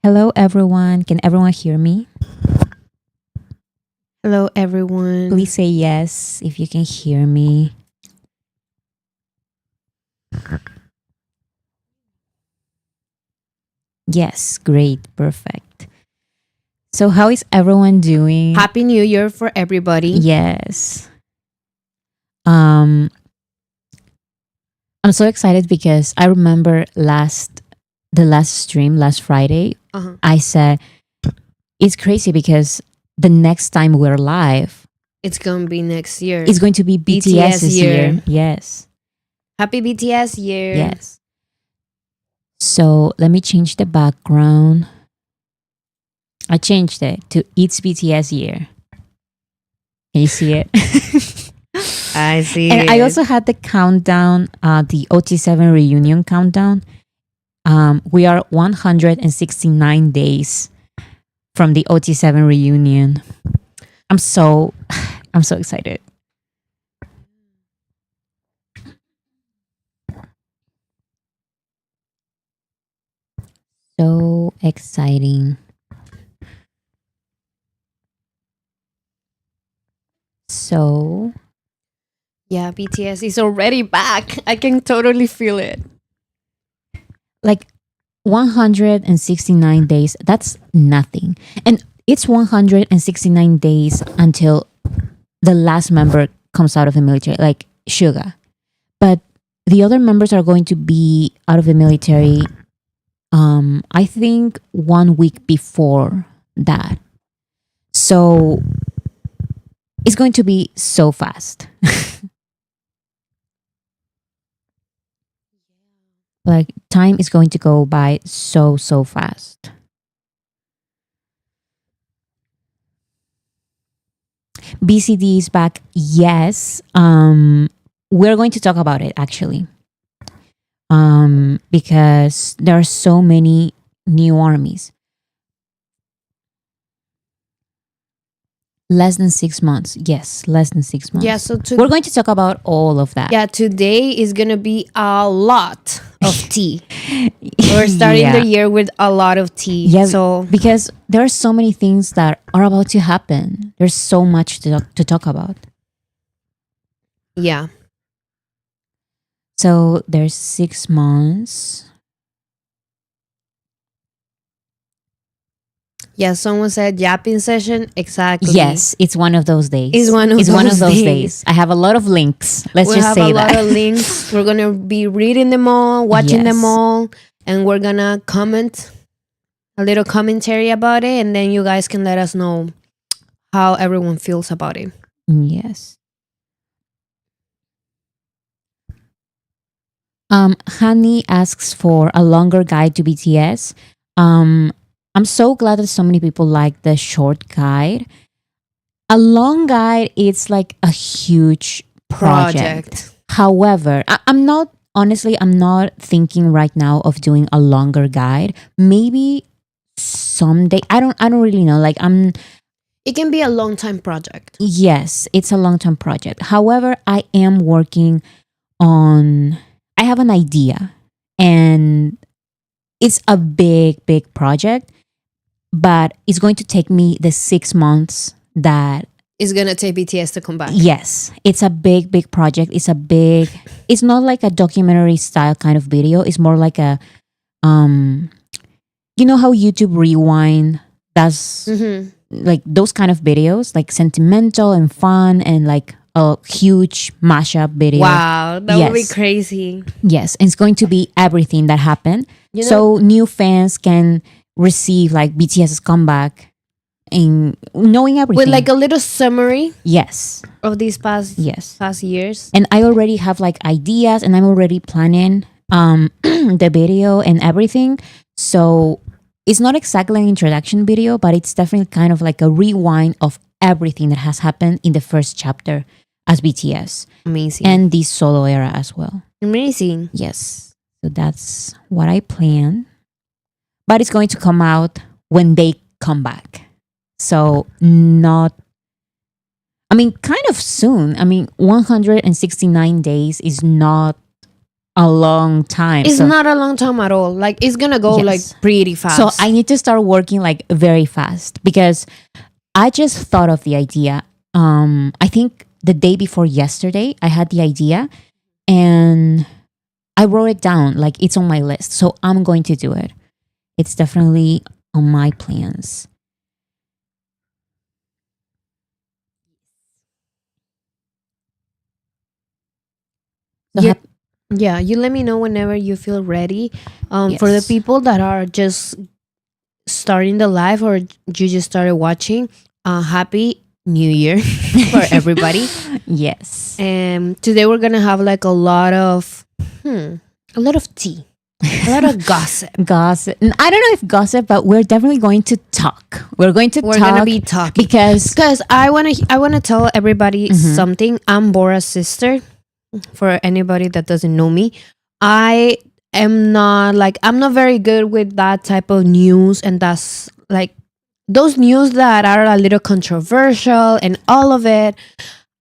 Hello, everyone. Can everyone hear me? Hello, everyone. Please say yes if you can hear me. Yes, great, perfect. So, how is everyone doing? Happy New Year for everybody. Yes. Um, I'm so excited because I remember the last stream last Friday. Uh-huh. I said it's crazy because the next time we're live, It's gonna be next year. it's going to be BTS's year. Yes. Happy BTS Year. Yes. So let me change the background. I changed it to It's BTS Year. Can you see it? I see. And I also had the countdown, the OT7 reunion countdown. We are 169 days from the OT7 reunion. I'm so excited. So exciting. So Yeah, BTS is already back. I can totally feel it. like 169 days, that's nothing. And it's 169 days until the last member comes out of the military, like Suga. But the other members are going to be out of the military, I think 1 week before that. So it's going to be so fast. Like time is going to go by so fast. BCD is back. Yes. We're going to talk about it actually. Because there are so many new armies. Less than 6 months. Yes, less than 6 months. Yeah, so we're going to talk about all of that. yeah, today is gonna be a lot of tea. We're starting the year with a lot of tea. Yeah, so because there are so many things that are about to happen. There's so much to talk about. yeah. So there's 6 months. Yeah, someone said yapping session. Exactly. Yes, it's one of those days. It's one of those days. I have a lot of links. Let's just say that. We have a lot of links. We're gonna be reading them all, watching them Yes. all, and we're gonna comment a little commentary about it, and then you guys can let us know how everyone feels about it. Yes. Hani asks for a longer guide to BTS. I'm so glad that so many people like the short guide. A long guide, it's like a huge project. However, I'm not thinking right now of doing a longer guide. Maybe someday. I don't really know. It can be a long time project. Yes, it's a long term project. However, I am working on, I have an idea and it's a big project, but it's going to take me the 6 months that It's gonna take BTS to come back. yes, it's a big project. It's not like a documentary style kind of video. It's more like a, you know how YouTube Rewind does like those kind of videos, like sentimental and fun and like a huge mashup video. Wow, that would be crazy. Yes, and it's going to be everything that happened. You know- So new fans can receive like BTS's comeback and knowing everything. With like a little summary yes. of these past Yes. years. And I already have like ideas and I'm already planning the video and everything. So it's not exactly an introduction video, but it's definitely kind of like a rewind of everything that has happened in the first chapter as BTS. Amazing. And the solo era as well. Amazing. Yes. So that's what I plan. But it's going to come out when they come back. So kind of soon. 169 days is not a long time. It's So not a long time at all. Like it's gonna go Yes. like pretty fast. So I need to start working like very fast because I just thought of the idea. I think the day before yesterday, I had the idea and I wrote it down. Like it's on my list. So I'm going to do it. It's definitely on my plans. So Yeah. Yeah, you let me know whenever you feel ready. For the Yes. people that are just starting the live or you just started watching, happy New Year for everybody. Yes. Today we're gonna have like a lot of tea, a lot of gossip. Gossip. I don't know if gossip, but we're definitely going to talk. We're going to We're talk gonna be talking because because I wanna tell everybody something. I'm Bora's sister. For anybody that doesn't know me, I am not like I'm not very good with that type of news, and that's like those news that are a little controversial and all of it.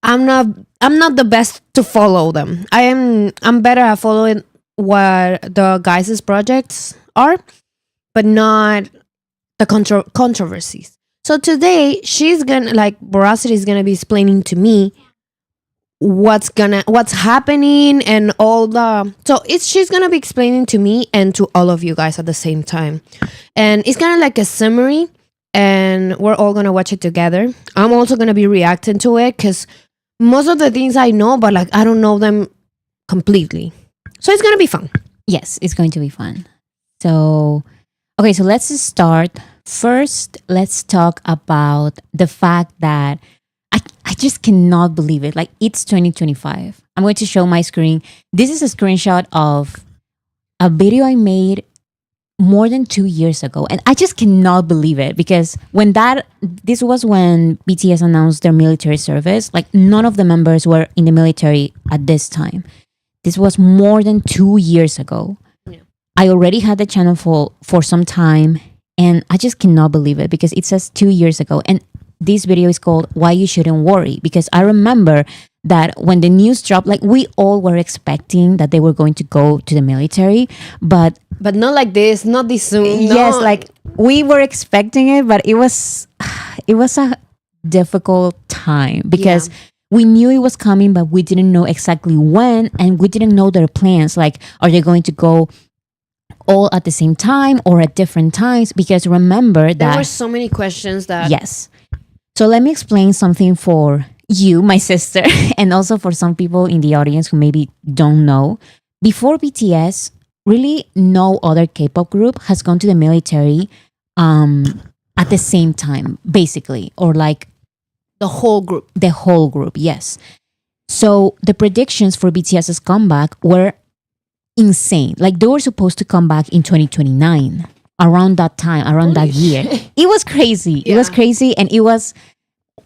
I'm not the best to follow them. I'm better at following what the guys' projects are, but not the controversies. So today she's gonna like Veracity is gonna be explaining to me what's happening and all the she's gonna be explaining to me and to all of you guys at the same time, and it's kind of like a summary and we're all gonna watch it together. I'm also gonna be reacting to it because most of the things I know, but like I don't know them completely, so it's gonna be fun. yes, it's going to be fun. So, okay, so let's just start. First, let's talk about the fact that I just cannot believe it. Like, it's 2025. I'm going to show my screen. This is a screenshot of a video I made more than 2 years ago. And I just cannot believe it because this was when BTS announced their military service. Like, none of the members were in the military at this time. This was more than 2 years ago. Yeah. I already had the channel for some time. And I just cannot believe it because it says 2 years ago. And this video is called Why You Shouldn't Worry, because I remember that when the news dropped, like we all were expecting that they were going to go to the military, but not like this, not this soon. yes, no. like we were expecting it, but it was a difficult time because we knew it was coming, but we didn't know exactly when, and we didn't know their plans. Like, are they going to go all at the same time or at different times? Because remember there that were so many questions that yes. So let me explain something for you, my sister, and also for some people in the audience who maybe don't know. Before BTS, really no other K-pop group has gone to the military at the same time, basically, or like the whole group. the whole group, yes. So the predictions for BTS's comeback were insane. Like they were supposed to come back in 2029. Around that time, around that year. It was crazy. It was Yeah. crazy and it was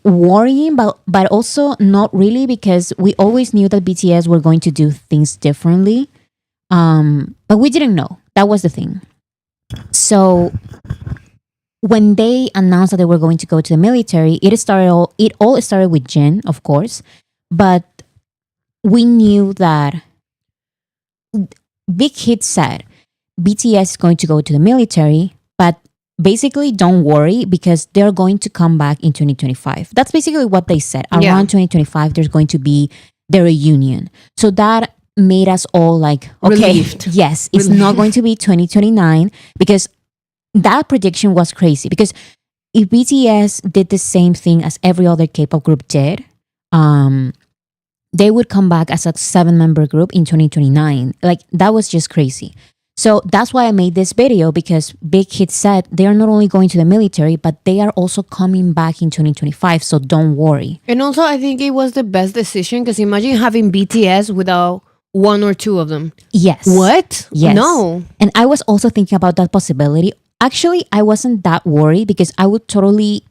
worrying, but also not really because we always knew that BTS were going to do things differently. But we didn't know. That was the thing. So when they announced that they were going to go to the military, it all started with Jin, of course. But we knew that Big Hit said BTS is going to go to the military, but basically don't worry because they're going to come back in 2025. That's basically what they said. Around Yeah. 2025, there's going to be their reunion. So that made us all like, okay, Relieved. yes, it's not going to be 2029 because that prediction was crazy. Because if BTS did the same thing as every other K-pop group did, they would come back as a 7-member group in 2029. Like that was just crazy. So that's why I made this video because Big Hit said they are not only going to the military, but they are also coming back in 2025. So don't worry. And also, I think it was the best decision because imagine having BTS without one or two of them. Yes. What? Yes. No. And I was also thinking about that possibility. Actually, I wasn't that worried because I would totally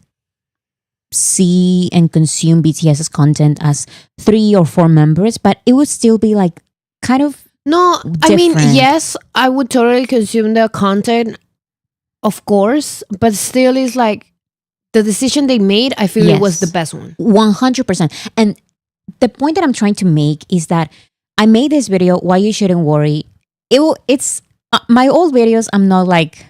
see and consume BTS's content as 3 or 4 members, but it would still be like kind of No, I mean, Different. yes, I would totally consume the content, of course, but still, it's like the decision they made, I feel it was Yes. the best one. 100%. And the point that I'm trying to make is that I made this video, why you shouldn't worry. It's my old videos. I'm not like,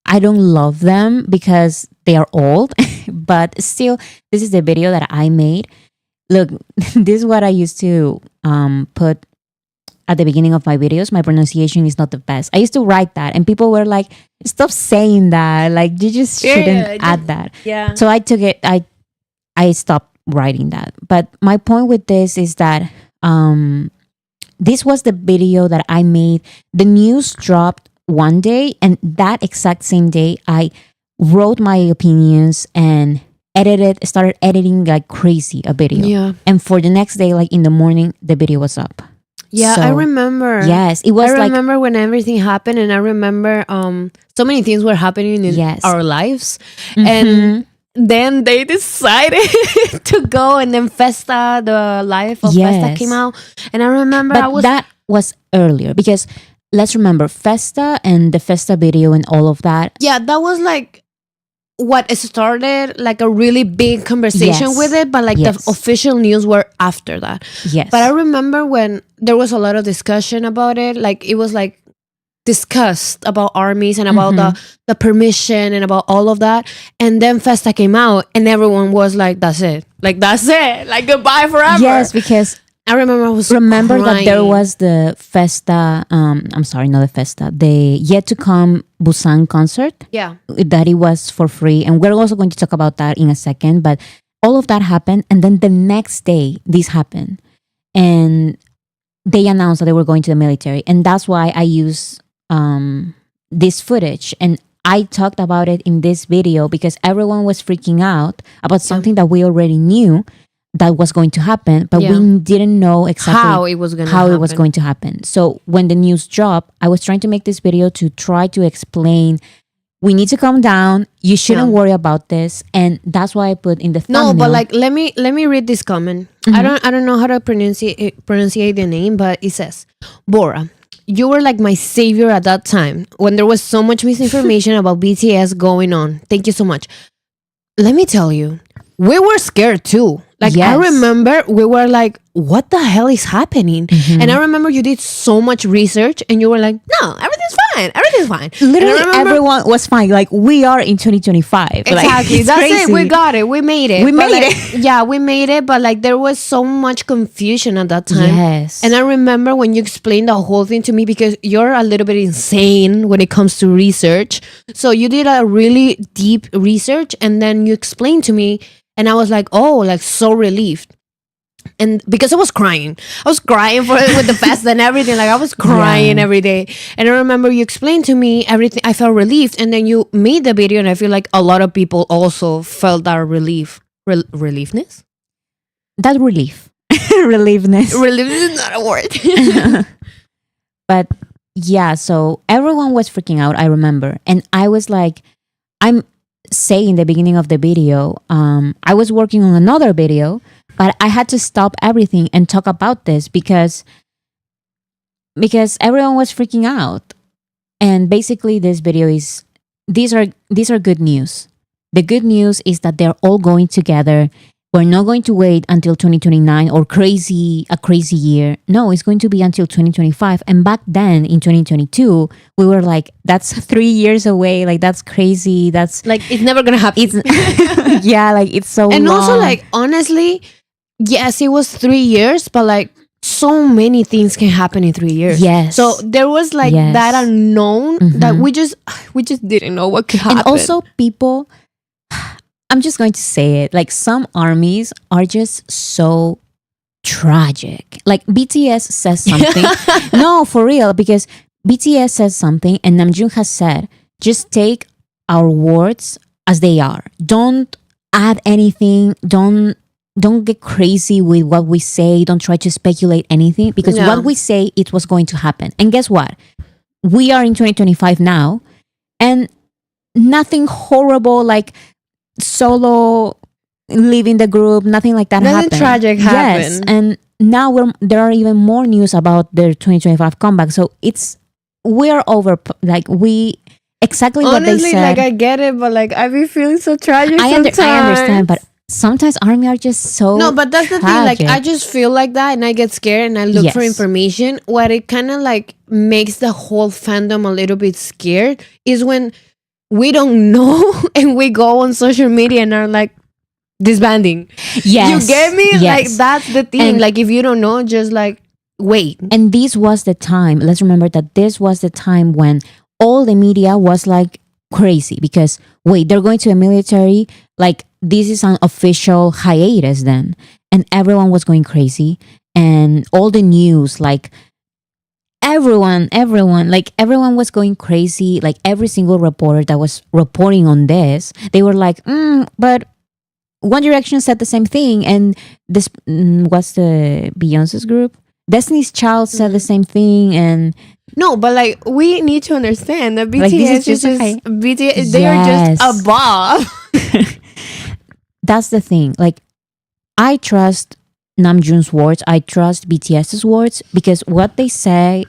I don't love them because they are old, but still, this is the video that I made. Look, this is what I used to put at the beginning of my videos. My pronunciation is not the best. I used to write that, and people were like, "Stop saying that! Like, you just shouldn't add that." Yeah. So I took it. I stopped writing that. But my point with this is that this was the video that I made. The news dropped one day, and that exact same day, I wrote my opinions and started editing like crazy a video. Yeah. And for the next day, like in the morning, the video was up. Yeah, So, I remember. Yes, it was I like, remember when everything happened, and I remember so many things were happening in Yes. our lives, Mhm. and then they decided to go, and then Festa, the life of Festa Yes. came out, and I remember but that was earlier because let's remember Festa and the Festa video and all of that. yeah, that was like what started like a really big conversation Yes. with it, but like Yes. the official news were after that. Yes. But I remember when there was a lot of discussion about it, like it was like discussed about armies and about the permission and about all of that. And then Festa came out and everyone was like, that's it. Like, goodbye forever. Yes, because I remember I was remember that there crying. was the Festa, I'm sorry, not the Festa, the yet to come Busan concert Yeah. that it was for free. And we're also going to talk about that in a second. But all of that happened. And then the next day, this happened. And they announced that they were going to the military. And that's why I use this footage. And I talked about it in this video because everyone was freaking out about something that we already knew that was going to happen, but we didn't know exactly How it was going to happen. So when the news dropped, I was trying to make this video to try to explain, we need to calm down. You shouldn't worry about this, and that's why I put in the thumbnail. No, but like let me read this comment. I don't know how to pronounce the name, but it says, Bora, you were like my savior at that time when there was so much misinformation about BTS going on. Thank you so much. Let me tell you, we were scared too. Like, I remember we were like, what the hell is happening? And I remember you did so much research and you were like, no, everything's fine. Everything's fine. Literally everyone was fine. Like, we are in 2025. Exactly. Like, That's crazy. it. We got it. We made it. We But, made like, it. Yeah, we made it. But like there was so much confusion at that time. Yes. And I remember when you explained the whole thing to me, because you're a little bit insane when it comes to research. So you did a really deep research and then you explained to me and I was like, oh, like so relieved. And because I was crying for it with the fest and everything. Like I was crying every day. And I remember you explained to me everything. I felt relieved. And then you made the video, and I feel like a lot of people also felt that relief. Reliefness? That relief. Reliefness. Relief is not a word. But yeah, so everyone was freaking out, I remember. And I was like, I'm saying in the beginning of the video, I was working on another video, but I had to stop everything and talk about this because everyone was freaking out. And basically this video is, these are good news. The good news is that they're all going together. We're not going to wait until 2029 or a crazy year. No, it's going to be until 2025. And back then in 2022, we were like, that's 3 years away. Like, that's crazy. That's like, it's never going to happen. It's, yeah, like it's so and long. also like, honestly, yes, it was 3 years, but like so many things can happen in 3 years. Yes. So there was like that unknown that we just didn't know what could happen. And also people, I'm just going to say it, like some armies are just so tragic. Like BTS says something. No, for real, because BTS says something and Namjoon has said, just take our words as they are. Don't add anything. Don't get crazy with what we say. Don't try to speculate anything, because what we say, it was going to happen. And guess what? We are in 2025 now, and nothing horrible like solo leaving the group, nothing like that happened. Nothing tragic happened. Yes, and now there are even more news about their 2025 comeback. So we're over, like exactly honestly, what they said. like I get it, but like I be feeling so tragic sometimes. I understand, but sometimes army are just so No, but that's the thing. Like, I tragic. just feel like that, and I get scared, and I look for Yes. information. What it kind of like makes the whole fandom a little bit scared is when we don't know, and we go on social media and are like disbanding. Yes. You get me? Like, Yes. that's the thing. And- like, if you don't know, just like wait. And this was the time, let's remember that this was the time when all the media was like crazy because, wait, they're going to a military, like this is an official hiatus then. And everyone was going crazy. And all the news, like everyone was going crazy. Like every single reporter that was reporting on this, they were like, but One Direction said the same thing. And this, what's the Beyonce's group? Destiny's Child said the same thing. And No, but like we need to understand that BTS Like, this is is just just BTS. They are just Yes. above. that's the thing. Like, I trust Namjoon's words. I trust BTS's words because what they say,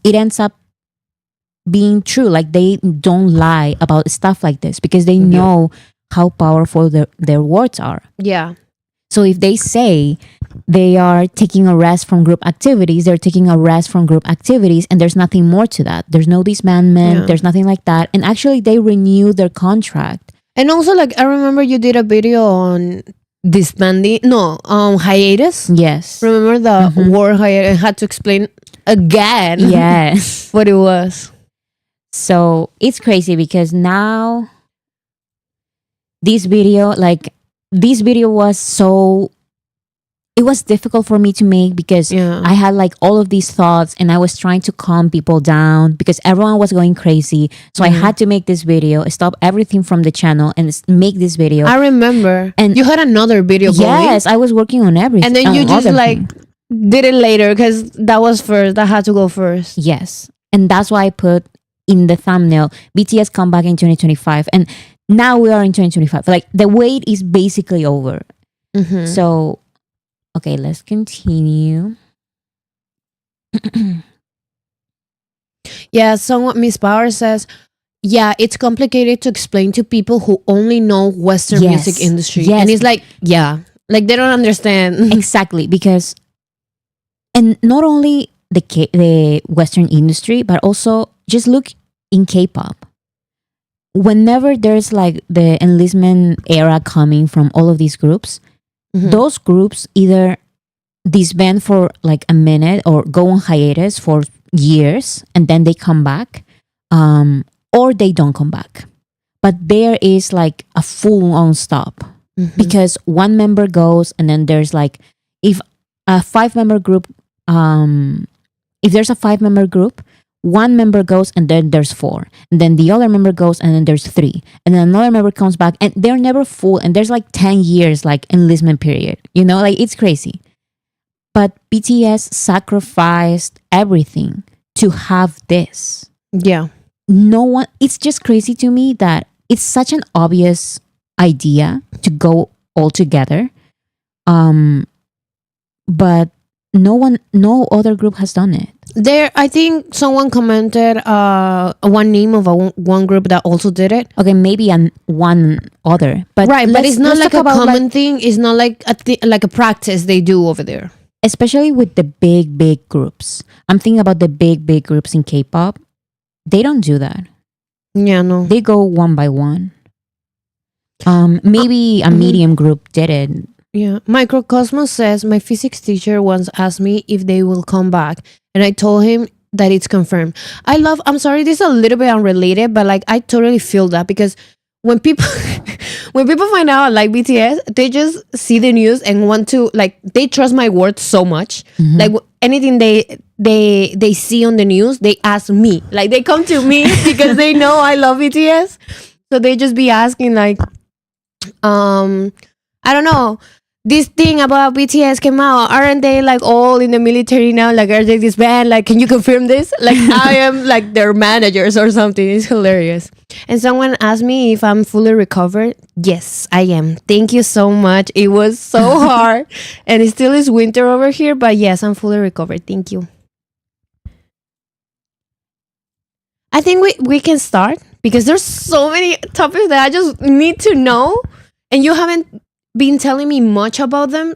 it ends up being true. Like, they don't lie about stuff like this because they know how powerful their words are. Yeah. So if they say they are taking a rest from group activities, they're taking a rest from group activities, and there's nothing more to that. There's no disbandment. Yeah. There's nothing like that. And actually, they renew their contract. And also, like, I remember you did a video on disbanding. No, hiatus. Yes. Remember the war hiatus? I had to explain again. Yes. what it was. So it's crazy because now this video was so, it was difficult for me to make because Yeah. I had like all of these thoughts and I was trying to calm people down because everyone was going crazy. So I had to make this video, stop everything from the channel and make this video. I remember. And- you had another video going. Yes, I was working on everything. And then you on just other like things. did it later because that was first. That had to go first. Yes. And that's why I put in the thumbnail, BTS come back in 2025. And now we are in 2025. Like, the wait is basically over. Mm-hmm. So, okay, let's continue. Yeah, someone Miss Power says, yeah, it's complicated to explain to people who only know Western Yes. music industry. Yes. And it's like, yeah, like they don't understand. Exactly, because, and not only the Western industry, but also just look in K-pop. Whenever there's like the enlistment era coming from all of these groups, Mhm. those groups either disband for like a minute or go on hiatus for years and then they come back, or they don't come back. But there is like a full-on stop Mhm. because one member goes and then there's like, if a 5-member group, if there's a 5-member group, one member goes and then there's 4, and then the other member goes and then there's 3, and then another member comes back and they're never full, and there's like 10 years like enlistment period, like it's crazy. But BTS sacrificed everything to have this. Yeah. No one, it's just crazy to me that it's such an obvious idea to go all together, but no other group has done it. There, I think someone commented one name of one group that also did it. Okay, maybe one other, but Right, but let's- it's not let's like talk a about, common thing. It's not like like a practice they do over there. especially with the big groups. I'm thinking about the big groups in K-pop. They don't do that. Yeah, no. They go one by one. Maybe a medium group did it. Yeah. Microcosmos says, my physics teacher once asked me if they will come back. And I told him that it's confirmed. I'm sorry, this is a little bit unrelated, but like I totally feel that because when people when people find out like BTS, they just see the news and want to like they trust my words so much. Like anything they see on the news, they ask me. Like they come to me because they know I love BTS. So they just be asking like I don't know, this thing about BTS came out. Aren't they like all in the military now? Like, are they disbanded? Like, can you confirm this? Like, I am like their managers or something. It's hilarious. And someone asked me if I'm fully recovered. Yes, I am. Thank you so much. It was so hard. And it still is winter over here. But yes, I'm fully recovered. Thank you. I think we can start because there's so many topics that I just need to know. and you haven't been telling me much about them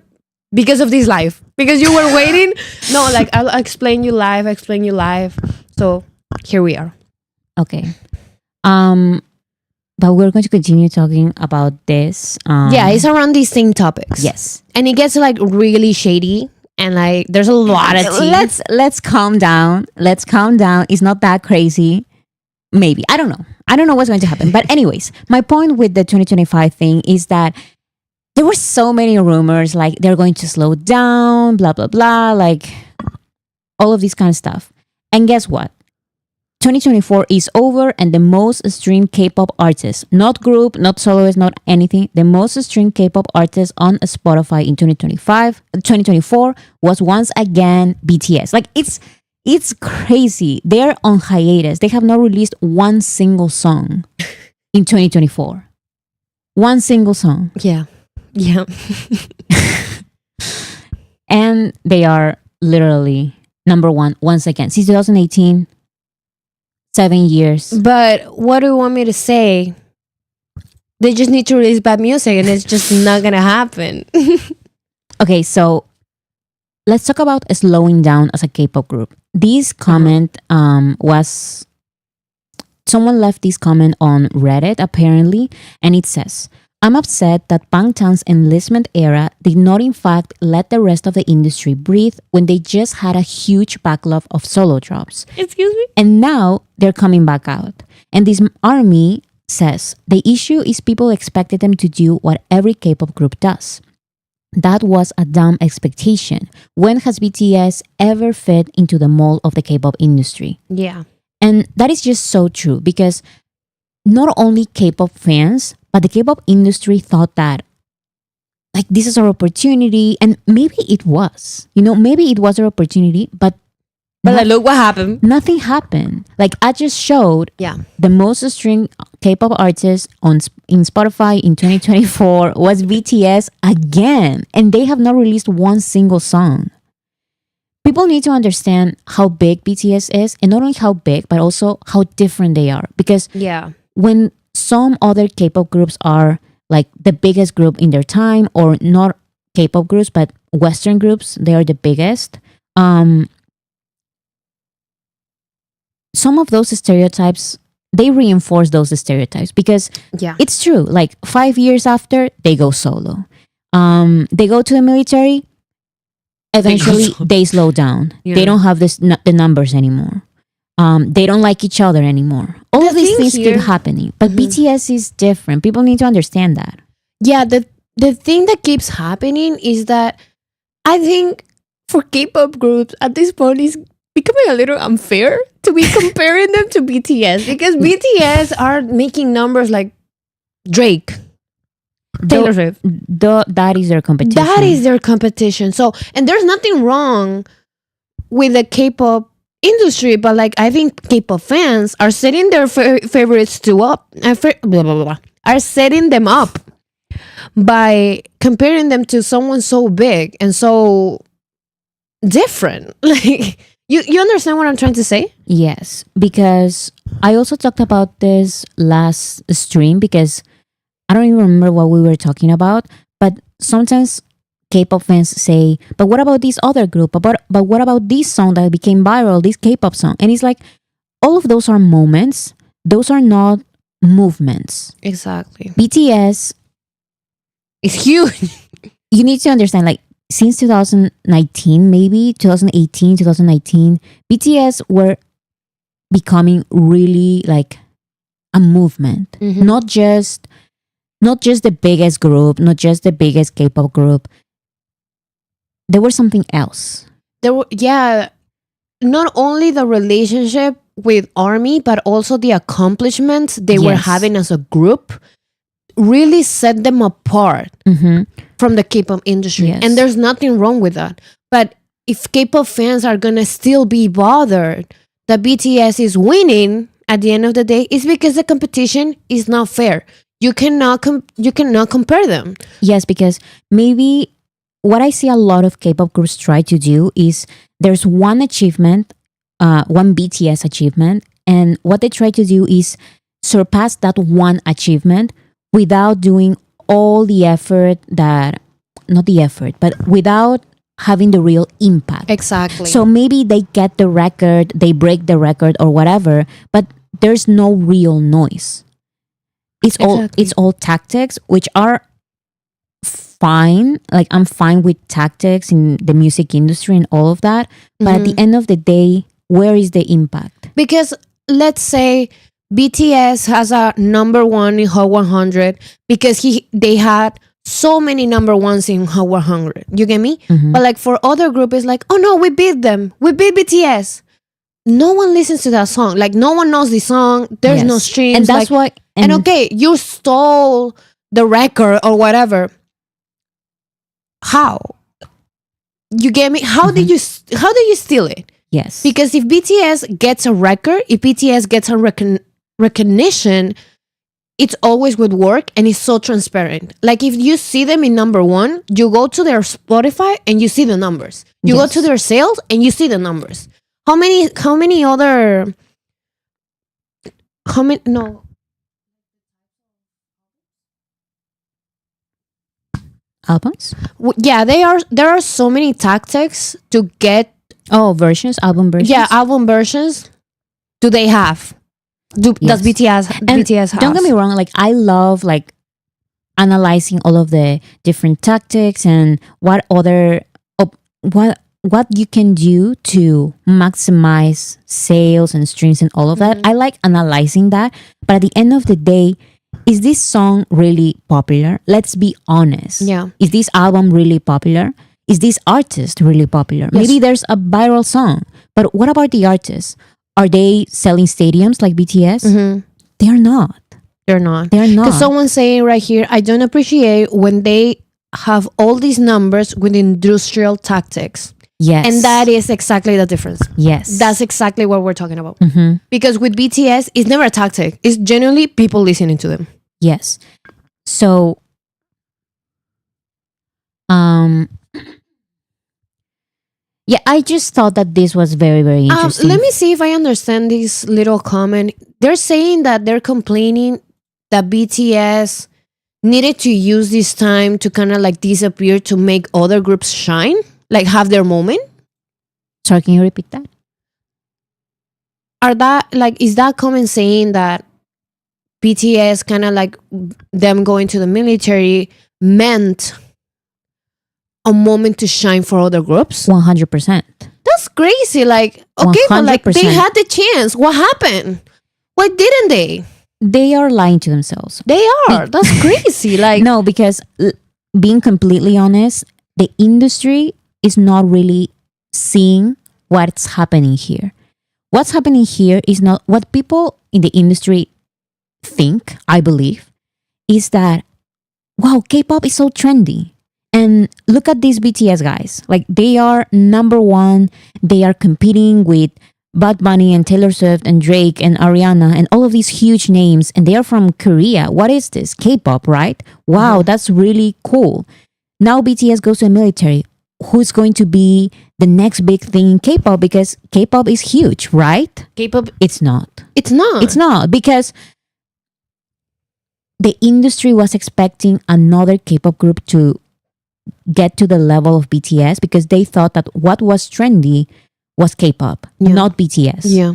because of this live. Because you were waiting. No, like I'll explain you live. So here we are. Okay. But we're going to continue talking about this. Yeah, it's around these same topics. Yes. And it gets like really shady and like there's a lot of tea. Let's calm down. Let's calm down. It's not that crazy. Maybe. I don't know what's going to happen. But anyways, my point with the 2025 thing is that there were so many rumors like they're going to slow down, blah, blah, blah, like all of this kind of stuff. And guess what? 2024 is over and the most streamed K-pop artists, not group, not soloist, not anything, the most streamed K-pop artists on Spotify in 2024 was once again BTS. Like it's crazy. They're on hiatus. They have not released one single song in 2024. One single song. Yeah. And they are literally number one once again since 2018. 7 years. But what do you want me to say? They just need to release bad music and it's just not gonna happen. Okay, so let's talk about slowing down as a K-pop group. This comment was someone left this comment on Reddit apparently, and it says, I'm upset that Bangtan's Enlistment era did not in fact let the rest of the industry breathe when they just had a huge backlog of solo drops. Excuse me? And now they're coming back out. And this army says, the issue is people expected them to do what every K-pop group does. That was a dumb expectation. When has BTS ever fit into the mold of the K-pop industry? Yeah. And that is just so true because not only K-pop fans, but the K-pop industry thought that like this is our opportunity, and maybe it was. Maybe it was our opportunity, but like, look what happened. Nothing happened. Like I just showed the most streamed K-pop artist in Spotify in 2024 was BTS again, and they have not released one single song. People need to understand how big BTS is, and not only how big, but also how different they are. Because when some other K-pop groups are like the biggest group in their time, or not K-pop groups, but Western groups, they are the biggest. Some of those stereotypes, they reinforce those stereotypes because it's true. Like 5 years after, they go solo. They go to the military. Eventually, they slow down. Yeah. They don't have the numbers anymore. They don't like each other anymore. All of these things keep happening. But BTS is different. People need to understand that. Yeah, the thing that keeps happening is that I think for K-pop groups at this point is becoming a little unfair to be comparing them to BTS because BTS are making numbers like Drake, Taylor Swift. That is their competition. That is their competition. So, and there's nothing wrong with the K-pop industry, but like I think K-pop fans are setting their favorites are setting them up by comparing them to someone so big and so different. Like you understand what I'm trying to say? Yes, because I also talked about this last stream because I don't even remember what we were talking about, but sometimes K-pop fans say, but what about this other group? But what about this song that became viral, this K-pop song? And it's like, all of those are moments. Those are not movements. Exactly. BTS is huge. You need to understand, like, since 2019, maybe 2018, 2019, BTS were becoming really like a movement. Mm-hmm. Not just the biggest group, not just the biggest K-pop group. There was something else. Not only the relationship with ARMY, but also the accomplishments they were having as a group really set them apart from the K-pop industry. Yes. And there's nothing wrong with that. But if K-pop fans are gonna still be bothered that BTS is winning at the end of the day, it's because the competition is not fair. You cannot compare them. Yes, because maybe what I see a lot of K-pop groups try to do is there's one achievement, one BTS achievement, and what they try to do is surpass that one achievement without doing all the effort that, not the effort, but without having the real impact. Exactly. So maybe they get the record, they break the record or whatever, but there's no real noise. It's all tactics, which are fine. Like I'm fine with tactics in the music industry and all of that. But at the end of the day, where is the impact? Because let's say BTS has a number one in Hot 100 because they had so many number ones in Hot 100. You get me? But like for other group, it's like, oh no, we beat them. We beat BTS. No one listens to that song. Like no one knows the song. There's no streams. And that's like, why. And okay, you stole the record or whatever. How? You get me? How did you steal it? Yes. Because if BTS gets a record, if BTS gets a recognition, it's always with work and it's so transparent. Like if you see them in number one, you go to their Spotify and you see the numbers. You go to their sales and you see the numbers. How many no. Albums? Yeah, there are so many tactics to get album versions. Yeah, album versions. Do they have? Does BTS have? Don't get me wrong, like I love like analyzing all of the different tactics and what you can do to maximize sales and streams and all of that. I like analyzing that, but at the end of the day, is this song really popular? Let's be honest. Yeah. Is this album really popular? Is this artist really popular? Yes. Maybe there's a viral song, but what about the artists? Are they selling stadiums like BTS? They're not. They're not. Because someone's saying right here, I don't appreciate when they have all these numbers with industrial tactics. Yes. And that is exactly the difference. Yes. That's exactly what we're talking about. Because with BTS, it's never a tactic. It's genuinely people listening to them. Yes. So, yeah, I just thought that this was very, very interesting. Let me see if I understand this little comment. They're saying that they're complaining that BTS needed to use this time to kind of like disappear to make other groups shine, like have their moment. Sorry, can you repeat that? Is that comment saying that BTS kind of like them going to the military meant a moment to shine for other groups? 100%. That's crazy. Like, okay, 100%. But like they had the chance. What happened? Why didn't they? They are lying to themselves. They are. That's crazy. Like, no, because being completely honest, the industry is not really seeing what's happening here. What's happening here is not what people in the industry think, I believe, is that, wow, K-pop is so trendy. And look at these BTS guys. Like, they are number one. They are competing with Bad Bunny and Taylor Swift and Drake and Ariana and all of these huge names. And they are from Korea. What is this? K-pop, right? Wow, that's really cool. Now BTS goes to the military. Who's going to be the next big thing in K-pop? Because K-pop is huge, right? K-pop. It's not. It's not. It's not. Because the industry was expecting another K-pop group to get to the level of BTS because they thought that what was trendy was K-pop, not BTS. Yeah.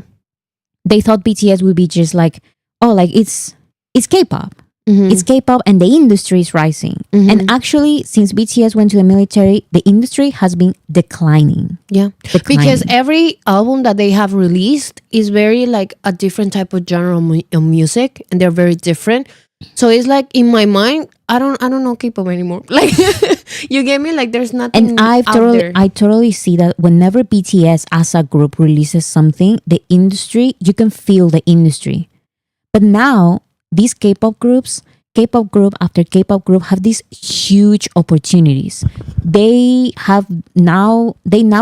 They thought BTS would be just like, oh, like it's K-pop. It's K-pop and the industry is rising. And actually, since BTS went to the military, the industry has been declining. Yeah. Because every album that they have released is very like a different type of genre of music and they're very different. So it's like in my mind, I don't know K-pop anymore. Like you get me? Like there's nothing. And I totally see that whenever BTS as a group releases something, the industry, you can feel the industry. But now these K-pop groups, K-pop group after K-pop group have these huge opportunities. They now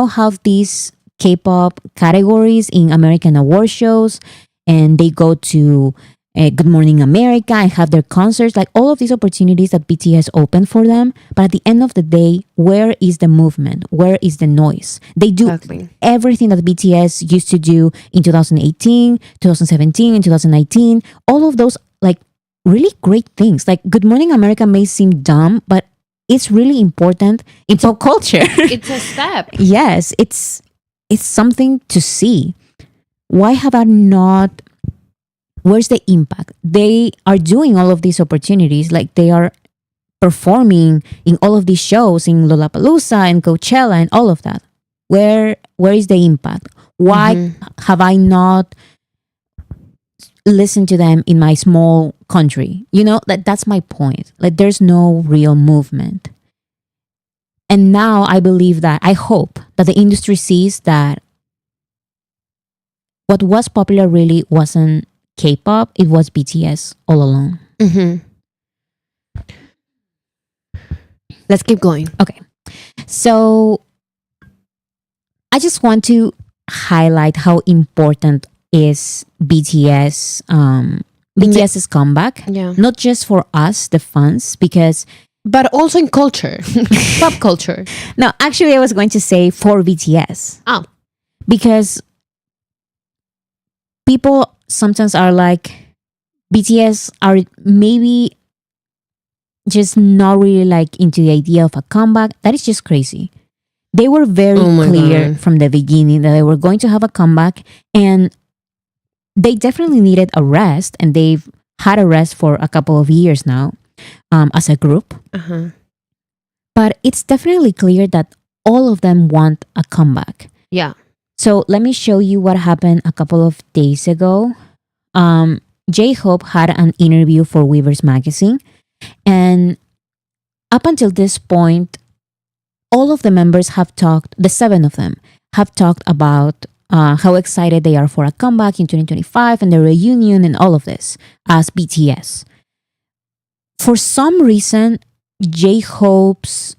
have these K-pop categories in American award shows, and they go to Good Morning America and have their concerts, like all of these opportunities that BTS opened for them. But at the end of the day, where is the movement? Where is the noise? They do everything that BTS used to do in 2018, 2017, and 2019. All of those like really great things. Like Good Morning America may seem dumb, but it's really important in pop culture. It's a step. Yes, it's something to see. Why have I not? Where's the impact? They are doing all of these opportunities, like they are performing in all of these shows in Lollapalooza and Coachella and all of that. Where is the impact? Why have I not listened to them in my small country? You know, that's my point. Like there's no real movement. And now I believe that, I hope that the industry sees that what was popular really wasn't K-pop, it was BTS all along. Let's keep going. Okay. So I just want to highlight how important is BTS's comeback. Yeah. Not just for us, the fans, because But also in culture, pop culture. no, actually I was going to say for BTS. Oh. Because people sometimes are like, BTS are maybe just not really like into the idea of a comeback. That is just crazy. They were very clear from the beginning that they were going to have a comeback, and they definitely needed a rest, and they've had a rest for a couple of years now as a group. But it's definitely clear that all of them want a comeback. Yeah. So let me show you what happened a couple of days ago. J-Hope had an interview for Weavers magazine, and up until this point, all of the members have talked, the 7 of them have talked about how excited they are for a comeback in 2025 and the reunion and all of this as BTS. For some reason, J-Hope's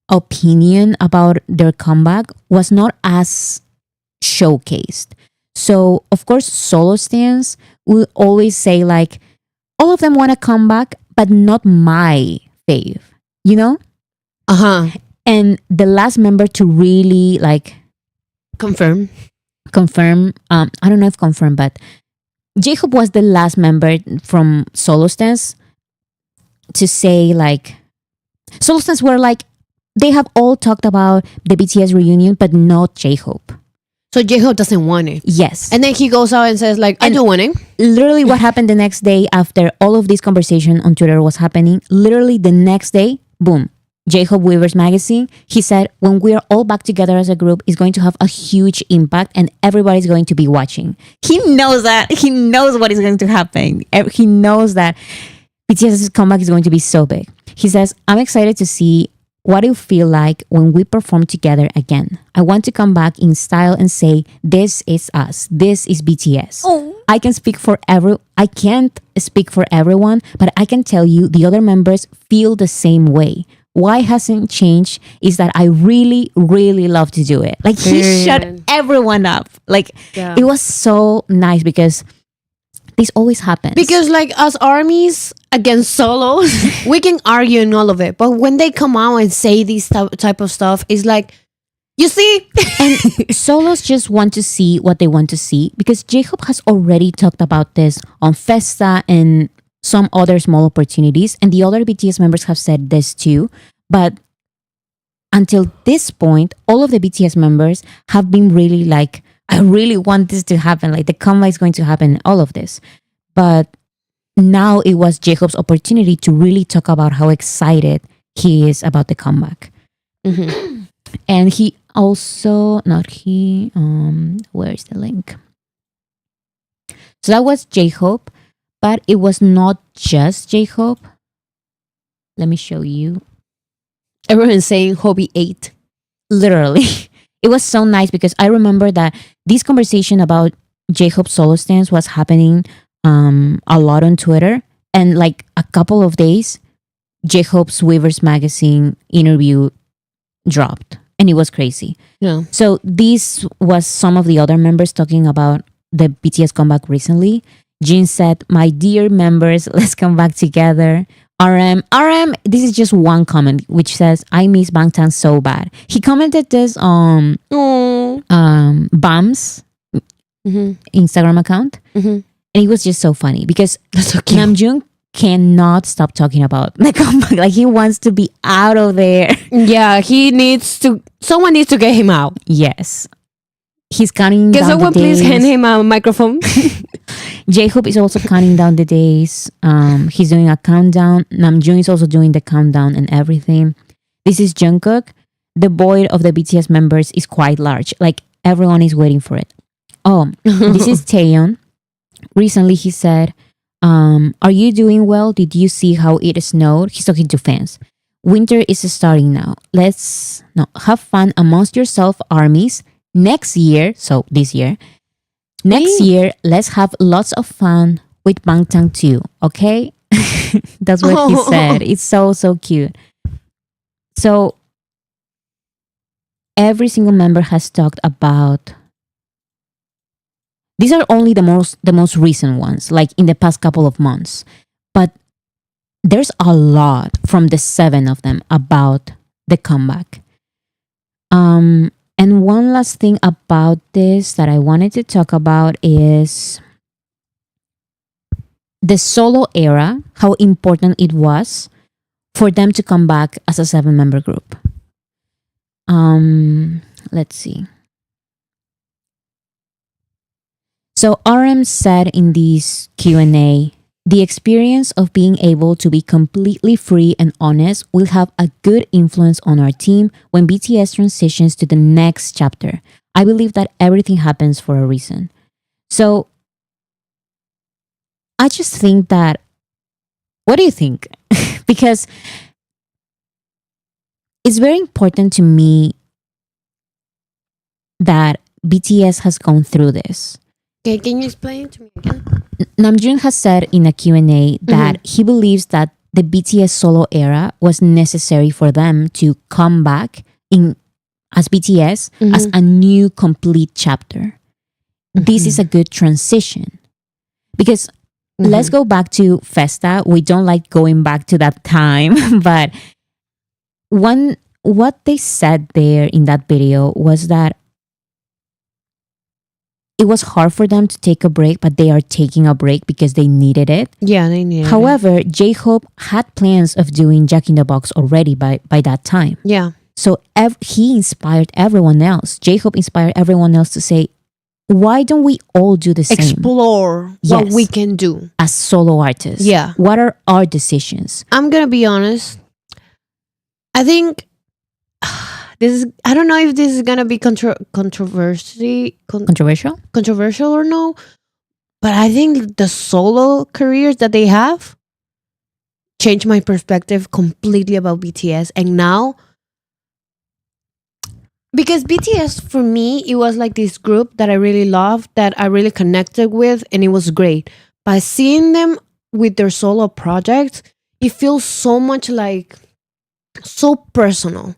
opinion about their comeback was not as showcased. So, of course, solo stans will always say like, all of them want to come back, but not my fave, you know? And the last member to really like confirm, I don't know if confirm, but J-Hope was the last member from solo stans to say like, solo stans were like, they have all talked about the BTS reunion, but not J-Hope. So J-Hope doesn't want it. Yes. And then he goes out and says like, I don't want it. Literally what happened the next day after all of this conversation on Twitter was happening, literally the next day, boom, J-Hope Weavers magazine, he said, when we are all back together as a group, it's going to have a huge impact and everybody's going to be watching. He knows that. He knows what is going to happen. He knows that BTS's comeback is going to be so big. He says, I'm excited to see what it will feel like when we perform together again. I want to come back in style and say, this is us. This is BTS. Oh. I can't speak for everyone, but I can tell you the other members feel the same way. Why hasn't changed is that I really, really love to do it. Like he shut everyone up. Like it was so nice because this always happens. Because like us armies against solos, we can argue and all of it. But when they come out and say this type of stuff, it's like, you see? And solos just want to see what they want to see because J-Hope has already talked about this on Festa and some other small opportunities. And the other BTS members have said this too. But until this point, all of the BTS members have been really like, I really want this to happen. Like the comeback is going to happen, all of this. But now it was J-Hope's opportunity to really talk about how excited he is about the comeback. And he also, where's the link? So that was J-Hope, but it was not just J-Hope. Let me show you. Everyone's saying Hobie 8. Literally. It was so nice because I remember that this conversation about J-Hope solo stance was happening a lot on Twitter. And like a couple of days, J-Hope's Weavers magazine interview dropped. And it was crazy. Yeah. So this was some of the other members talking about the BTS comeback recently. Jin said, my dear members, let's come back together. RM, this is just one comment which says, I miss Bangtan so bad. He commented this on Bam's Instagram account. And it was just so funny because that's so Namjoon cannot stop talking about the comeback. Like he wants to be out of there. Yeah, he needs to. Someone needs to get him out. Yes. He's counting Can down someone the days. please hand him a microphone? J-Hope is also counting down the days. He's doing a countdown. Namjoon is also doing the countdown and everything. This is Jungkook. The board of the BTS members is quite large. Like everyone is waiting for it. Oh, this is Taeyeon. Recently he said, are you doing well? Did you see how it snowed? He's talking to fans. Winter is starting now. Have fun amongst yourself, armies. Next year, so this year, next year, let's have lots of fun with Bangtan too, okay? That's what he said. It's so, so cute. So, every single member has talked about... These are only the most recent ones, like in the past couple of months. But there's a lot from the 7 of them about the comeback. And one last thing about this that I wanted to talk about is the solo era, how important it was for them to come back as a 7-member group. Let's see. So RM said in this Q&A, the experience of being able to be completely free and honest will have a good influence on our team when BTS transitions to the next chapter. I believe that everything happens for a reason. So I just think that, what do you think? Because it's very important to me that BTS has gone through this. Okay, can you explain it to me again? Namjoon has said in a Q&A that he believes that the BTS solo era was necessary for them to come back as BTS as a new complete chapter. This is a good transition. Because let's go back to Festa. We don't like going back to that time. But what they said there in that video was that it was hard for them to take a break, but they are taking a break because they needed it. Yeah, they needed it. However, J-Hope had plans of doing Jack in the Box already by that time. Yeah. So he inspired everyone else. J-Hope inspired everyone else to say, why don't we all do the same? Explore what we can do. As solo artists. Yeah. What are our decisions? I'm going to be honest. I think... I don't know if this is gonna be controversial or no, but I think the solo careers that they have changed my perspective completely about BTS. And now, because BTS for me, it was like this group that I really loved, that I really connected with, and it was great. By seeing them with their solo projects, it feels so much like so personal.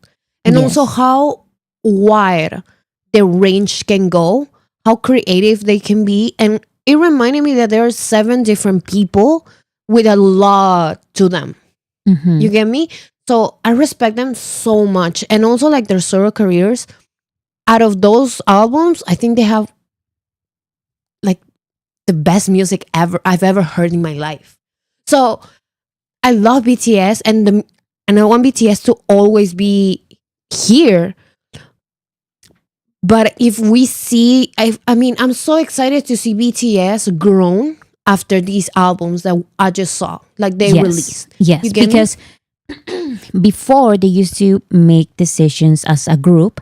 And also how wide the range can go, how creative they can be. And it reminded me that there are 7 different people with a lot to them. You get me? So I respect them so much. And also like their solo careers, out of those albums, I think they have like the best music I've ever heard in my life. So I love BTS and I want BTS to always be here. But if we see, I mean, I'm so excited to see BTS grown after these albums that I just saw, like they released. Yes, because before they used to make decisions as a group,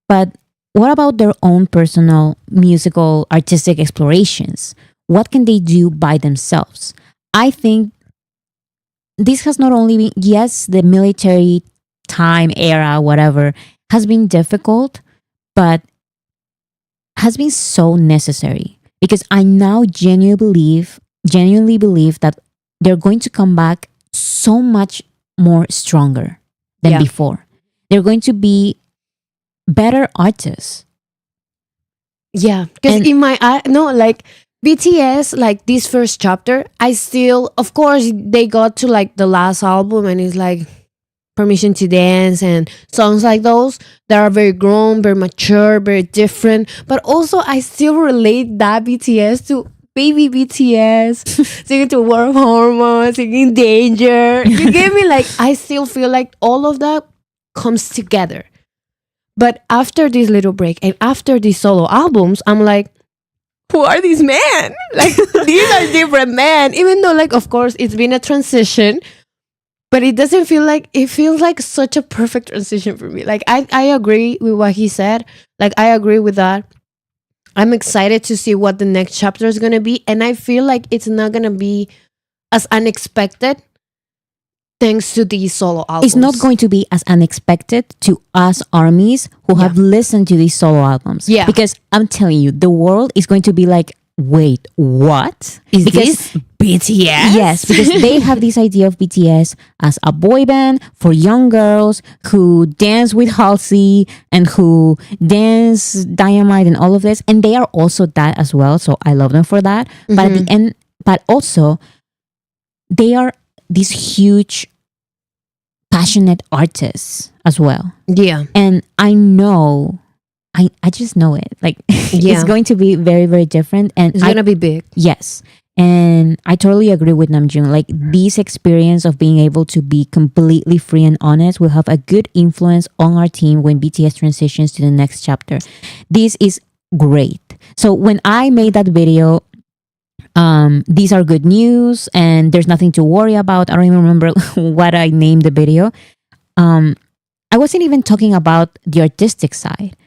but what about their own personal musical artistic explorations? What can they do by themselves? I think this has not only been, yes, the military time, era, whatever, has been difficult, but has been so necessary. Because I now genuinely believe that they're going to come back so much more stronger than before. They're going to be better artists. Yeah, because in my like BTS, like this first chapter, I still, of course, they got to like the last album and it's like Permission to Dance and songs like those that are very grown, very mature, very different. But also I still relate that BTS to baby BTS, singing to War Hormones, singing Danger. You get me? Like, I still feel like all of that comes together. But after this little break and after these solo albums, I'm like, who are these men? Like, these are different men. Even though, like, of course, it's been a transition, but it doesn't feel like, it feels like such a perfect transition for me. Like, I agree with what he said. Like, I agree with that. I'm excited to see what the next chapter is going to be. And I feel like it's not going to be as unexpected thanks to these solo albums. It's not going to be as unexpected to us armies who have listened to these solo albums. Yeah. Because I'm telling you, the world is going to be like, wait, what? Is because, this BTS? Yes, because they have this idea of BTS as a boy band for young girls who dance with Halsey and who dance Dynamite and all of this. And they are also that as well. So I love them for that. But at the end, but also they are these huge passionate artists as well. Yeah. And I know, I just know it. Like, it's going to be very, very different. And It's going to be big. Yes. And I totally agree with Namjoon. Like, this experience of being able to be completely free and honest will have a good influence on our team when BTS transitions to the next chapter. This is great. So when I made that video, these are good news and there's nothing to worry about. I don't even remember what I named the video. I wasn't even talking about the artistic side.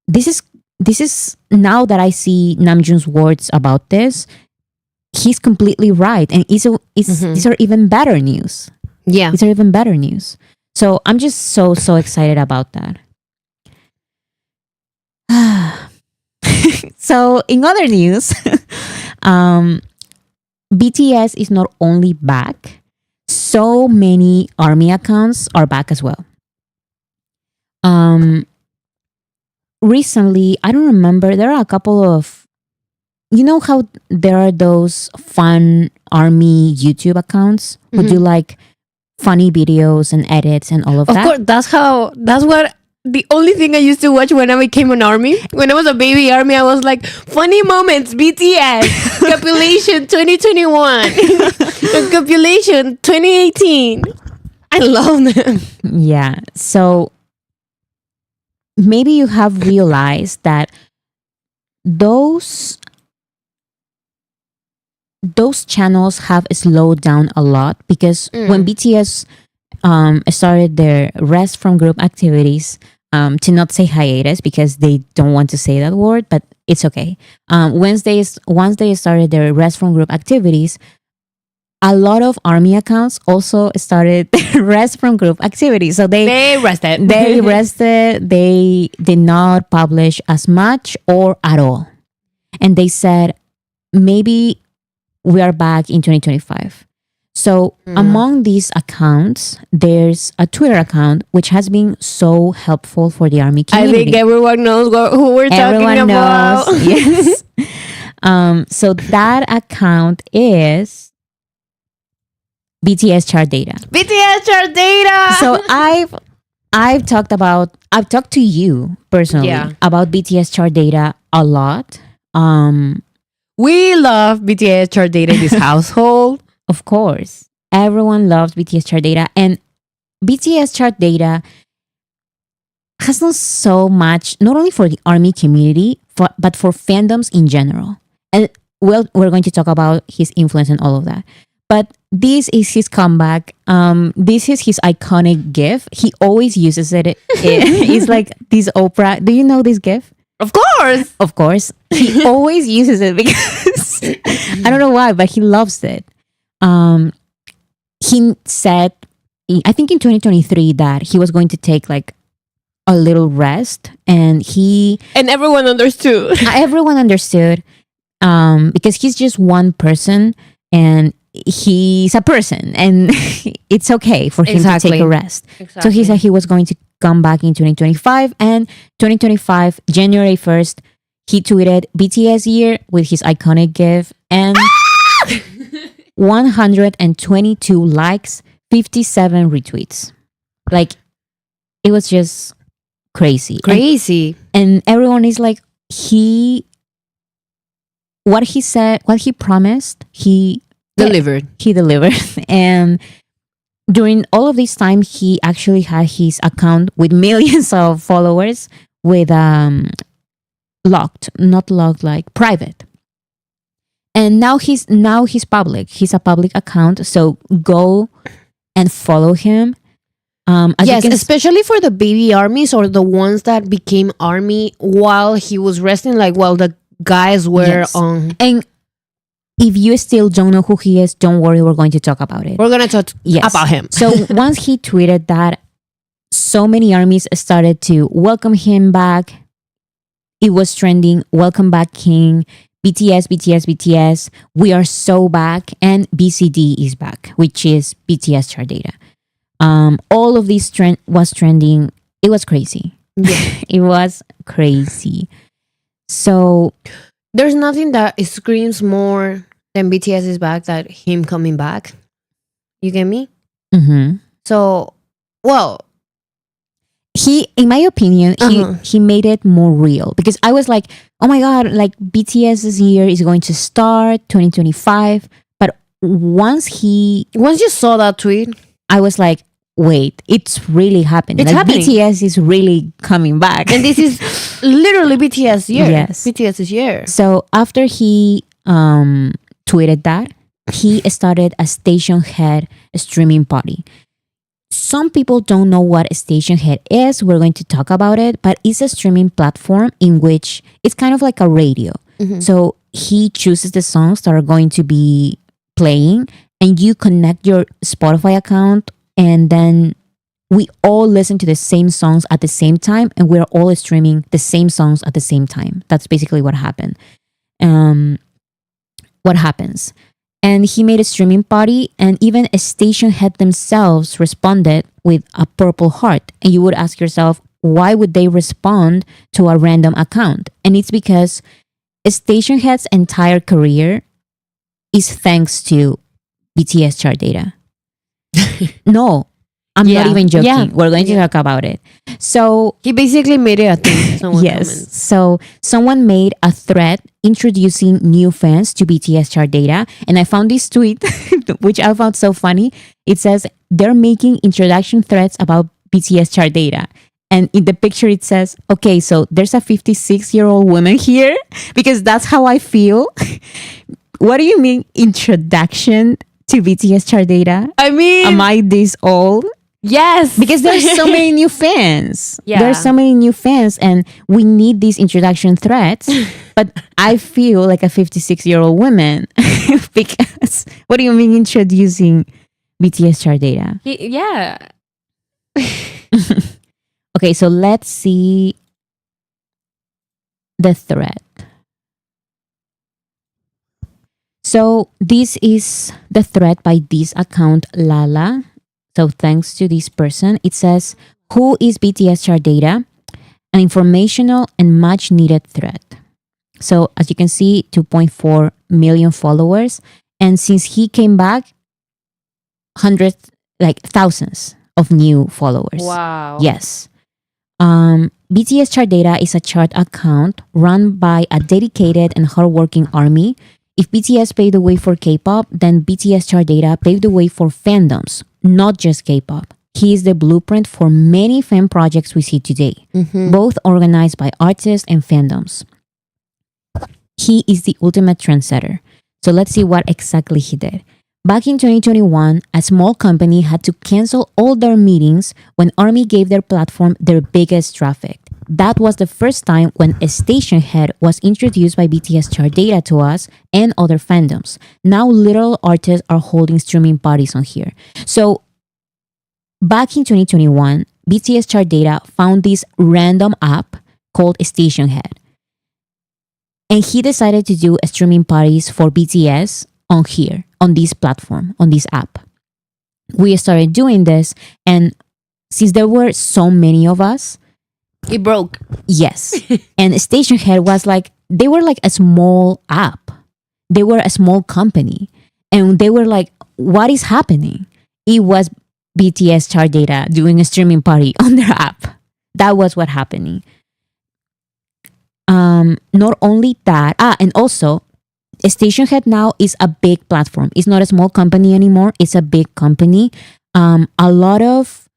This is now that I see Namjoon's words about this, he's completely right. And these are even better news. Yeah. These are even better news. So I'm just so excited about that. So in other news, BTS is not only back, so many ARMY accounts are back as well. Recently, I don't remember, there are a couple of, you know how there are those fun ARMY YouTube accounts who do like funny videos and edits and all of that? Of course, that's what the only thing I used to watch when I became an army. When I was a baby army, I was like, funny moments, BTS, Copulation 2021, Copulation 2018. I love them. Yeah. So maybe you have realized that those channels have slowed down a lot because when BTS started their rest from group activities, to not say hiatus because they don't want to say that word, but it's okay. Once they started their rest from group activities, a lot of ARMY accounts also started rest from group activities. So they rested. They rested. They did not publish as much or at all. And they said, maybe we are back in 2025. So among these accounts, there's a Twitter account which has been so helpful for the ARMY community. I think everyone knows who we're talking about. Yes. So that account is BTS chart data. BTS chart data. So I've talked to you personally about BTS chart data a lot. We love BTS chart data in this household. Of course, everyone loves BTS chart data, and BTS chart data has done so much, not only for the ARMY community, but for fandoms in general. And well, we're going to talk about his influence and all of that. But this is his comeback. This is his iconic GIF. He always uses it. It's like this Oprah. Do you know this GIF? Of course. Of course. He always uses it because I don't know why, but he loves it. He said, I think in 2023, that he was going to take like a little rest, and everyone understood. Everyone understood, because he's just one person, and he's a person, and it's okay for him to take a rest. Exactly. So he said he was going to come back in 2025, and 2025, January 1st, he tweeted BTS Year with his iconic GIF, and 122 likes, 57 retweets. Like, it was just crazy. Crazy. And everyone is like, he what he said, what he promised, Delivered. he delivered. And during all of this time, he actually had his account with millions of followers with locked, not locked, like private. And now he's public. He's a public account. So go and follow him. As Yes, you can especially for the baby armies or the ones that became army while he was resting, like while the guys were Yes. on. And if you still don't know who he is, don't worry. We're going to talk about it. We're gonna talk Yes. about him. So once he tweeted that, so many armies started to welcome him back. It was trending. Welcome back, King. BTS, BTS, BTS. We are so back. And BCD is back, which is BTS chart data. All of this trend was trending. It was crazy. Yeah. It was crazy. So There's nothing that screams more than BTS is back than him coming back. You get me? mhm. So, well, He, in my opinion, Uh-huh. he made it more real because I was like, oh my god, like BTS's year is going to start 2025. But once once you saw that tweet, I was like, wait, it's really happening. It's Like, happening. BTS is really coming back. and this is literally BTS year. Yes. BTS's year. So after he tweeted that, he started a station head streaming party. Some people don't know what a station head is. We're going to talk about it, but it's a streaming platform in which it's kind of like a radio. Mhm. So he chooses the songs that are going to be playing, and you connect your Spotify account, and then we all listen to the same songs at the same time, and we're all streaming the same songs at the same time. That's basically what happened. What happens? And he made a streaming party, and even a station head themselves responded with a purple heart. And you would ask yourself, why would they respond to a random account? And it's because a station head's entire career is thanks to BTS chart data. No, I'm not Yeah. even joking. Yeah. We're going to Yeah. talk about it. So He basically made it a thing. Someone yes. comments. So someone made a thread introducing new fans to BTS chart data. And I found this tweet, which I found so funny. It says, they're making introduction threads about BTS chart data. And in the picture, it says, okay, so there's a 56-year-old woman here because that's how I feel. What do you mean introduction to BTS chart data? I mean, Am I this old? yes. Because there's so many new fans. Yeah. There's so many new fans, and we need these introduction threads. But I feel like a 56-year-old woman because what do you mean introducing BTS chart data? Yeah. Okay, so let's see the thread. So this is the thread by this account, Lala. So thanks to this person, it says, who is BTS chart data? An informational and much needed thread. So as you can see, 2.4 million followers. And since he came back, hundreds, like thousands of new followers. Wow. Yes. BTS chart data is a chart account run by a dedicated and hardworking army. If BTS paved the way for K-pop, then BTS chart data paved the way for fandoms, not just K-pop. He is the blueprint for many fan projects we see today, both organized by artists and fandoms. He is the ultimate trendsetter. So let's see what exactly he did. Back in 2021, a small company had to cancel all their meetings when ARMY gave their platform their biggest traffic. That was the first time when a station head was introduced by BTS chart data to us and other fandoms. Now little artists are holding streaming parties on here. So back in 2021, BTS chart data found this random app called Station Head. And he decided to do streaming parties for BTS on here, on this platform, on this app. We started doing this, and since there were so many of us, It broke. yes. And Station Head was like, they were like a small app. They were a small company. And they were like, what is happening? It was BTS chart data doing a streaming party on their app. That was what happening. Not only that, and also Station Head now is a big platform. It's not a small company anymore. It's a big company. A lot of,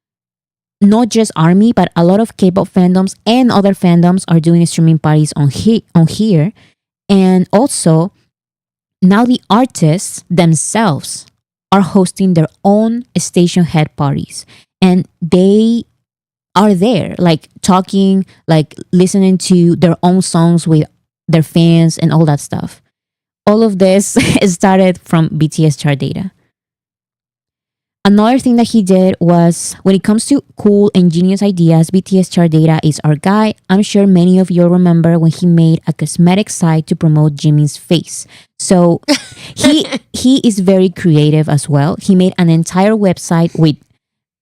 not just ARMY, but a lot of K-pop fandoms and other fandoms are doing streaming parties on here. And also, now the artists themselves are hosting their own Station Head parties. And they are there, like talking, like listening to their own songs with their fans and all that stuff. All of this started from BTS chart data. Another thing that he did was, when it comes to cool and genius ideas, BTS chart data is our guy. I'm sure many of you remember when he made a cosmetic site to promote Jimin's face. So he is very creative as well. He made an entire website with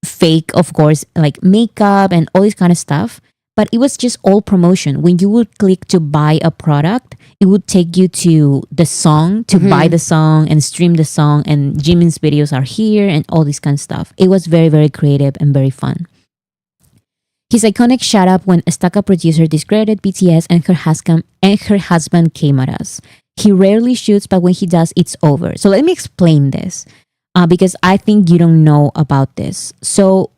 fake, of course, like makeup and all this kind of stuff. But it was just all promotion. When you would click to buy a product, it would take you to the song to buy the song and stream the song. And Jimin's videos are here and all this kind of stuff. It was very, very creative and very fun. His iconic shut up when a stuck-up producer discredited BTS and her husband came at us. He rarely shoots, but when he does, it's over. So let me explain this because I think you don't know about this. So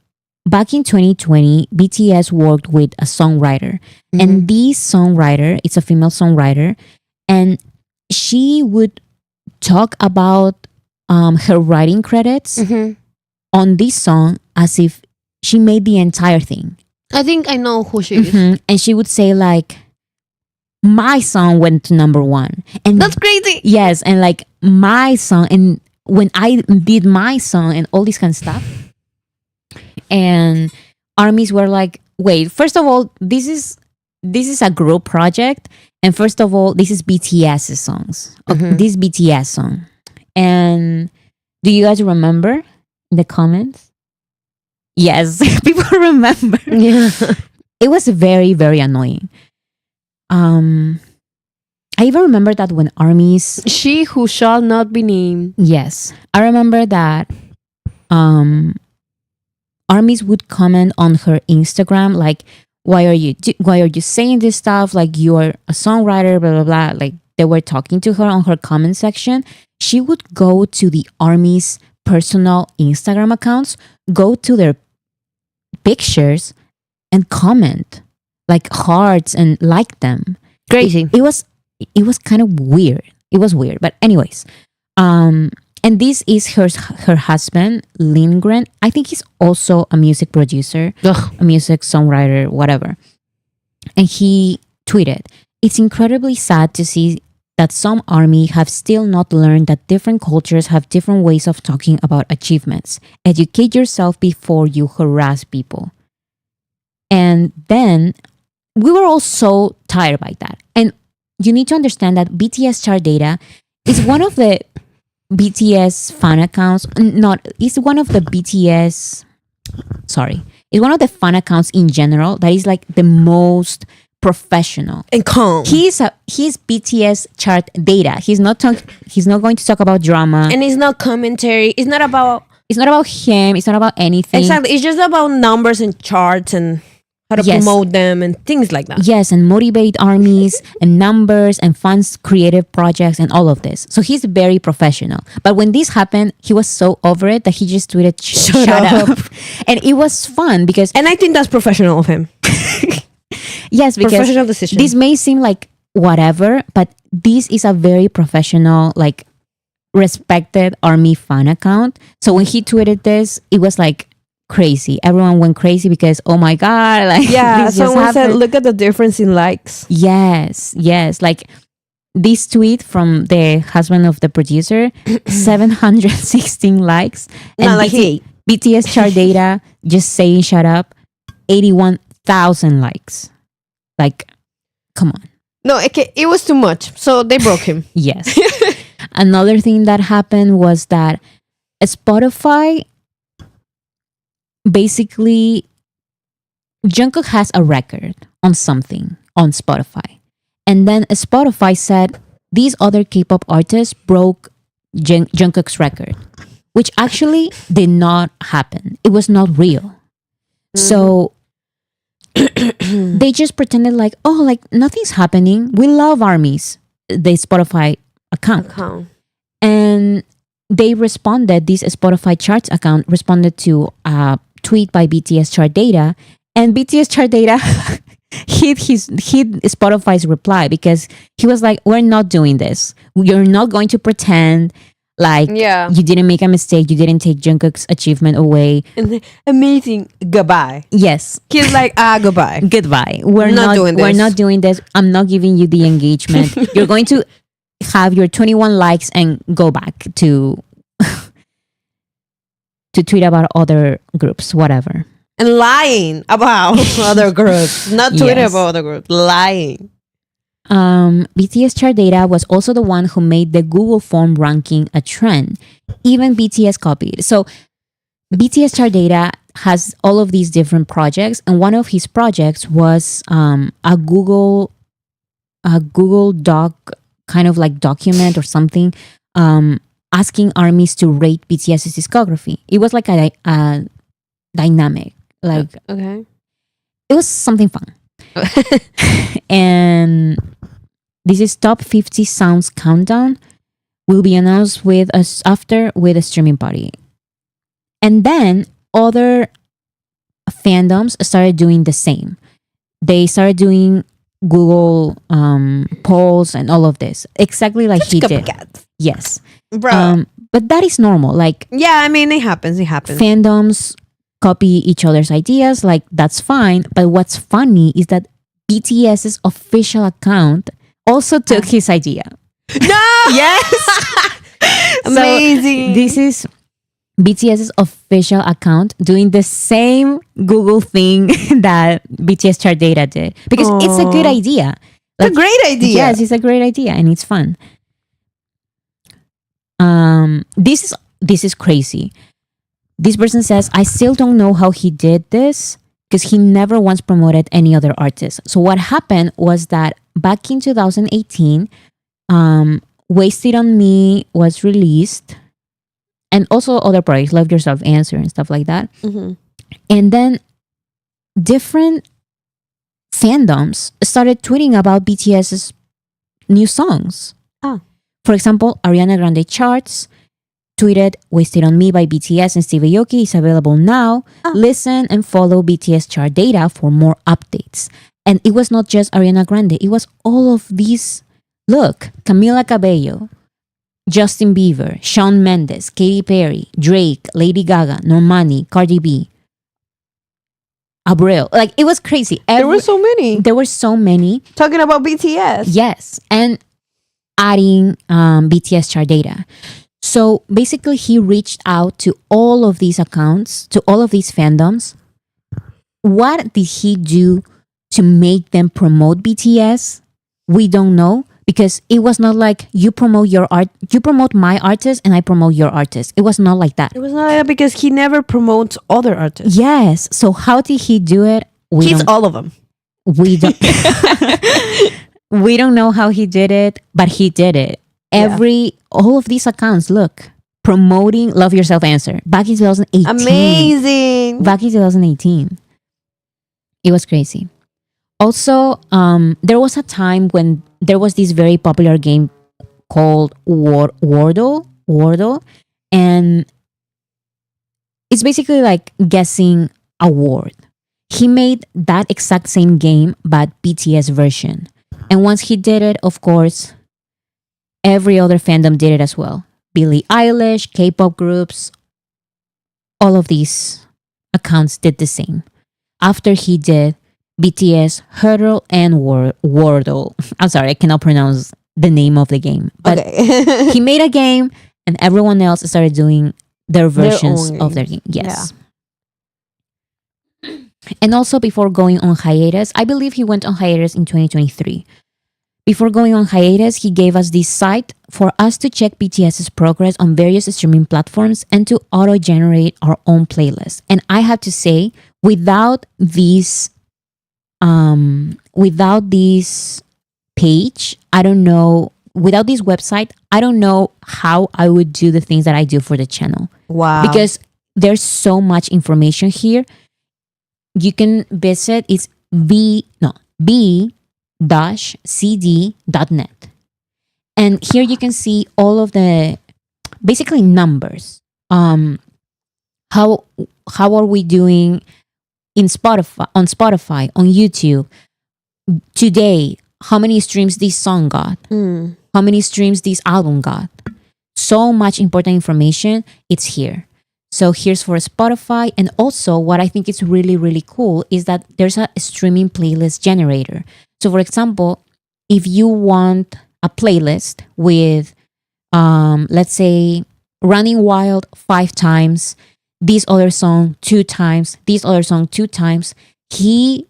back in 2020, BTS worked with a songwriter. And this songwriter, it's a female songwriter, and she would talk about her writing credits on this song as if she made the entire thing. I think I know who she is. And she would say like, my song went to number 1. And That's crazy. yes, and like my song, and when I did my song and all this kind of stuff. And ARMYs were like, wait, first of all, this is a group project, and first of all, this is BTS's songs. This BTS song. And do you guys remember in the comments? Yes, people remember. Yeah. It was very, very annoying. I even remember that when ARMYs, She who shall not be named. yes, I remember that ARMYs would comment on her Instagram like, why are you saying this stuff, like you are a songwriter, blah blah blah. Like they were talking to her on her comment section. She would go to the ARMY's personal Instagram accounts, go to their pictures and comment like hearts and like them. Crazy. It was kind of weird. It was weird, but anyways, and this is her husband, Lindgren. I think he's also a music producer, a music songwriter, whatever. And he tweeted, "It's incredibly sad to see that some ARMY have still not learned that different cultures have different ways of talking about achievements. Educate yourself before you harass people." And then we were all so tired by that. And you need to understand that BTS chart data is one of the BTS fan accounts, it's one of the BTS, it's one of the fan accounts in general that is like the most professional and calm. He's BTS chart data. He's not going to talk about drama, And it's not commentary. It's not about him. It's not about anything. exactly. It's just about numbers and charts and how to promote them and things like that. Yes, and motivate ARMYs and numbers and funds creative projects and all of this. So he's very professional. But when this happened, he was so over it that he just tweeted, "Shut up." And it was fun because... And I think that's professional of him. Yes, because professional decision. this may seem like whatever, but this is a very professional, like respected ARMY fan account. So when he tweeted this, it was like crazy. Everyone went crazy because, oh my God, like this someone just said, happened. look at the difference in likes. Yes. Like this tweet from the husband of the producer, 716 likes. Not like he. BTS chart data, just saying shut up, 81,000 likes. Like, come on. No, it was too much. So they broke him. Yes. Another thing that happened was that Spotify, basically, Jungkook has a record on something on Spotify. And then Spotify said these other K-pop artists broke Jungkook's record, which actually did not happen. It was not real. So they just pretended like, oh, like nothing's happening. We love ARMYs. The Spotify Account. And they responded, this Spotify charts account responded to a tweet by BTS chart data, and BTS chart data hit Spotify's reply because he was like, we're not doing this. You're not going to pretend like you didn't make a mistake. You didn't take Jungkook's achievement away. Amazing. Goodbye. Yes. He's like, goodbye. Goodbye. We're not doing this. We're not doing this. I'm not giving you the engagement. You're going to have your 21 likes and go back to tweet about other groups, whatever. And lying about other groups. Not tweeting about other groups. Lying. BTS chart data was also the one who made the Google form ranking a trend. Even BTS copied. So BTS chart data has all of these different projects, and one of his projects was a Google Doc kind of like document or something, asking armies to rate BTS's discography. It was like a dynamic, like okay, it was something fun. And this is top 50 sounds countdown, will be announced with us after with a streaming party. And then other fandoms started doing the same. They started doing Google polls and all of this, exactly like he did. Yes, bro. But that is normal. Like, yeah, I mean, it happens. Fandoms copy each other's ideas. Like, that's fine. But what's funny is that BTS's official account also took his idea. No. Yes. Amazing. So this is BTS's official account doing the same Google thing that BTS chart data did, because it's a good idea. Like, it's a great idea. Yes, it's a great idea and it's fun. This is crazy. This person says, I still don't know how he did this because he never once promoted any other artist. So what happened was that back in 2018, Wasted on Me was released, and also other projects, Love Yourself, Answer, and stuff like that. Mm-hmm. And then different fandoms started tweeting about BTS's new songs. For example, Ariana Grande Charts tweeted, Wasted on Me by BTS and Steve Aoki is available now. Listen and follow BTS chart data for more updates. And it was not just Ariana Grande. It was all of these. Look, Camila Cabello, Justin Bieber, Shawn Mendes, Katy Perry, Drake, Lady Gaga, Normani, Cardi B, Abril. Like, it was crazy. There were so many. Talking about BTS. Yes. And adding BTS chart data. So basically, he reached out to all of these accounts, to all of these fandoms. What did he do to make them promote BTS? We don't know, because it was not like you promote your art, you promote my artist and I promote your artist. It was not like that. It was not like that because he never promotes other artists. Yes. So how did he do it? He's all of them. We don't. We don't know how he did it, but he did it. All of these accounts, look, promoting Love Yourself, Answer back in 2018. Amazing. Back in 2018. It was crazy. Also, there was a time when there was this very popular game called Wordle, and it's basically like guessing a word. He made that exact same game, but BTS version. And once he did it, of course, every other fandom did it as well. Billie Eilish, K-pop groups, all of these accounts did the same. After he did BTS, Hurdle, and Wordle. I'm sorry, I cannot pronounce the name of the game. But he made a game and everyone else started doing their versions of their game. Yes. Yeah. And also before going on hiatus, I believe he went on hiatus in 2023. Before going on hiatus, he gave us this site for us to check BTS's progress on various streaming platforms and to auto-generate our own playlist. And I have to say, without this page, I don't know, without this website, I don't know how I would do the things that I do for the channel. Wow. Because there's so much information here. You can visit, it's b-cd.net. And here you can see all of the basically numbers. How are we doing in Spotify, on YouTube today? How many streams this song got? How many streams this album got? So much important information. It's here. So here's for Spotify. And also what I think is really, really cool is that there's a streaming playlist generator. So for example, if you want a playlist with, let's say, Running Wild 5 times, this other song 2 times, this other song 2 times, he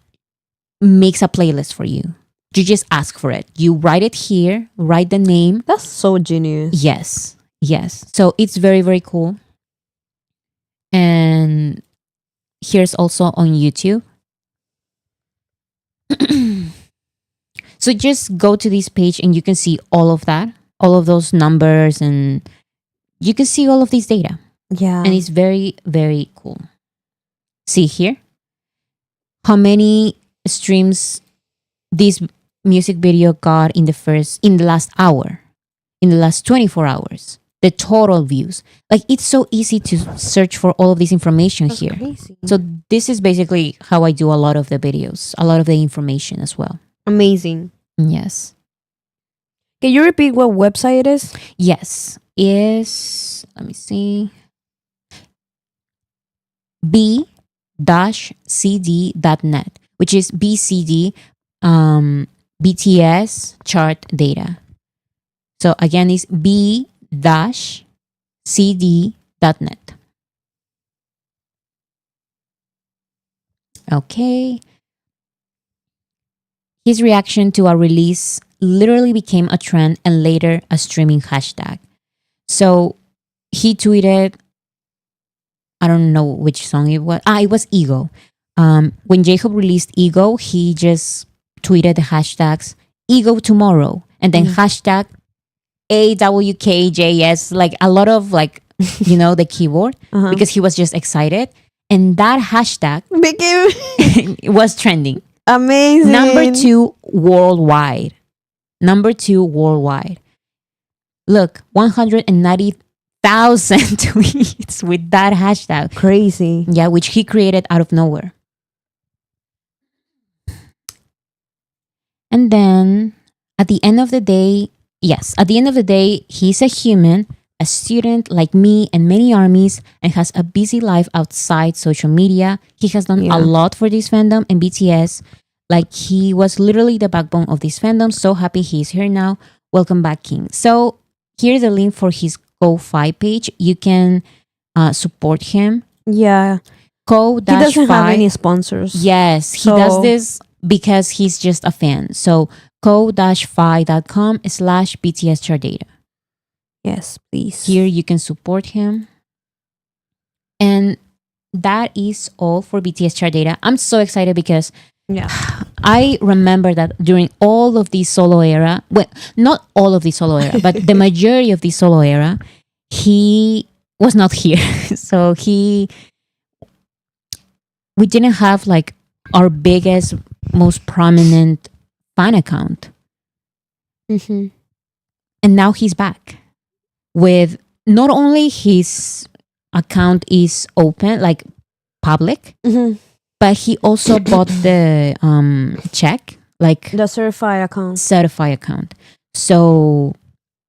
makes a playlist for you. You just ask for it. You write it here, write the name. That's so genius. Yes. So it's very, very cool. And here's also on YouTube. So just go to this page and you can see all of that, all of those numbers, and you can see all of this data. Yeah. And it's very, very cool. See here how many streams this music video got in the last hour, in the last 24 hours, the total views. Like, it's so easy to search for all of this information. That's here. Crazy. So this is basically how I do a lot of the videos, a lot of the information as well. Amazing. Yes. Can you repeat what website it is? Yes. Let me see, b-cd.net, which is BCD, BTS chart data. So again, it's b-cd.net. Okay. His reaction to a release literally became a trend and later a streaming hashtag. So he tweeted, I don't know which song it was. It was Ego. When J-Hope released Ego, he just tweeted the hashtags Ego tomorrow and then hashtag AWKJS, like a lot of the keyboard, because he was just excited. And that hashtag was trending. Amazing. Number 2 worldwide. Look, 190,000 tweets with that hashtag. Crazy. Yeah, which he created out of nowhere. And then at the end of the day, he's a human, a student like me and many armies, and has a busy life outside social media. He has done a lot for this fandom and BTS. Like, he was literally the backbone of this fandom. So happy he's here now. Welcome back, King. So here's a link for his Ko-Fi page. You can support him. Yeah. He doesn't have any sponsors. Yes, he does this because he's just a fan. So ko-fi.com/BTS chart data. Yes, please. Here you can support him. And that is all for BTS chart data. I'm so excited because I remember that during all of the solo era, well, not all of the solo era, but the majority of the solo era, he was not here. So we didn't have like our biggest, most prominent fan account. Mm-hmm. And now he's back with not only his account is open, like public, but he also bought the check, like the certified account. So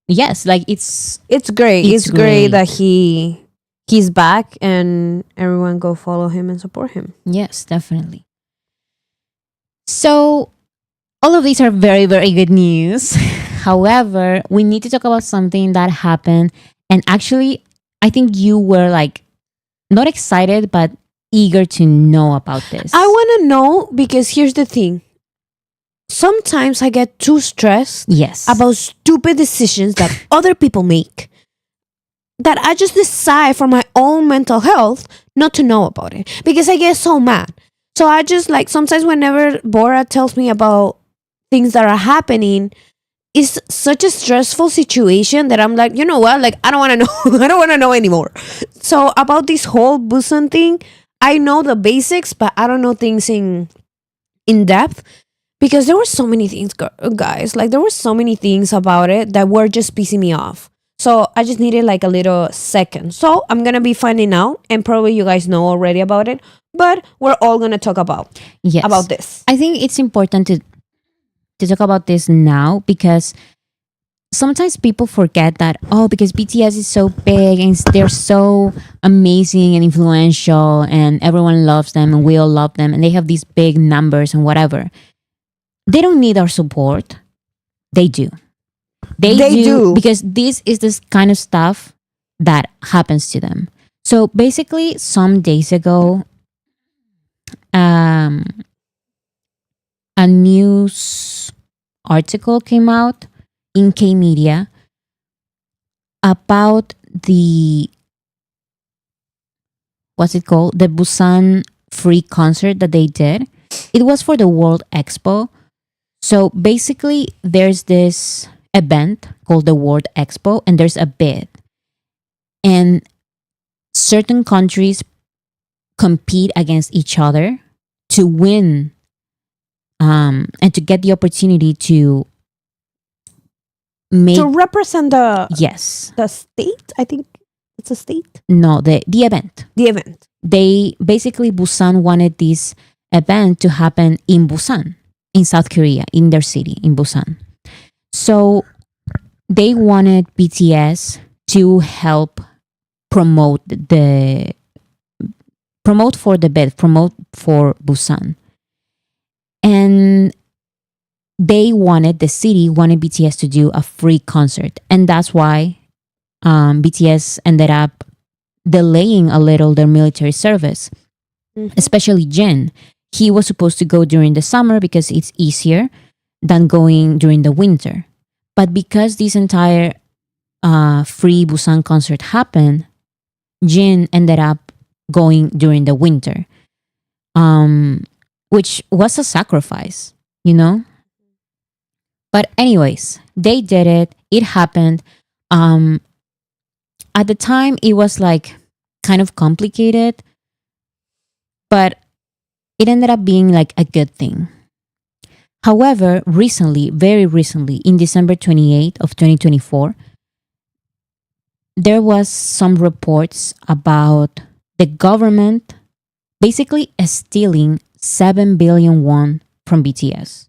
yes, like it's great. It's great that he's back and everyone go follow him and support him. Yes, definitely. So all of these are very, very good news. However, we need to talk about something that happened, and actually I think you were like not excited but eager to know about this. I want to know because here's the thing. Sometimes I get too stressed about stupid decisions that other people make, that I just decide for my own mental health not to know about it because I get so mad. So I just like sometimes whenever Bora tells me about things that are happening, it's such a stressful situation that I'm like, you know what? Like, I don't want to know. I don't want to know anymore. So about this whole Busan thing, I know the basics, but I don't know things in depth. Because there were so many things, guys. Like, there were so many things about it that were just pissing me off. So I just needed like a little second. So I'm gonna be finding out, and probably you guys know already about it. But we're all gonna talk about this. I think it's important to talk about this now, because sometimes people forget that, because BTS is so big and they're so amazing and influential and everyone loves them and we all love them and they have these big numbers and whatever. They don't need our support. They do. They do, because this is this kind of stuff that happens to them. So basically, some days ago, a news article came out in K Media about the Busan free concert that they did. It was for the World Expo. So basically, there's this event called the World Expo, and there's a bid, and certain countries compete against each other to win, and to get the opportunity to represent the state. I think it's a state. No, the event. The event. They basically, Busan wanted this event to happen in Busan, in South Korea, in their city, in Busan. So they wanted BTS to help promote for Busan. And the city wanted BTS to do a free concert. And that's why BTS ended up delaying a little their military service, especially Jin. He was supposed to go during the summer because it's easier than going during the winter. But because this entire free Busan concert happened, Jin ended up going during the winter, which was a sacrifice, you know? But anyways, they did it. It happened. At the time, it was like kind of complicated, but it ended up being like a good thing. However, very recently, in December 28th of 2024, there was some reports about the government basically stealing 7 billion won from BTS.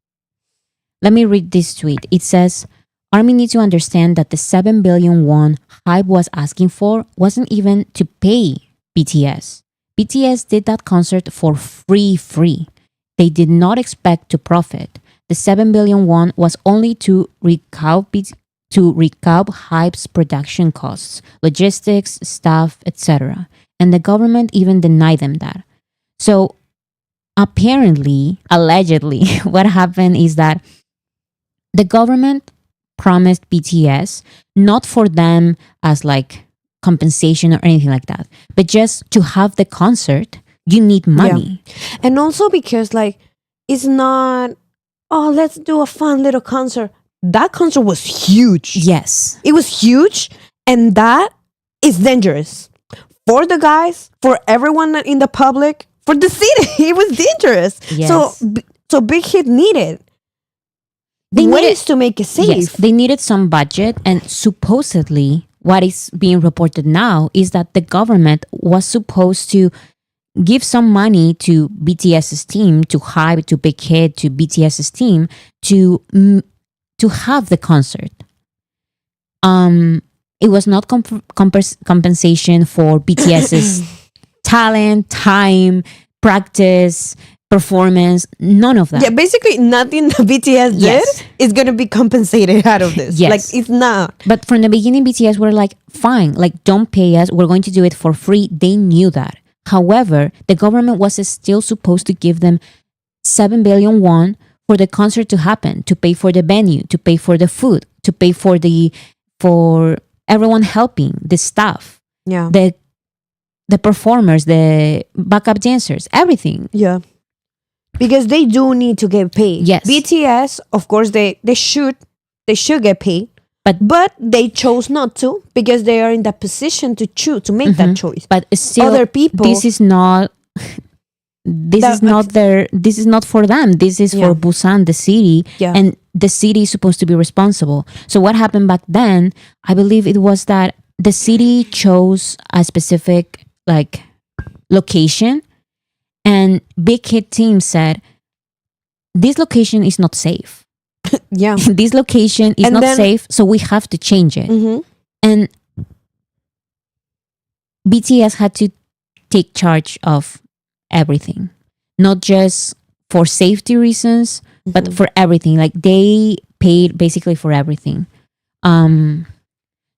Let me read this tweet. It says, "Army needs to understand that the 7 billion won HYBE was asking for wasn't even to pay BTS. BTS did that concert for free. They did not expect to profit. The 7 billion won was only to recoup HYBE's production costs, logistics, staff, etc. And the government even denied them that." So apparently, allegedly, what happened is that the government promised BTS, not for them as like compensation or anything like that, but just to have the concert, you need money. Yeah. And also because like, it's not, let's do a fun little concert. That concert was huge. Yes. It was huge, and that is dangerous. For the guys, for everyone in the public, for the city, it was dangerous. Yes. So Big Hit needed ways to make it safe. Yes, they needed some budget, and supposedly what is being reported now is that the government was supposed to give some money to BTS's team, to HYBE, to Big Hit, to BTS's team to have the concert. It was not compensation for BTS's talent, time, practice, performance, none of that. Yeah, basically nothing that BTS did is going to be compensated out of this. Yes. Like, it's not. But from the beginning, BTS were like, fine, like, don't pay us. We're going to do it for free. They knew that. However, the government was still supposed to give them 7 billion won for the concert to happen, to pay for the venue, to pay for the food, to pay for everyone helping, the staff, the performers, the backup dancers, everything. Yeah. Because they do need to get paid. Yes. BTS, of course, they should get paid. But they chose not to because they are in that position to choose, to make that choice. But still, other people, this is not this That is not their, this is not for them. This is Yeah. for Busan, the city, Yeah. and the city is supposed to be responsible. So what happened back then, I believe it was that the city chose a specific like location, and Big Hit team said this location is not safe. Yeah. This location is And not then- safe, so we have to change it. Mm-hmm. And BTS had to take charge of everything, not just for safety reasons, but Mm-hmm. for everything. Like they paid basically for everything.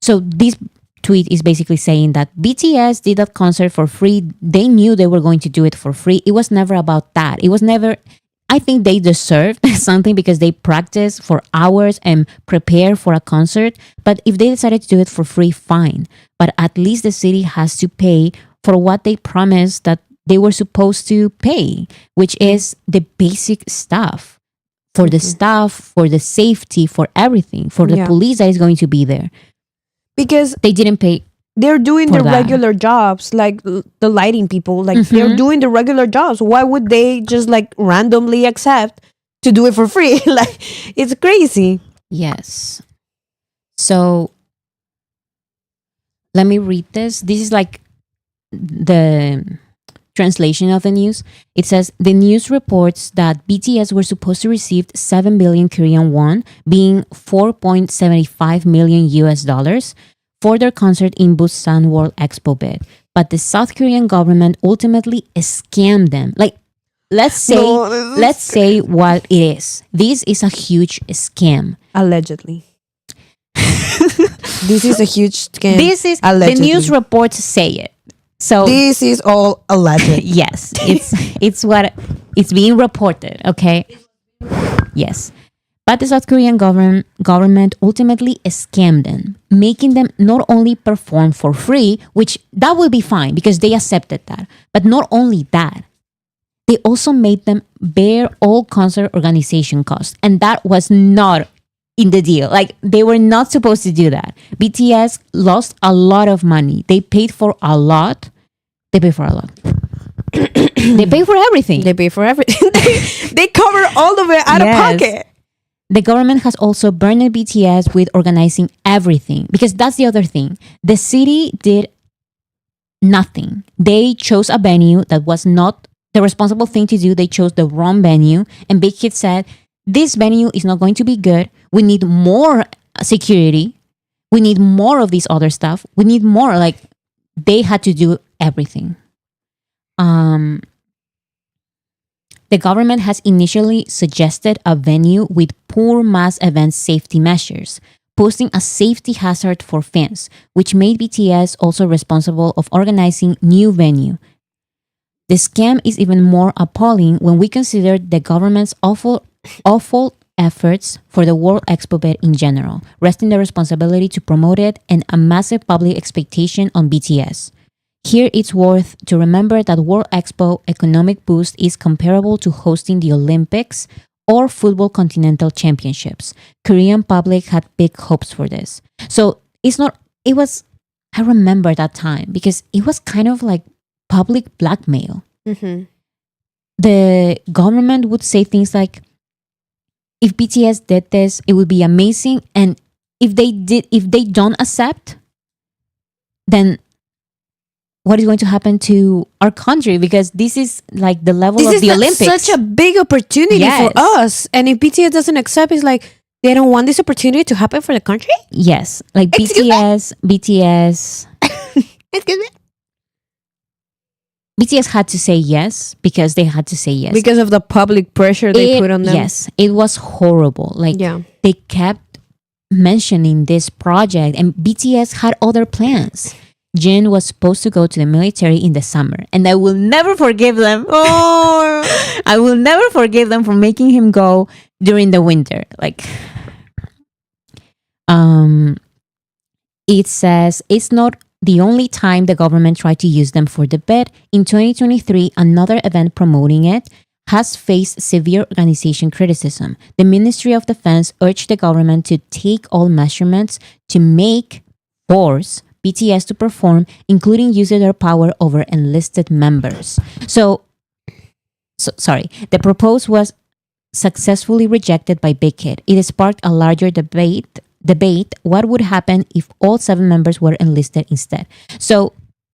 So this tweet is basically saying that BTS did that concert for free. They knew they were going to do it for free. It was never about that. It was never. I think they deserved something because they practiced for hours and prepare for a concert. But if they decided to do it for free, fine. But at least the city has to pay for what they promised that they were supposed to pay, which is the basic stuff for the staff, for the safety, for everything, for the Yeah. police that is going to be there. Because They didn't pay. they're doing For the that. regular jobs, like the lighting people. Like they're Mhm. doing the regular jobs. Why would they just like randomly accept to do it for free? Like it's crazy. Yes. So let me read this. This is like the translation of the news. It says the news reports that BTS were supposed to receive 7 billion Korean won, being 4.75 million US dollars for their concert in Busan World Expo bid. But the South Korean government ultimately scammed them. Like let's say No, this is let's say what it is. This is a huge scam. Allegedly. This is a huge scam. This is Allegedly. the news reports say it. So This is all alleged. yes, it's what it's being reported. Okay. Yes, but the South Korean government ultimately scammed them, making them not only perform for free, which that will be fine because they accepted that, but not only that, they also made them bear all concert organization costs, and that was not in the deal. Like they were not supposed to do that. BTS lost a lot of money. They paid for a lot. They pay for a lot. They pay for everything. They pay for everything. they cover all of it out Yes. of pocket. The government has also burned BTS with organizing everything, because that's the other thing. The city did nothing. They chose a venue that was not the responsible thing to do. They chose the wrong venue, and Big Hit said, this venue is not going to be good. We need more security. We need more of this other stuff. We need more. Like they had to do everything. The government has initially suggested a venue with poor mass event safety measures, posing a safety hazard for fans, which made BTS also responsible of organizing new venue. The scam is even more appalling when we consider the government's awful efforts for the World Expo bid in general, resting the responsibility to promote it and a massive public expectation on BTS. Here it's worth to remember that World Expo economic boost is comparable to hosting the Olympics or football continental championships. Korean public had big hopes for this. So I remember that time because it was kind of like public blackmail. Mm-hmm. The government would say things like, if BTS did this, it would be amazing. And if they don't accept, then what is going to happen to our country? Because this is like the level of the Olympics. Such a big opportunity Yes. for us. And if BTS doesn't accept, it's like they don't want this opportunity to happen for the country? Yes, like Excuse me? BTS Excuse me? BTS had to say yes because they had to say yes. Because of the public pressure they put on them. Yes, it was horrible. Like Yeah. they kept mentioning this project, and BTS had other plans. Jin was supposed to go to the military in the summer, and I will never forgive them. Oh, I will never forgive them for making him go during the winter. Like, it says it's not the only time the government tried to use them for the bid. In 2023, another event promoting it has faced severe organization criticism. The Ministry of Defense urged the government to take all measurements to force BTS to perform, including using their power over enlisted members. So sorry, the proposal was successfully rejected by Big Hit. It sparked a larger debate. What would happen if all 7 members were enlisted instead? So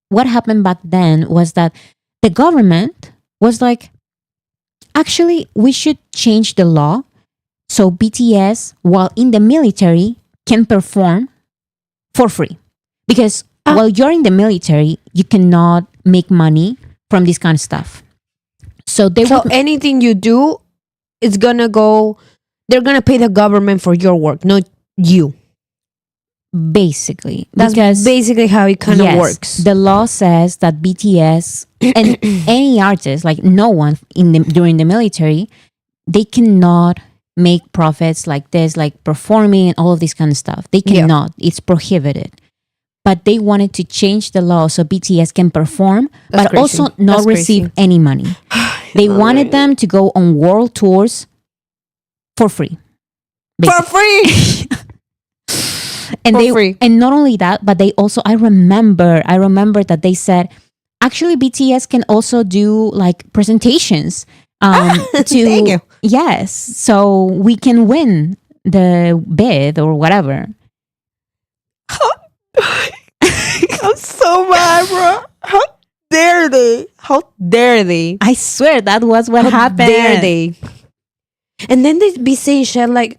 what happened back then was that the government was like, actually, we should change the law so BTS, while in the military, can perform for free. Because while you're in the military, you cannot make money from this kind of stuff. So anything you do is gonna go. They're gonna pay the government for your work, not you. Basically, That's basically how it kind of works. The law says that BTS and any artist, like no one during the military, they cannot make profits like this, like performing and all of this kind of stuff. They cannot. Yeah. It's prohibited. But they wanted to change the law so BTS can perform, but also not receive any money. They wanted them to go on world tours for free. Basically. For free. And not only that, but they also, I remember that they said, actually BTS can also do like presentations Thank you. Yes, so we can win the bid or whatever. I'm so mad, bro. How dare they? How dare they? I swear that was what happened. How dare they? And then they be saying shit like,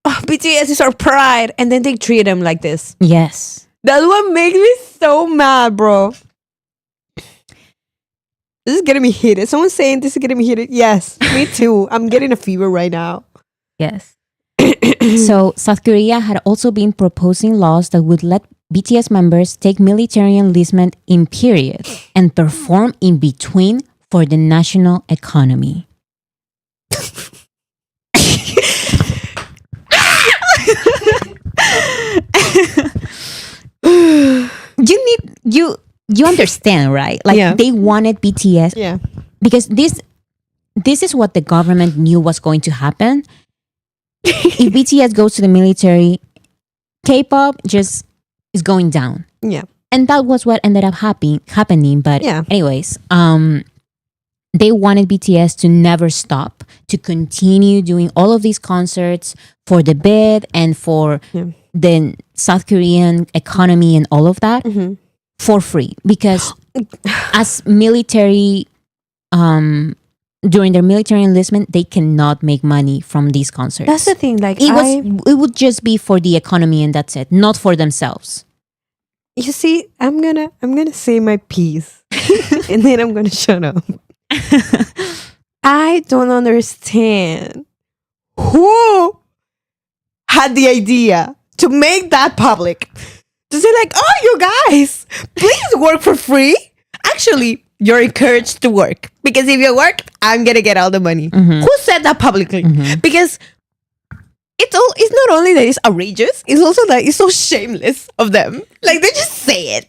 oh, BTS is our pride, and then they treat them like this. Yes. That's what makes me so mad, bro. This is getting me heated. Someone's saying this is getting me heated. Yes, me too. I'm getting a fever right now. Yes. So South Korea had also been proposing laws that would let BTS members take military enlistment in period and perform in between for the national economy. You understand, right? Like they wanted BTS. Yeah. Because this is what the government knew was going to happen. If BTS goes to the military, K-pop just is going down. Yeah. And that was what ended up happening. But anyways, they wanted BTS to never stop, to continue doing all of these concerts for the bid and for the South Korean economy and all of that for free. Because as military, during their military enlistment, they cannot make money from these concerts. That's the thing. Like it would just be for the economy and that's it, not for themselves. You see, I'm gonna say my piece and then I'm gonna shut up. I don't understand who had the idea to make that public. To say like, oh, you guys, please work for free. Actually, you're encouraged to work. Because if you work, I'm going to get all the money. Who said that publicly? Because it's not only that it's outrageous, it's also that it's so shameless of them. Like, they just say it.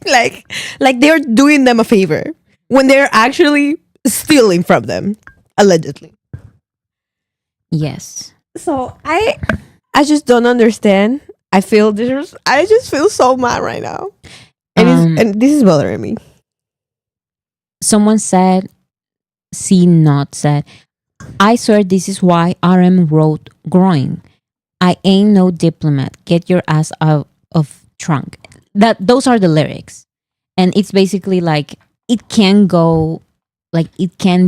Like they're doing them a favor when they're actually stealing from them, allegedly. Yes. So I just don't understand. I just feel so mad right now. And this is bothering me. Someone said, I swear this is why RM wrote growing. I ain't no diplomat. Get your ass out of trunk. Those are the lyrics. And it's basically like, it can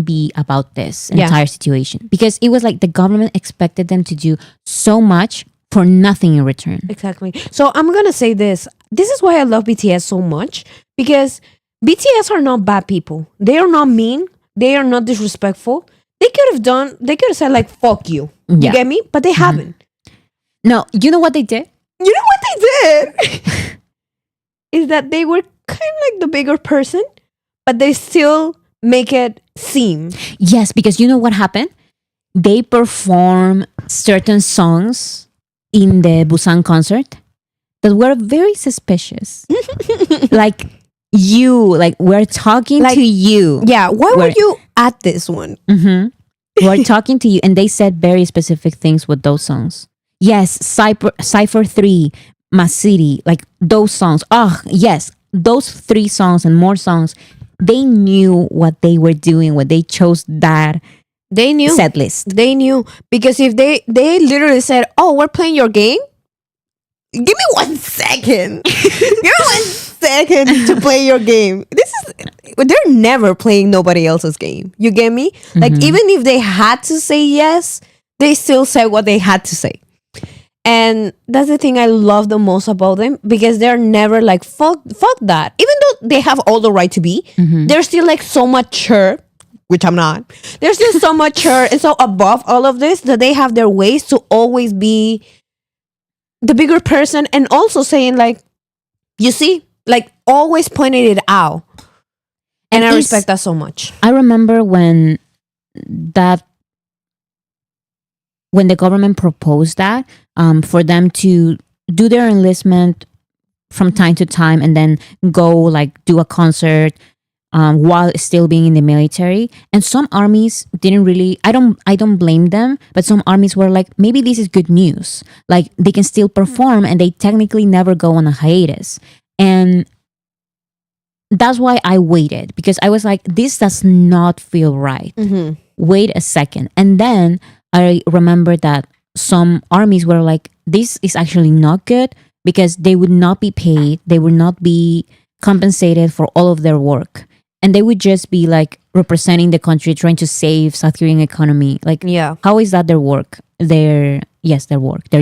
be about this entire situation. Because it was like the government expected them to do so much for nothing in return. Exactly. So I'm going to say this. This is why I love BTS so much. Because BTS are not bad people. They are not mean. They are not disrespectful. They could have said like, fuck you. You get me? But they haven't. No, you know what they did? You know what they did? Is that they were kind of like the bigger person, but they still make it seem. Yes, because you know what happened? They perform certain songs in the Busan concert that were very suspicious. We're talking to you. Yeah, why were you at this one? We're talking to you, and they said very specific things with those songs. Yes, Cypher 3, My City, like those songs. Oh, yes, those 3 songs and more songs, they knew what they were doing when they chose that They knew. set list. They knew because if they literally said, "Oh, we're playing your game." Give me 1 second. Give me 1 second to play your game. They're never playing nobody else's game. You get me? Like even if they had to say yes, they still said what they had to say. And that's the thing I love the most about them, because they're never like fuck that. Even though they have all the right to be, they're still like so mature, which I'm not. They're still so mature and so above all of this that they have their ways to always be the bigger person, and also saying like, you see, like always pointing it out. And I respect that so much. I remember when the government proposed that for them to do their enlistment from time to time and then go like do a concert while still being in the military. And some armies didn't really, I don't blame them, but some armies were like, maybe this is good news. Like they can still perform and they technically never go on a hiatus. And that's why I waited, because I was like, this does not feel right. Wait a second. And then I remember that some armies were like, this is actually not good, because they would not be paid. They would not be compensated for all of their work. And they would just be like representing the country, trying to save South Korean economy. Like, Yeah. how is that their work? Their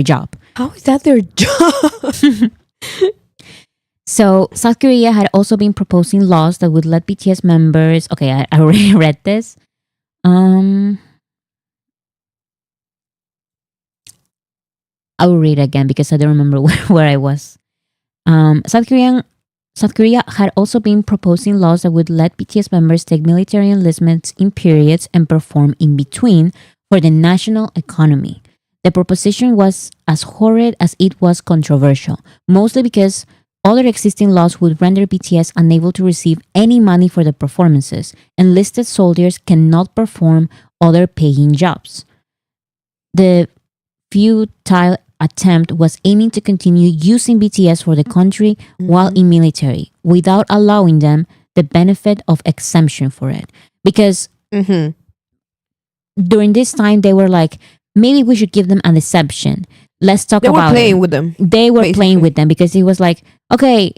job. How is that their job? So South Korea had also been proposing laws that would let BTS members. Okay, I already read this. I will read it again because I don't remember where I was. South Korea had also been proposing laws that would let BTS members take military enlistments in periods and perform in between for the national economy. The proposition was as horrid as it was controversial, mostly because other existing laws would render BTS unable to receive any money for the performances. Enlisted soldiers cannot perform other paying jobs. The futile attempt was aiming to continue using BTS for the country while in military, without allowing them the benefit of exemption for it. Because during this time, they were like, maybe we should give them an exception. Let's talk about it. They were playing with them. They were playing with them because it was like, okay,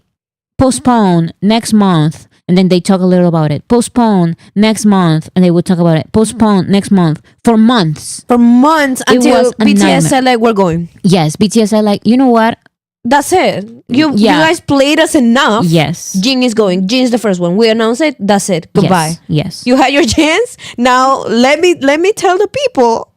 postpone next month. And then they talk a little about it. Postpone next month. And they would talk about it. Postpone next month. For months. For months until BTS said like, we're going. Yes, BTS said like, you know what? That's it. You guys played us enough. Yes. Jin is going. Jin is the first one. We announced it. That's it. Goodbye. Yes. You had your chance. Now let me tell the people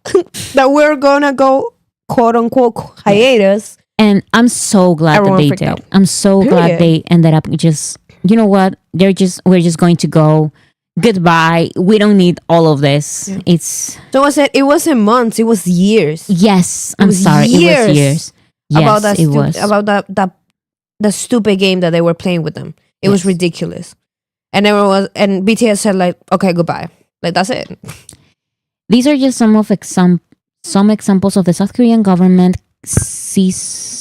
that we're gonna go quote unquote hiatus. And I'm so glad that they did. I'm so glad they ended up just, you know what? We're just going to go. Goodbye. We don't need all of this. Yeah. It's so I said it wasn't months, it was years. Yes. I'm sorry. It was years. Yes, about that it was. About that stupid game that they were playing with them. It was ridiculous. And everyone was, and BTS said like, okay, goodbye. Like that's it. These are just some examples of the South Korean government ceaseless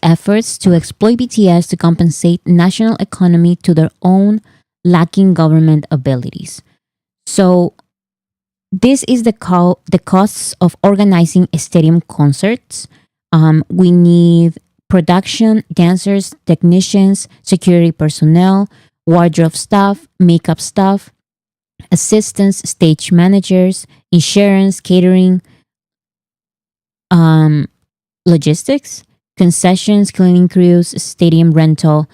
efforts to exploit BTS to compensate national economy to their own lacking government abilities. So this is the costs of organizing stadium concerts. We need production, dancers, technicians, security personnel, wardrobe staff, makeup staff, assistants, stage managers, insurance, catering, logistics, concessions, cleaning crews, stadium rental,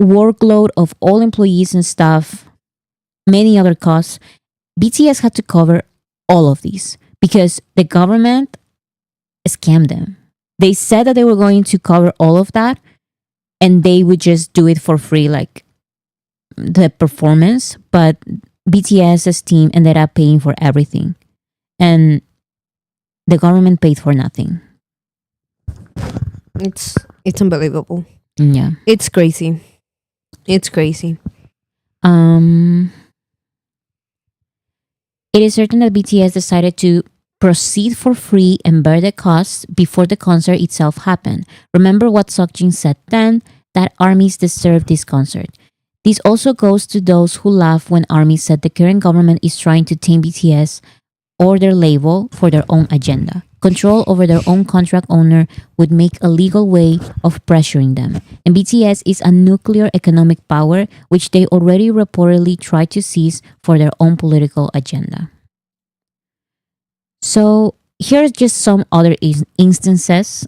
workload of all employees and staff, many other costs. BTS had to cover all of these because the government scammed them. They said that they were going to cover all of that and they would just do it for free, like the performance, but BTS's team ended up paying for everything. And the government paid for nothing. It's unbelievable. Yeah. It's crazy. It's crazy. It is certain that BTS decided to proceed for free and bear the costs before the concert itself happened. Remember what Seokjin said then, that armies deserve this concert. This also goes to those who laugh when ARMY said the current government is trying to tame BTS or their label for their own agenda. Control over their own contract owner would make a legal way of pressuring them. And BTS is a nuclear economic power, which they already reportedly try to seize for their own political agenda. So here's just some other instances.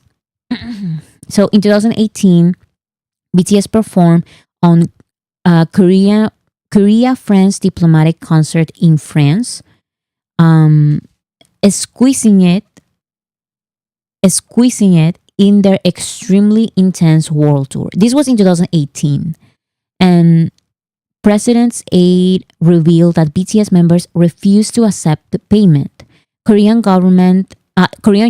So in 2018, BTS performed on Korea-France diplomatic concert in France, squeezing it in their extremely intense world tour. This was in 2018, and President's aide revealed that BTS members refused to accept the payment. Korean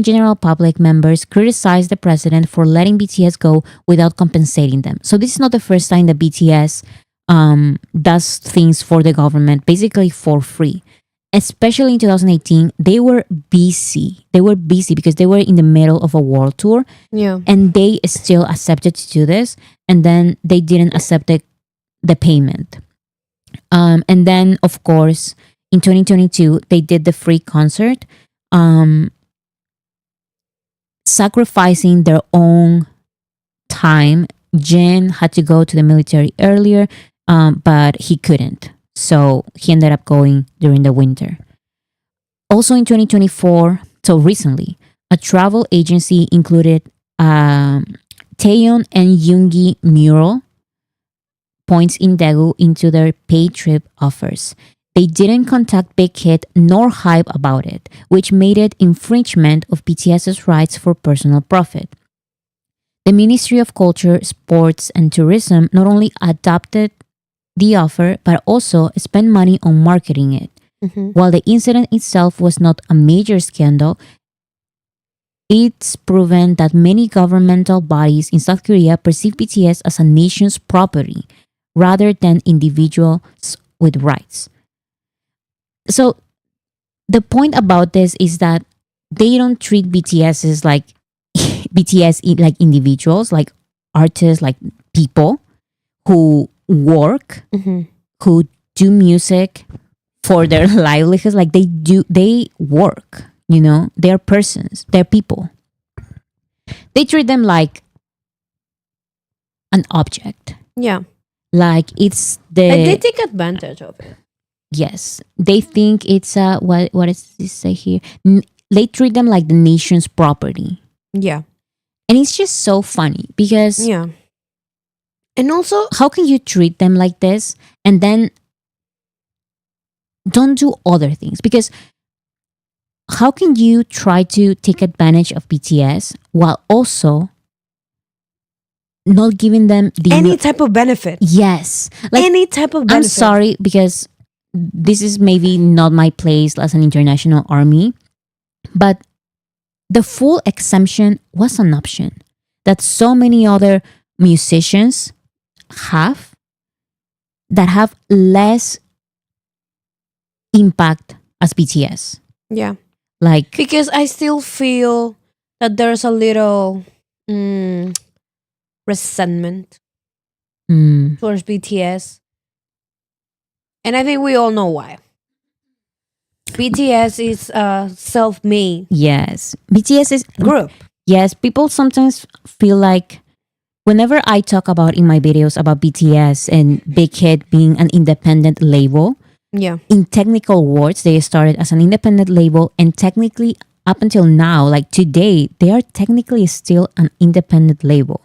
general public members criticized the president for letting BTS go without compensating them. So this is not the first time that BTS does things for the government, basically for free. Especially in 2018, they were busy. They were busy because they were in the middle of a world tour. Yeah. And they still accepted to do this. And then they didn't accept the payment. And then, of course, in 2022, they did the free concert, sacrificing their own time. Jin had to go to the military earlier, but he couldn't. So he ended up going during the winter. Also in 2024, so recently, a travel agency included Taeyeon and Yoongi mural points in Daegu into their paid trip offers. They didn't contact Big Hit nor Hype about it, which made it infringement of BTS's rights for personal profit. The Ministry of Culture, Sports, and Tourism not only adopted the offer, but also spent money on marketing it. While the incident itself was not a major scandal, it's proven that many governmental bodies in South Korea perceive BTS as a nation's property rather than individuals with rights. So the point about this is that they don't treat BTS as like like individuals, like artists, like people who work, who do music for their livelihoods. Like they work, they're persons, they're people. They treat them like an object. Yeah. Like it's Like they take advantage of it. Yes. They think it's what does this say here? They treat them like the nation's property. Yeah. And it's just so funny because Yeah. And also, how can you treat them like this and then don't do other things? Because how can you try to take advantage of BTS while also not giving them any type of benefit? Yes. Like, any type of benefit. I'm sorry because this is maybe not my place as an international army, but the full exemption was an option that so many other musicians have that have less impact as BTS. Yeah. Like, because I still feel that there's a little resentment towards BTS. And I think we all know why. BTS is self-made. Yes. BTS is group. Yes, people sometimes feel like whenever I talk about in my videos about BTS and Big Hit being an independent label, yeah, in technical words, they started as an independent label, and technically up until now, like today, they are technically still an independent label.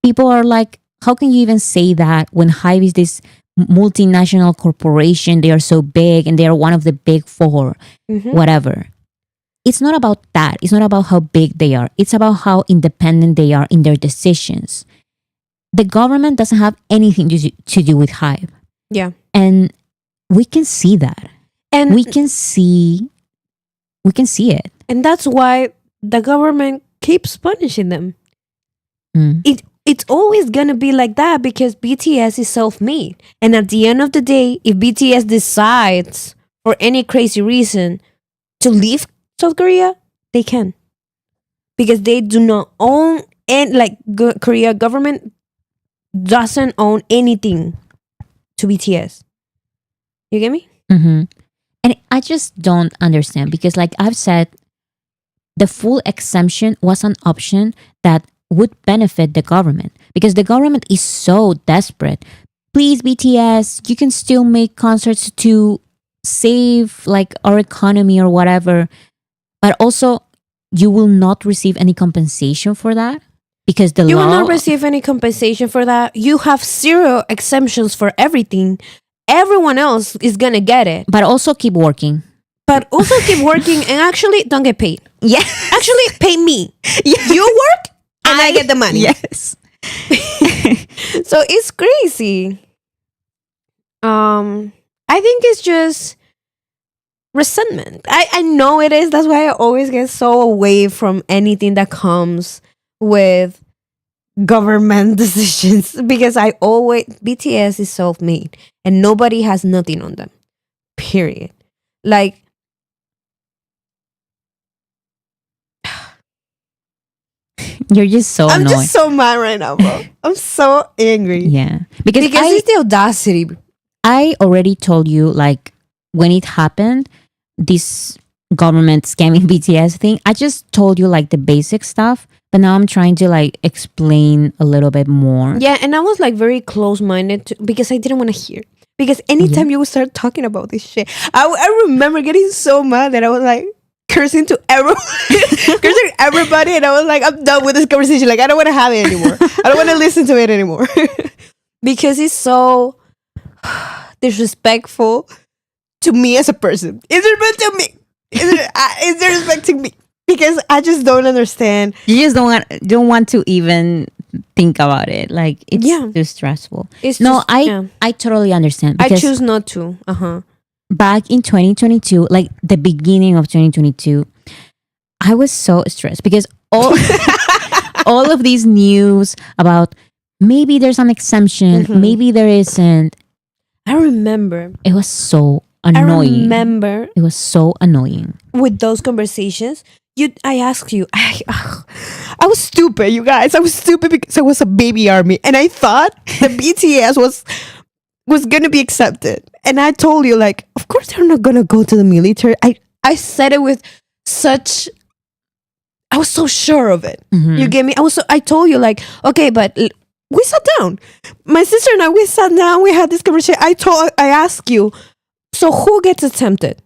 People are like, how can you even say that when Hive is this multinational corporation? They are so big and they are one of the big four, whatever. It's not about that. It's not about how big they are. It's about how independent they are in their decisions. The government doesn't have anything to do with Hive. Yeah. And we can see that. And we can see it. And that's why the government keeps punishing them. It's always gonna be like that because BTS is self-made. And at the end of the day, if BTS decides for any crazy reason to leave South Korea, they can. Because they do not own, and like Korea government doesn't own anything to BTS. You get me? Mm-hmm. And I just don't understand because, like I've said, the full exemption was an option that would benefit the government because the government is so desperate. Please, BTS, you can still make concerts to save like our economy or whatever, but also you will not receive any compensation for that because the You law will not receive any compensation for that. You have zero exemptions for everything. Everyone else is gonna get it, but also keep working. but also keep working and actually don't get paid. Yeah. Actually, pay me. You work and I get the money. Yes. So it's crazy. I think it's just resentment. I know it is. That's why I always get so away from anything that comes with government decisions because I always BTS is self-made and nobody has nothing on them. Period. Like You're just so I'm annoyed. just so mad right now, bro. I'm so angry. Yeah. Because it's the audacity. I already told you, like, when it happened, this government scamming BTS thing, I just told you, like, the basic stuff. But now I'm trying to, like, explain a little bit more. Yeah, and I was, like, very close-minded because I didn't want to hear. Because anytime you would start talking about this shit, I remember getting so mad that I was, like, cursing to everyone, cursing everybody. And I was like, I'm done with this conversation. Like, I don't want to have it anymore. I don't want to listen to it anymore. Because it's so disrespectful to me as a person. Is it to me? Is it disrespecting me? Because I just don't understand. You just don't want to even think about it. Like, it's too stressful. I totally understand. I choose not to. Back in 2022, like the beginning of 2022, I was so stressed because all of these news about maybe there's an exemption, maybe there isn't. I remember. It was so annoying. I remember. It was so annoying. With those conversations, I asked you, I was stupid, you guys. I was stupid because I was a baby army. And I thought the BTS was going to be accepted. And I told you, like, of course they're not going to go to the military. I said it with such... I was so sure of it. You get me? I told you, like, okay, but... we sat down. My sister and I, we sat down. We had this conversation. I asked you, so who gets exempted?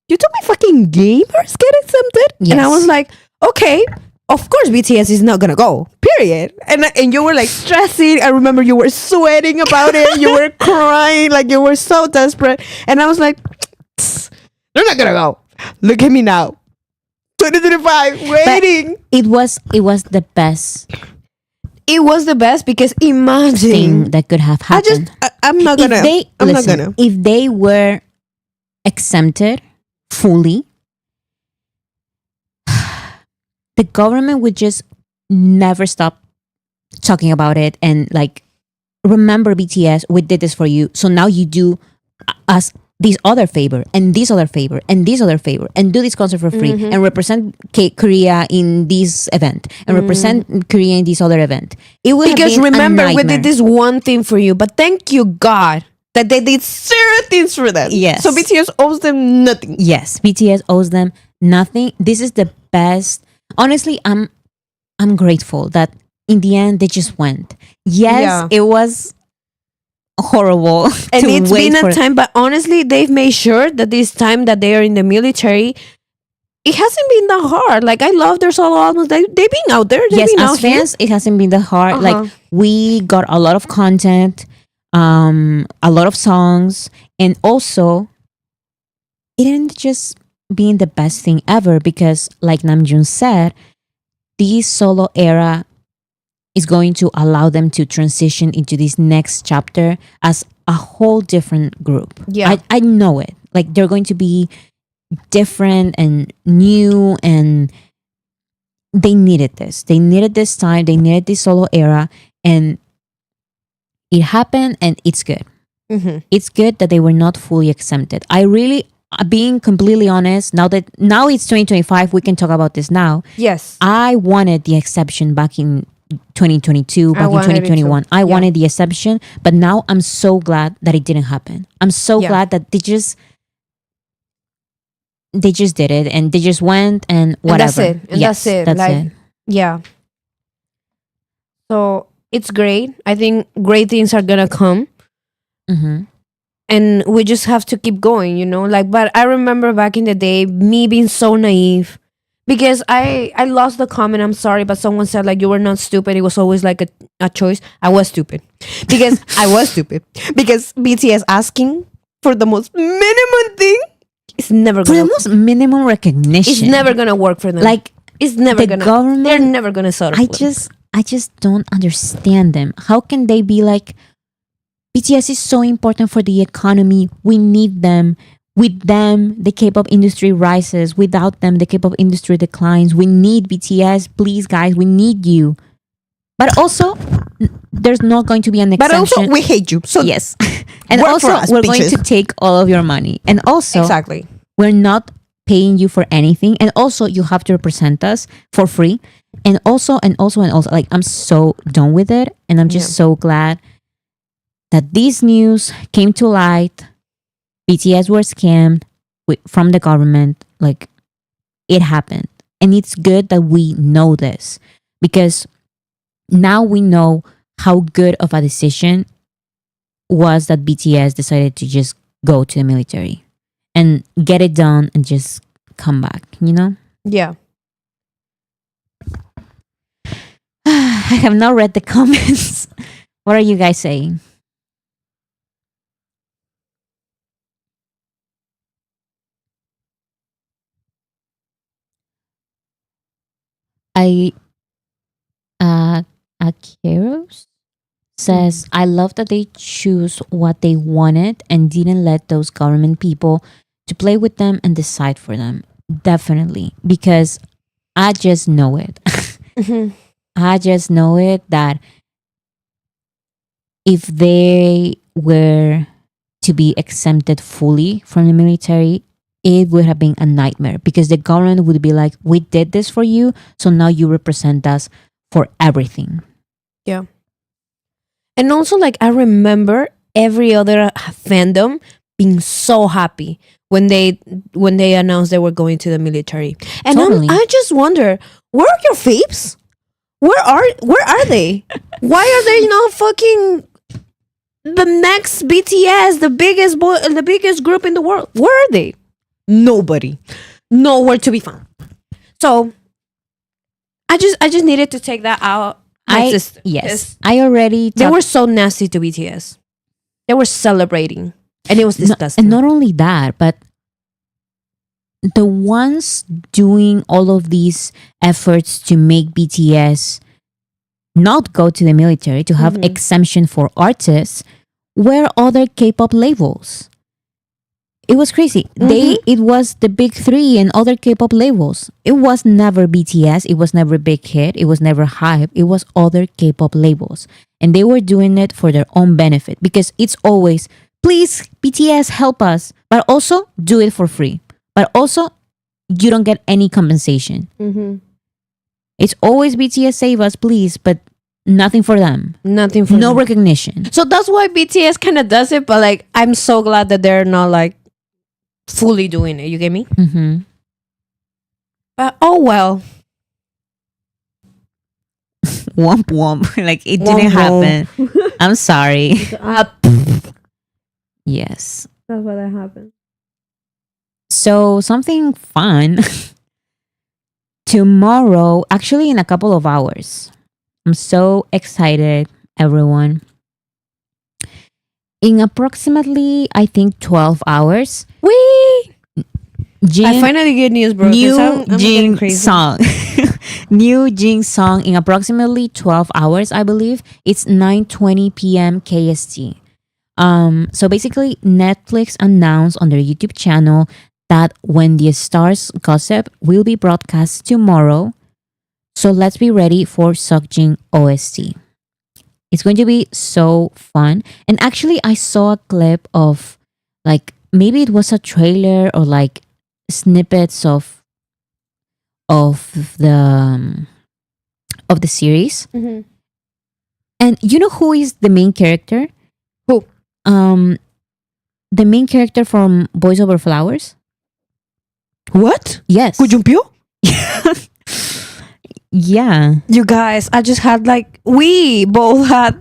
You told me fucking gamers get exempted? Yes. And I was like, okay, of course BTS is not gonna go. Period. And you were like stressing. I remember you were sweating about it. You were crying. Like you were so desperate. And I was like, they're not gonna go. Look at me now. 2025, waiting. But it was the best. It was the best because imagine thing that could have happened. I'm not gonna. If they were exempted fully, the government would just never stop talking about it and like, remember BTS, we did this for you, so now you do us this other favor and this other favor and this other favor and do this concert for free and represent Korea in this event and represent Korea in this other event. It would because have been remember we did this one thing for you, but thank you God that they did zero things for them. Yes. So BTS owes them nothing. Yes, BTS owes them nothing. This is the best. Honestly, I'm grateful that in the end they just went. Yes, it was horrible and it's been a time, but honestly they've made sure that this time that they are in the military, it hasn't been that hard. Like I love their solo albums. They've been out there. They've been as fans, it hasn't been that hard. Like we got a lot of content, a lot of songs, and also it didn't just being the best thing ever because, like Namjoon said, this solo era is going to allow them to transition into this next chapter as a whole different group. Yeah. I know it. Like they're going to be different and new, and they needed this. They needed this time. They needed this solo era, and it happened, and it's good. It's good that they were not fully exempted. I really, being completely honest, now it's 2025, we can talk about this now. Yes. I wanted the exception back in 2022, I back in wanted it too. 2021. I Yeah. wanted the exception, but now I'm so glad that it didn't happen. I'm so Yeah. glad that they just did it and they just went and And that's whatever. it. And Yes, that's it. that's Like, it. yeah. So it's great. I think great things are gonna come. Mm-hmm. And we just have to keep going, you know? Like, but I remember back in the day, me being so naive. Because I lost the comment, I'm sorry, but someone said like you were not stupid. It was always like a choice. I was stupid. Because I was stupid. Because BTS asking for the most minimum thing is never For the gonna most minimum recognition, it's never gonna work for them. like it's never the gonna government. they're never gonna settle I for it. just don't understand them. How can they be like, BTS is so important for the economy. We need them. With them, the K-pop industry rises. Without them, the K-pop industry declines. We need BTS. Please, guys, we need you. But also, there's not going to be an But exemption. also we hate you. So yes. And work also, for us, we're going bitches. to take all of your money. And also, exactly. we're not paying you for anything. And also, you have to represent us for free. And also, like, I'm so done with it. And I'm just so glad that this news came to light. BTS were scammed from the government. Like, it happened. And it's good that we know this, because now we know how good of a decision was that BTS decided to just go to the military and get it done and just come back, you know? Yeah. I have not read the comments. What are you guys saying? I Akeros says, I love that they choose what they wanted and didn't let those government people to play with them and decide for them. Definitely, because I just know it. I just know it that if they were to be exempted fully from the military, it would have been a nightmare, because the government would be like, we did this for you, so now you represent us for everything. Yeah. And also, like, I remember every other fandom being so happy when they announced they were going to the military. And Totally. I just wonder, where are your faves? Where are they? Why are they not fucking the next BTS, the biggest group in the world? Where are they? Nobody. Nowhere to be found. So I just needed to take that out. Yes, I already. They were so nasty to BTS. They were celebrating, and it was disgusting. And not only that, but the ones doing all of these efforts to make BTS not go to the military, to have exemption for artists, were other K-pop labels. It was crazy. It was the big three and other K-pop labels. It was never BTS. It was never Big Hit. It was never Hype. It was other K-pop labels. And they were doing it for their own benefit, because it's always, please, BTS, help us. But also, do it for free. But also, you don't get any compensation. It's always BTS, save us, please. But nothing for them. Nothing for no them. recognition. So that's why BTS kind of does it. But like, I'm so glad that they're not like fully doing it. You get me? But oh well. Womp womp. Like, it didn't happen. I'm sorry. Yes. That's why that happened. So, something fun. Tomorrow, actually in a couple of hours. I'm so excited, everyone. In approximately, I think, 12 hours. I finally get news, bro. New I'm Jin crazy. Song. New Jin Song in approximately 12 hours, I believe. It's 9:20 p.m. KST. So basically, Netflix announced on their YouTube channel that When the Stars Gossip will be broadcast tomorrow. So let's be ready for Seokjin OST. It's going to be so fun. And actually, I saw a clip of, like, maybe it was a trailer or like snippets of the of the series. Mhm. And you know who is the main character? Who? The main character from Boys Over Flowers. What? Yes. Jumpio? Yeah. You guys, I just had like we both had.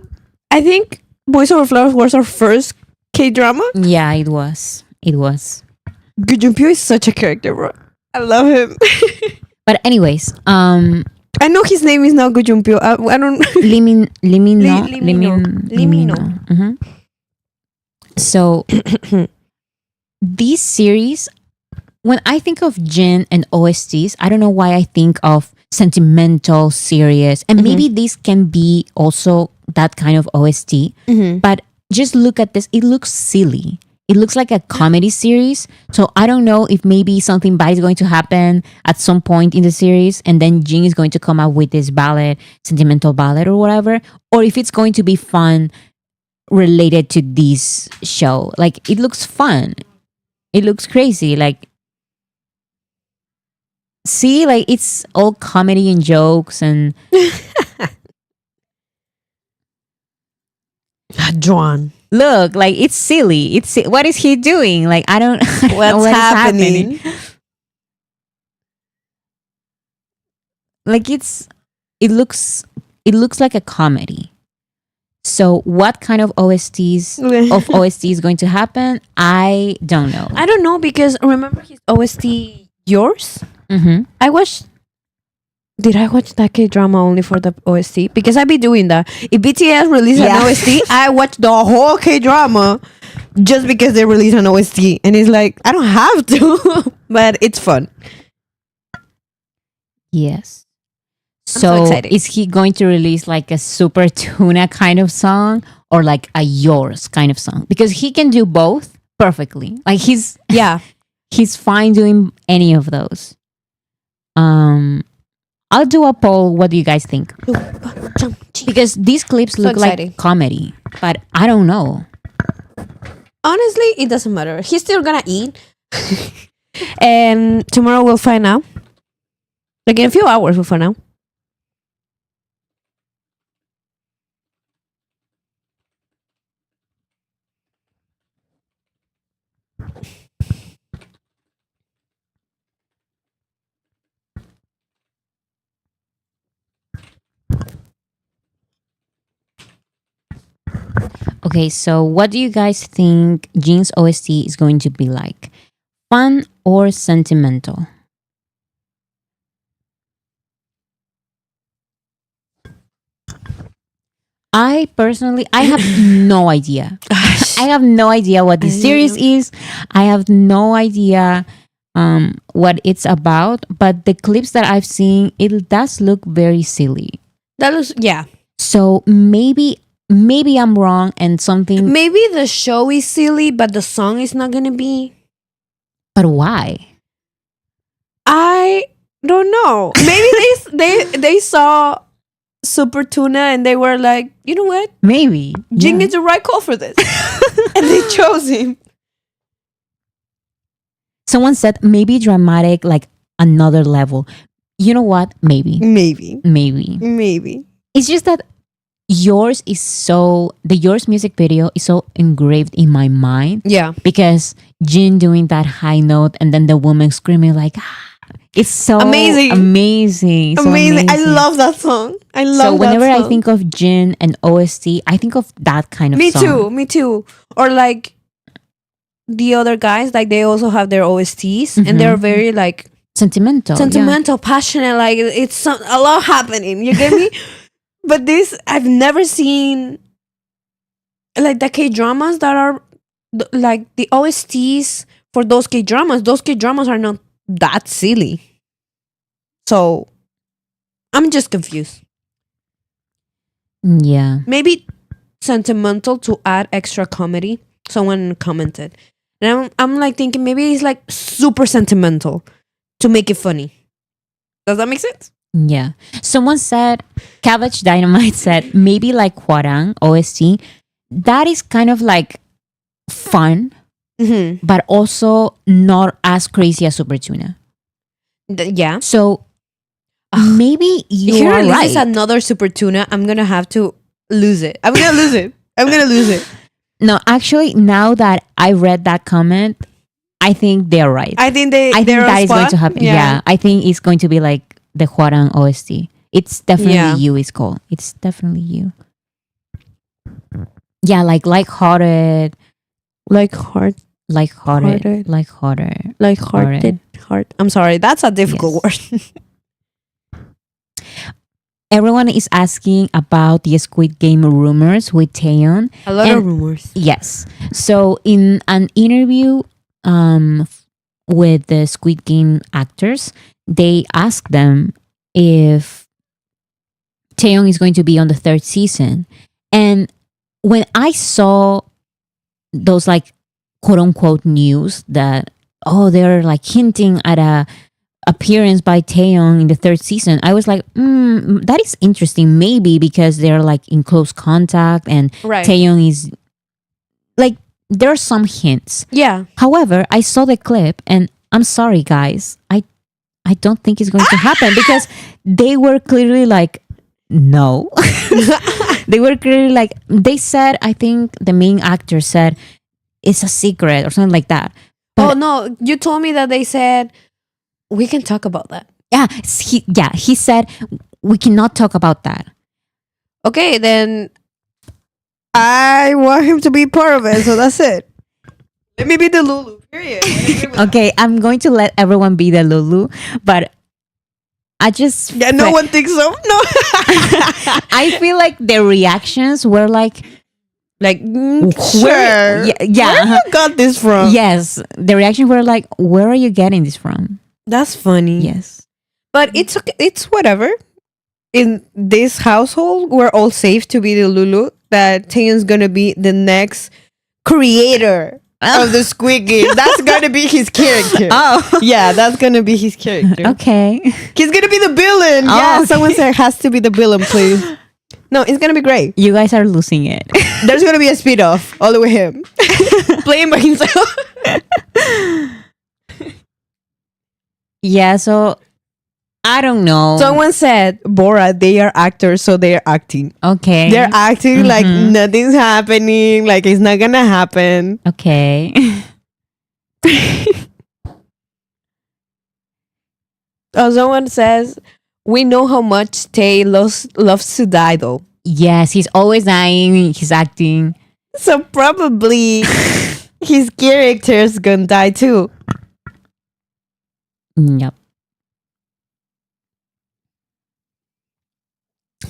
I think Boys Over Flowers was our first K drama. Yeah, it was. It was. Jumpio is such a character, bro. I love him. But anyways, I know his name is not Jumpio. I don't. Limino. Limino. Mhm. So this series, when I think of Jin and OSTs, I don't know why I think of sentimental, serious, and maybe this can be also that kind of OST. But just look at this; it looks silly. It looks like a comedy series. So I don't know if maybe something bad is going to happen at some point in the series, and then Jin is going to come out with this ballad, sentimental ballad or whatever, or if it's going to be fun related to this show. Like it looks fun. It looks crazy. Like see, like it's all comedy and jokes and Juan. look, like it's silly. It's what is he doing? Like I don't know What's what is happening? Like it looks like a comedy. So what kind of OSTs is going to happen? I don't know. I don't know because remember his OST Yours? I watched. Did I watch that K drama only for the OST? Because I be doing that. If BTS release an OST, I watch the whole K drama just because they release an OST, and it's like I don't have to, but it's fun. Yes. so So excited. is he going to release like a Super Tuna kind of song or like a Yours kind of song? Because he can do both perfectly. Like he's fine doing any of those. I'll do a poll. What do you guys think? Because these clips look exciting. like comedy, but I don't know. Honestly, it doesn't matter. He's still gonna eat, and tomorrow we'll find out. Like in a few hours, we'll find out. Okay, so what do you guys think Jin's OST is going to be like? Fun or sentimental? I personally, I have no idea. I have no idea what this series is. I have no idea what it's about. But the clips that I've seen, it does look very silly. That was So maybe I'm wrong and something. Maybe the show is silly, but the song is not gonna be. But why? I don't know. Maybe they saw Super Tuna and they were like, you know what? Maybe Jin is the right call for this, and they chose him. Someone said maybe dramatic, like another level. You know what? Maybe. It's just that Yours music video is so engraved in my mind. Yeah. Because Jin doing that high note and then the woman screaming like, it's so Amazing. So amazing. I love that song. So whenever I think of Jin and OST, I think of that kind of song. Me too. Or like the other guys, like they also have their OSTs and they're very like sentimental, passionate. Like it's a lot happening. You get me? But this, I've never seen like the K dramas that are like the OSTs for those K dramas. Those K dramas are not that silly. So I'm just confused. Yeah. Maybe sentimental to add extra comedy. Someone commented. And I'm like thinking maybe it's like super sentimental to make it funny. Does that make sense? Yeah. Someone said, Cabbage Dynamite said, maybe like Hwarang OST. That is kind of like fun, but also not as crazy as Super Tuna. Yeah. So maybe you If he are releases right. another Super Tuna, I'm gonna have to lose it. I'm gonna lose it. No, actually, now that I read that comment, I think they're right. I think I think they're on that is going spot. to happen. Yeah. I think it's going to be like the Huarang OST. It's definitely Yeah. you. It's called. It's definitely you. Yeah, like lighthearted, Like heart, lighthearted, lighthearted. like hearted, heart. I'm sorry, that's a difficult word. Everyone is asking about the Squid Game rumors with Taeyeon. A lot And- of rumors. Yes. So in an interview with the Squid Game actors, they asked them if Taeyeon is going to be on the third season. And when I saw those like quote unquote news that they're like hinting at a appearance by Taeyeon in the third season, I was like, that is interesting. Maybe because they're like in close contact and Right. Taeyeon is like, there are some hints. Yeah. However, I saw the clip and I'm sorry, guys. I don't think it's going to happen because they were clearly like, no. They were clearly like, they said, I think the main actor said, it's a secret or something like that. Oh no, you told me that they said we can talk about that. Yeah, he said, we cannot talk about that. Okay, then I want him to be part of it, so that's it. Let me be the Lulu. Period. Okay, I'm going to let everyone be the Lulu, but I just Yeah, no one thinks so. No. I feel like the reactions were like, Like, sure. where you got this from? Yes, the reactions were like, where are you getting this from? That's funny. Yes. But it's okay. It's whatever. In this household, we're all safe to be the Lulu. That Taeyeon's gonna be the next creator of the Squid Game. That's gonna be his character. Oh, Yeah, that's gonna be his character. okay. He's gonna be the villain. Oh, Yeah, okay. someone said has to be the villain, please. No, it's gonna be great. You guys are losing it. There's gonna be a spin-off all the way him playing by himself. Yeah, so I don't know. Someone said, Bora, they are actors, so they're acting. Okay. They're acting like nothing's happening, like it's not gonna happen. Okay. Oh, someone says, we know how much Tay loves to die though. Yes, he's always dying. He's acting. So probably his character's gonna die too. Yep.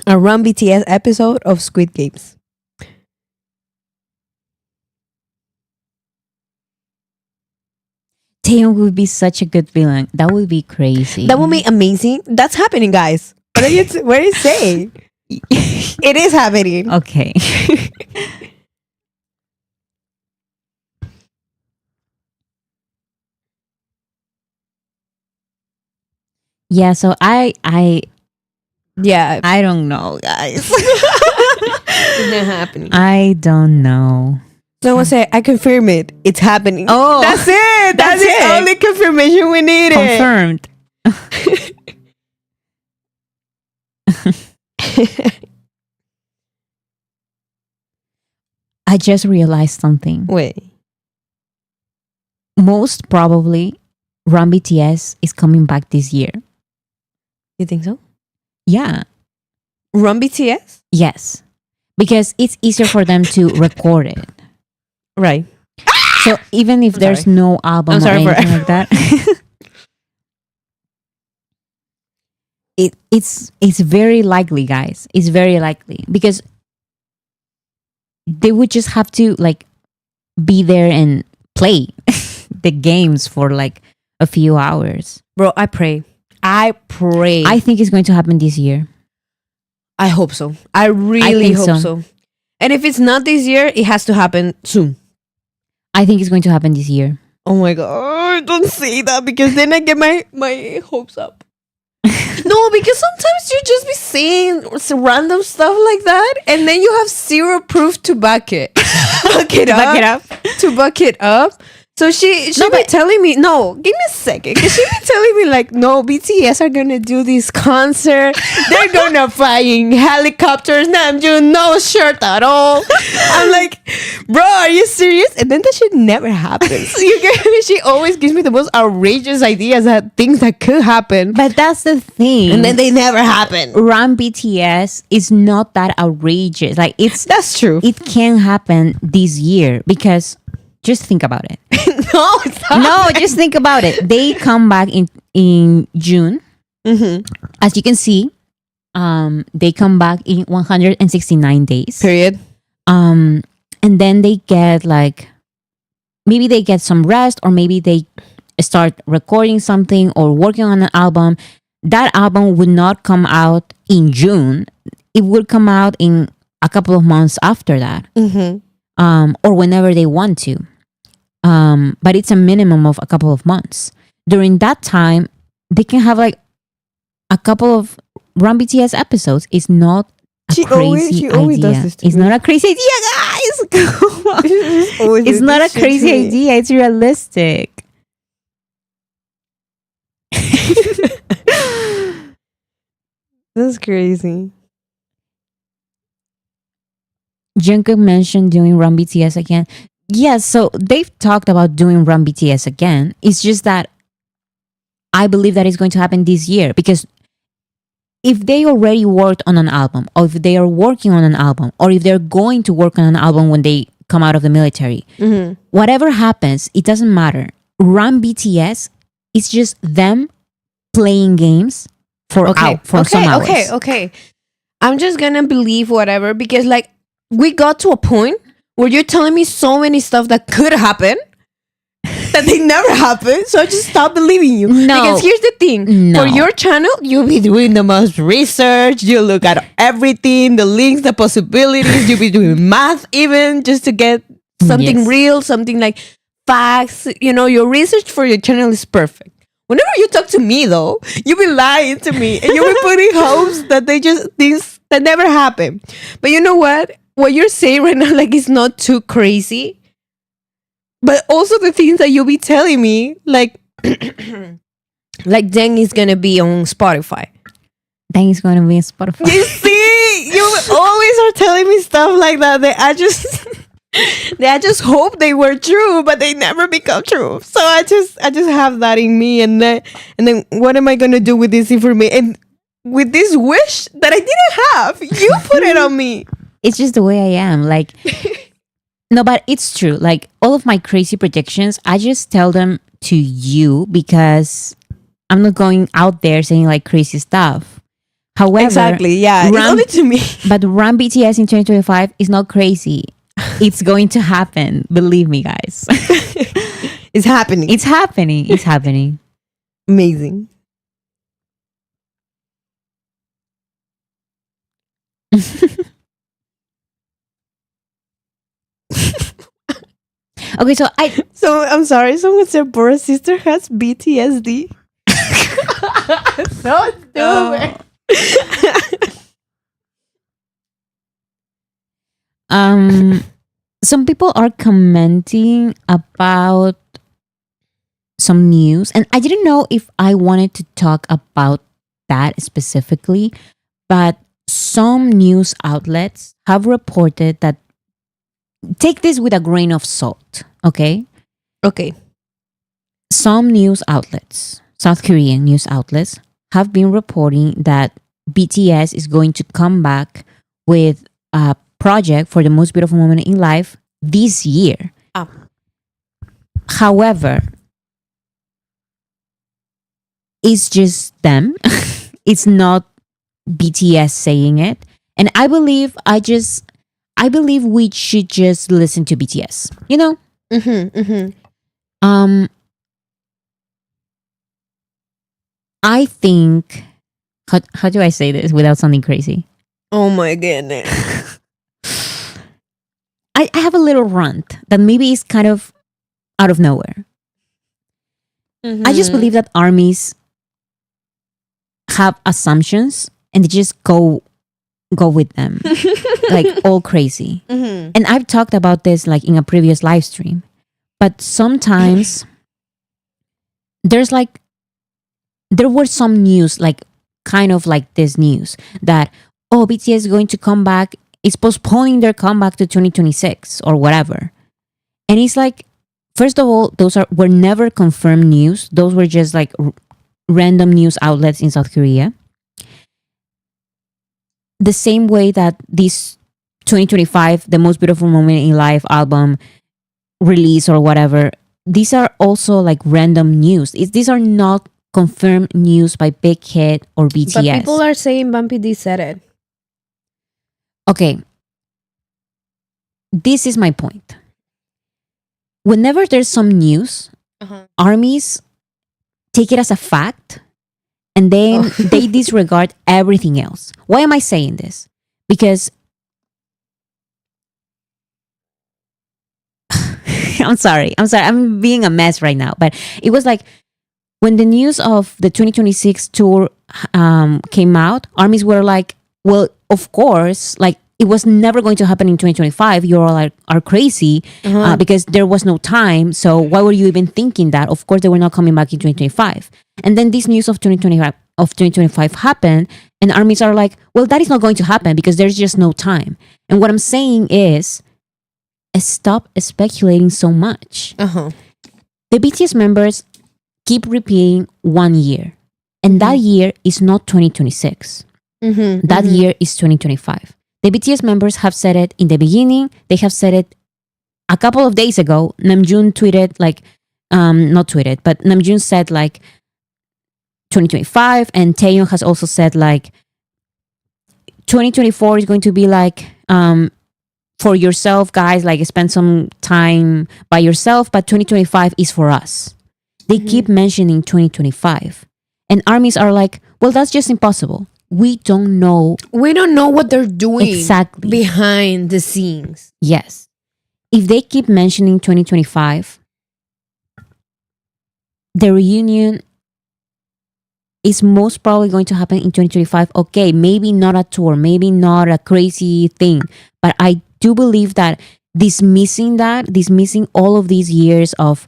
A Run BTS episode of Squid Games. Taeyeon would be such a good villain. That would be crazy. That would be amazing. That's happening, guys. What are you saying? It is happening. Okay. Yeah, so I Yeah, don't know, guys. it's not happening. I don't know. Someone say, I confirm it. It's happening. Oh. That's it. That's the it. only confirmation we needed. Confirmed. I just realized something. Wait. Most probably, Run BTS is coming back this year. You think so? Yeah. Run BTS? Yes. Because it's easier for them to record it. Right. So even if there's sorry. no album I'm or sorry for- anything like that, it's very likely, guys. It's very likely because they would just have to like be there and play the games for like a few hours. Bro, I pray. I think it's going to happen this year. I hope so. I really think hope so. And if it's not this year, it has to happen soon. I think it's going to happen this year. Oh my god, don't say that because then I get my hopes up. No, because sometimes you just be saying random stuff like that and then you have zero proof to back it. To back it up. So she No, be but- telling me, no, give me a second. Cause she be telling me like, no, BTS are gonna do this concert. They're gonna fly in helicopters. Namjoon, no shirt at all. I'm like, bro, are you serious? And then that shit never happens. You get me? She always gives me the most outrageous ideas that things that could happen, But that's the thing. and then they never happen. Run BTS is not that outrageous. Like That's true. it can happen this year because just think about it. No, it's not. No, just think about it. They come back in June. Mm-hmm. As you can see, they come back in 169 days. Period. And then they get like maybe they get some rest, or maybe they start recording something or working on an album. That album would not come out in June. It would come out in a couple of months after that, or whenever they want to. But it's a minimum of a couple of months. During that time, they can have like a couple of Run BTS episodes. It's not a crazy always idea. does this to It's me. not a crazy idea, guys. Come on. Always It's do not a this shit crazy to me. idea. It's realistic. That's crazy. Jungkook mentioned doing Run BTS again. Yes, so they've talked about doing Run BTS again. It's just that I believe that it's going to happen this year, because if they already worked on an album, or if they are working on an album, or if they're going to work on an album when they come out of the military, whatever happens, it doesn't matter. Run BTS is just them playing games for some hours. Okay. I'm just gonna believe whatever, because like we got to a point where you're telling me so many stuff that could happen that they never happen. So I just stop believing you. No. Because here's the thing. No. For your channel, you'll be doing the most research. You look at everything, the links, the possibilities. You'll be doing math even just to get something Yes. real, something like facts. You know, your research for your channel is perfect. Whenever you talk to me though, you be lying to me and you be putting hopes that things that never happen. But you know what? What you're saying right now, like, it's not too crazy. But also the things that you'll be telling me, like like Deng is gonna be on Spotify. Then it's going to be on Spotify. You see, you always are telling me stuff like that. I just hope they were true, but they never become true. So I just have that in me, and then what am I gonna do with this information and with this wish that I didn't have? You put it on me. It's just the way I am. Like, no, but it's true. Like, all of my crazy predictions, I just tell them to you because I'm not going out there saying like crazy stuff. However, Exactly. Yeah. It's Run- only to me. but Run BTS in 2025 is not crazy. It's going to happen. Believe me, guys. It's happening. It's happening. It's happening. Amazing. Okay, so So I'm sorry. Someone said Bora's sister has BTSD. So stupid. some people are commenting about some news, and I didn't know if I wanted to talk about that specifically, but some news outlets have reported that, take this with a grain of salt, okay? Okay. Some news outlets, South Korean news outlets, have been reporting that BTS is going to come back with a project for the most beautiful moment in life this year. Ah. However, it's just them. It's not BTS saying it. And I believe we should just listen to BTS. You know? I think, how do I say this without sounding crazy? Oh my goodness. I have a little rant that maybe is kind of out of nowhere. I just believe that armies have assumptions and they just go with them like all crazy. And I've talked about this like in a previous live stream. But sometimes there's like there were some news, like kind of like this news that BTS is going to come back. It's postponing their comeback to 2026 or whatever. And it's like, first of all, were never confirmed news. Those were just like random news outlets in South Korea. The same way that this 2025, The Most Beautiful Moment in Life album release or whatever, these are also like random news. These are not confirmed news by Big Hit or BTS. But people are saying Bumpy D said it. Okay. This is my point. Whenever there's some news, armies take it as a fact and then they disregard everything else. Why am I saying this? Because I'm sorry. I'm being a mess right now. But it was like when the news of the 2026 tour came out, armies were like, well, of course, like it was never going to happen in 2025. You all are crazy because there was no time. So why were you even thinking that? Of course, they were not coming back in 2025. And then this news of 2025 happened, and armies are like, well, that is not going to happen because there's just no time. And what I'm saying is, stop speculating so much. The BTS members keep repeating 1 year, and that year is not 2026. That year is 2025. The BTS members have said it in the beginning. They have said it a couple of days ago. Namjoon tweeted like, not tweeted, but Namjoon said like 2025, and Taeyeon has also said like 2024 is going to be like for yourself, guys. Like spend some time by yourself, but 2025 is for us. They keep mentioning 2025, and armies are like, well, that's just impossible. We don't know. We don't know what they're doing exactly behind the scenes. Yes. If they keep mentioning 2025, the reunion is most probably going to happen in 2025. Okay, maybe not a tour, maybe not a crazy thing, but I do believe that dismissing all of these years of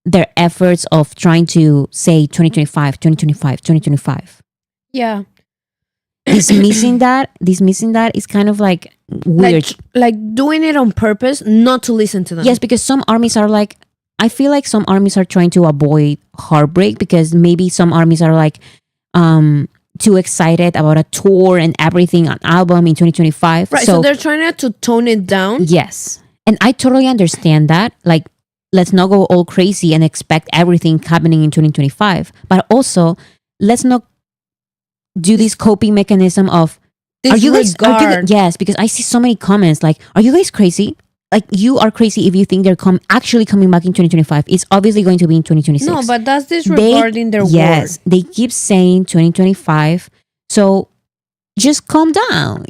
their efforts of trying to say 2025, 2025, 2025. Yeah. Dismissing that is kind of like weird. Like doing it on purpose, not to listen to them. Yes, because some armies are like, I feel like some armies are trying to avoid heartbreak because maybe some armies are like too excited about a tour and everything, an album in 2025. Right, so they're trying to tone it down. Yes. And I totally understand that. Like, let's not go all crazy and expect everything happening in 2025. But also, let's not do this coping mechanism of are you guys yes, because I see so many comments like, are you guys crazy? Like, you are crazy if you think they're actually coming back in 2025. It's obviously going to be in 2026. No, but that's disregarding their word. Yes, they keep saying 2025. So just calm down,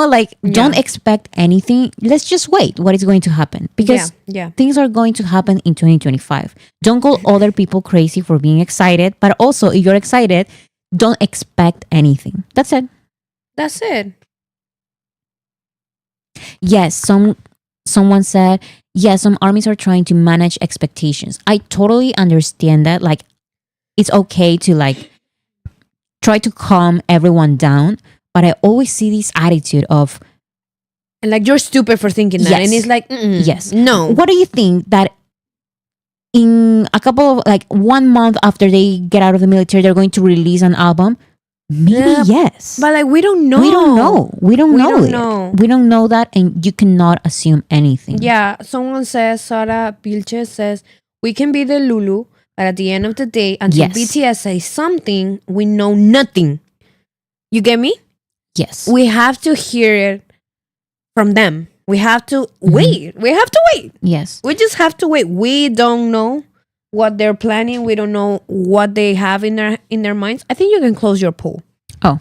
like don't expect anything. Let's just wait what is going to happen because things are going to happen in 2025. Don't go other people crazy for being excited, but also if you're excited, don't expect anything. That's it. Yes, someone said, some armies are trying to manage expectations. I totally understand that. Like, it's okay to like try to calm everyone down, but I always see this attitude of like, you're stupid for thinking that. Yes. And it's like, yes. No. What do you think that in a couple of like 1 month after they get out of the military, they're going to release an album? Maybe yes. But like, we don't know. We don't know that, and you cannot assume anything. Yeah. Someone says, Sara Pilche says, we can be the Lulu, but at the end of the day, until BTS says something, we know nothing. You get me? Yes. We have to hear it from them. We have to wait. We have to wait. Yes. We just have to wait. We don't know what they're planning. We don't know what they have in their minds. I think you can close your poll. Oh.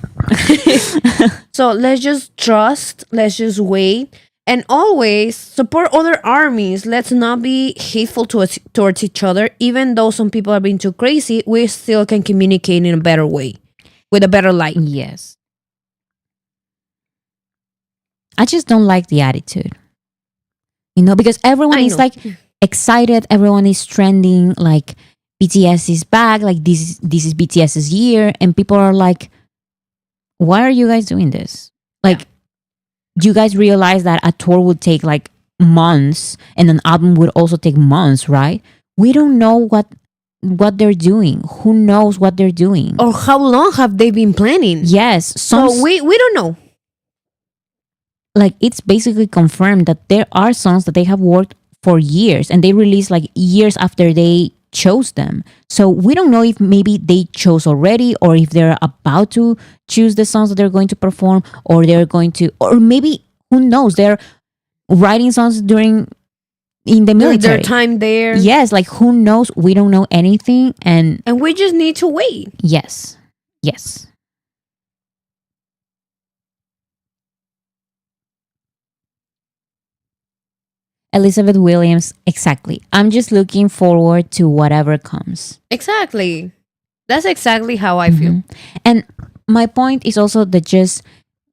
So let's just trust. Let's just wait. And always support other armies. Let's not be hateful towards each other. Even though some people are being too crazy, we still can communicate in a better way. With a better light. Yes. I just don't like the attitude. Because everyone is like, excited. Everyone is trending like BTS is back. Like this is BTS's year, and people are like, "Why are you guys doing this? Like, do you guys realize that a tour would take like months, and an album would also take months, right? We don't know what they're doing. Who knows what they're doing, Or how long have they been planning? yes, So we don't know. like it's basically confirmed that there are songs that they have worked for years and they release like years after they chose them. So we don't know if maybe they chose already or if they're about to choose the songs that they're going to perform, or they're going to, or maybe who knows, they're writing songs during in the military. Their time there. Yes, like who knows? We don't know anything, and we just need to wait. yes. Yes. Elizabeth Williams, exactly. I'm just looking forward to whatever comes. Exactly. That's exactly how I feel. And my point is also that just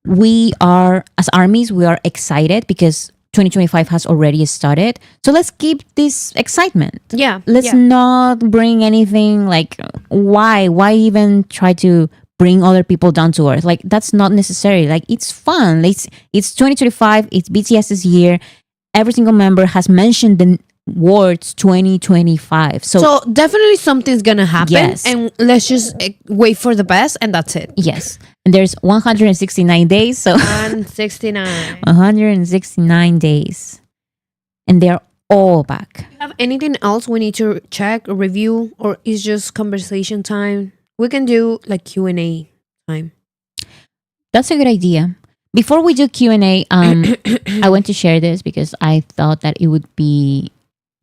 we are, as armies, we are excited because 2025 has already started. So let's keep this excitement. Yeah. Let's not bring anything like, why even try to bring other people down to earth? Like, that's not necessary. Like, it's fun. It's 2025. It's BTS's year. Every single member has mentioned the words 2025. So definitely something's gonna happen. Yes. And let's just wait for the best, and that's it. yes. And there's 169 days. So 169. 169 days. And they're all back. Have anything else we need to check or review, or is just conversation time? We can do like Q&A time. That's a good idea. Before we do Q&A, I want to share this because I thought that it would be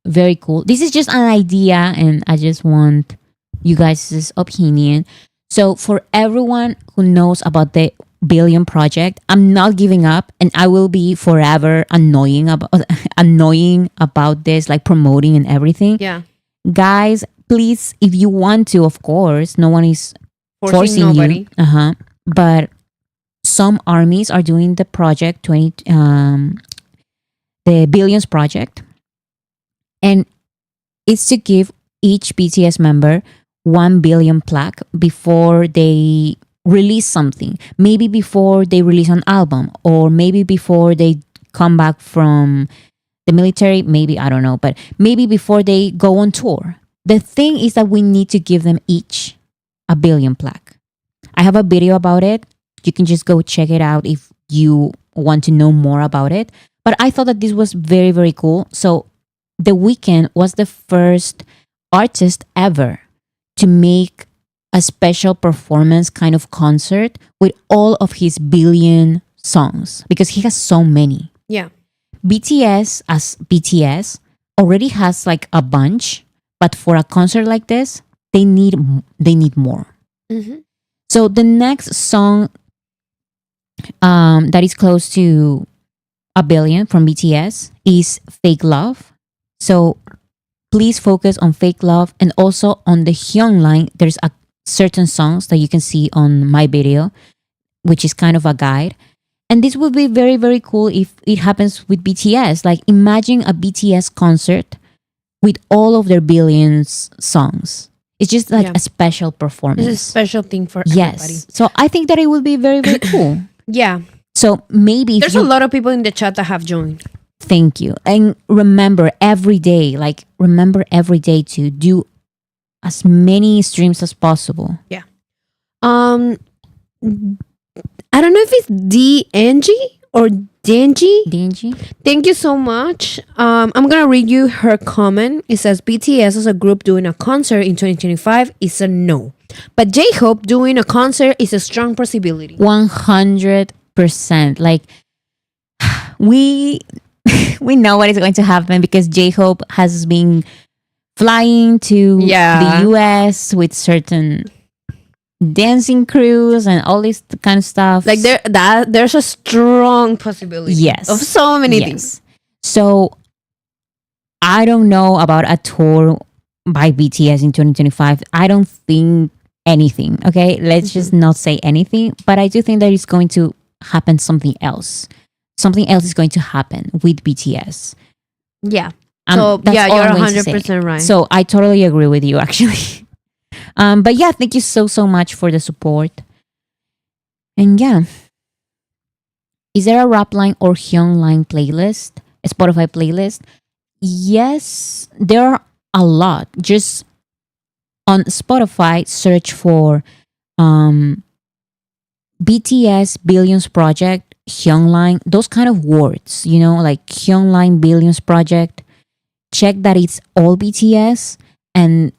very cool. This is just an idea and I just want you guys' opinion. So for everyone who knows about the Billion Project, I'm not giving up and I will be forever annoying about this, like promoting and everything. Yeah. Guys, please, if you want to, of course, no one is forcing nobody. you. But some armies are doing the project the Billions Project, and it's to give each BTS member 1 billion plaque before they release something. Maybe before they release an album, or maybe before they come back from the military. Maybe, I don't know, but maybe before they go on tour. The thing is that we need to give them each a billion plaque. I have a video about it. You can just go check it out if you want to know more about it. But I thought that this was very, very cool. So The Weeknd was the first artist ever to make a special performance kind of concert with all of his billion songs because he has so many. Yeah. BTS as BTS already has like a bunch, but for a concert like this, they need more. Mm-hmm. So the next song that is close to a billion from BTS is Fake Love. So please focus on Fake Love, and also on the Hyun line. There's a certain songs that you can see on my video, which is kind of a guide. And this will be very, very cool if it happens with BTS. Like, imagine a BTS concert with all of their billions songs. It's just like a special performance. It's a special thing for everybody. Yes. So I think that it will be very, very cool. Yeah. So maybe there's a lot of people in the chat that have joined. Thank you. And remember every day to do as many streams as possible. Yeah. I don't know if it's DNG or Denji. Thank you so much. I'm gonna read you her comment. It says BTS as a group doing a concert in 2025 is a no, but J-Hope doing a concert is a strong possibility. 100%. Like, we know what is going to happen because J-Hope has been flying to the US with certain dancing crews and all this kind of stuff. Like there's a strong possibility of so many things. So I don't know about a tour by BTS in 2025. I don't think anything. Okay, let's just not say anything. But I do think that it's going to happen something else. Something else is going to happen with BTS. Yeah. So That's yeah, all you're I'm going to say. 100% right. So I totally agree with you, actually. But yeah, thank you so much for the support. And yeah, is there a rap line or Hyung line playlist, a Spotify playlist? Yes, there are a lot. Just on Spotify, search for um, BTS Billions Project, Hyung line, those kind of words, like Hyung line Billions Project. Check that it's all BTS and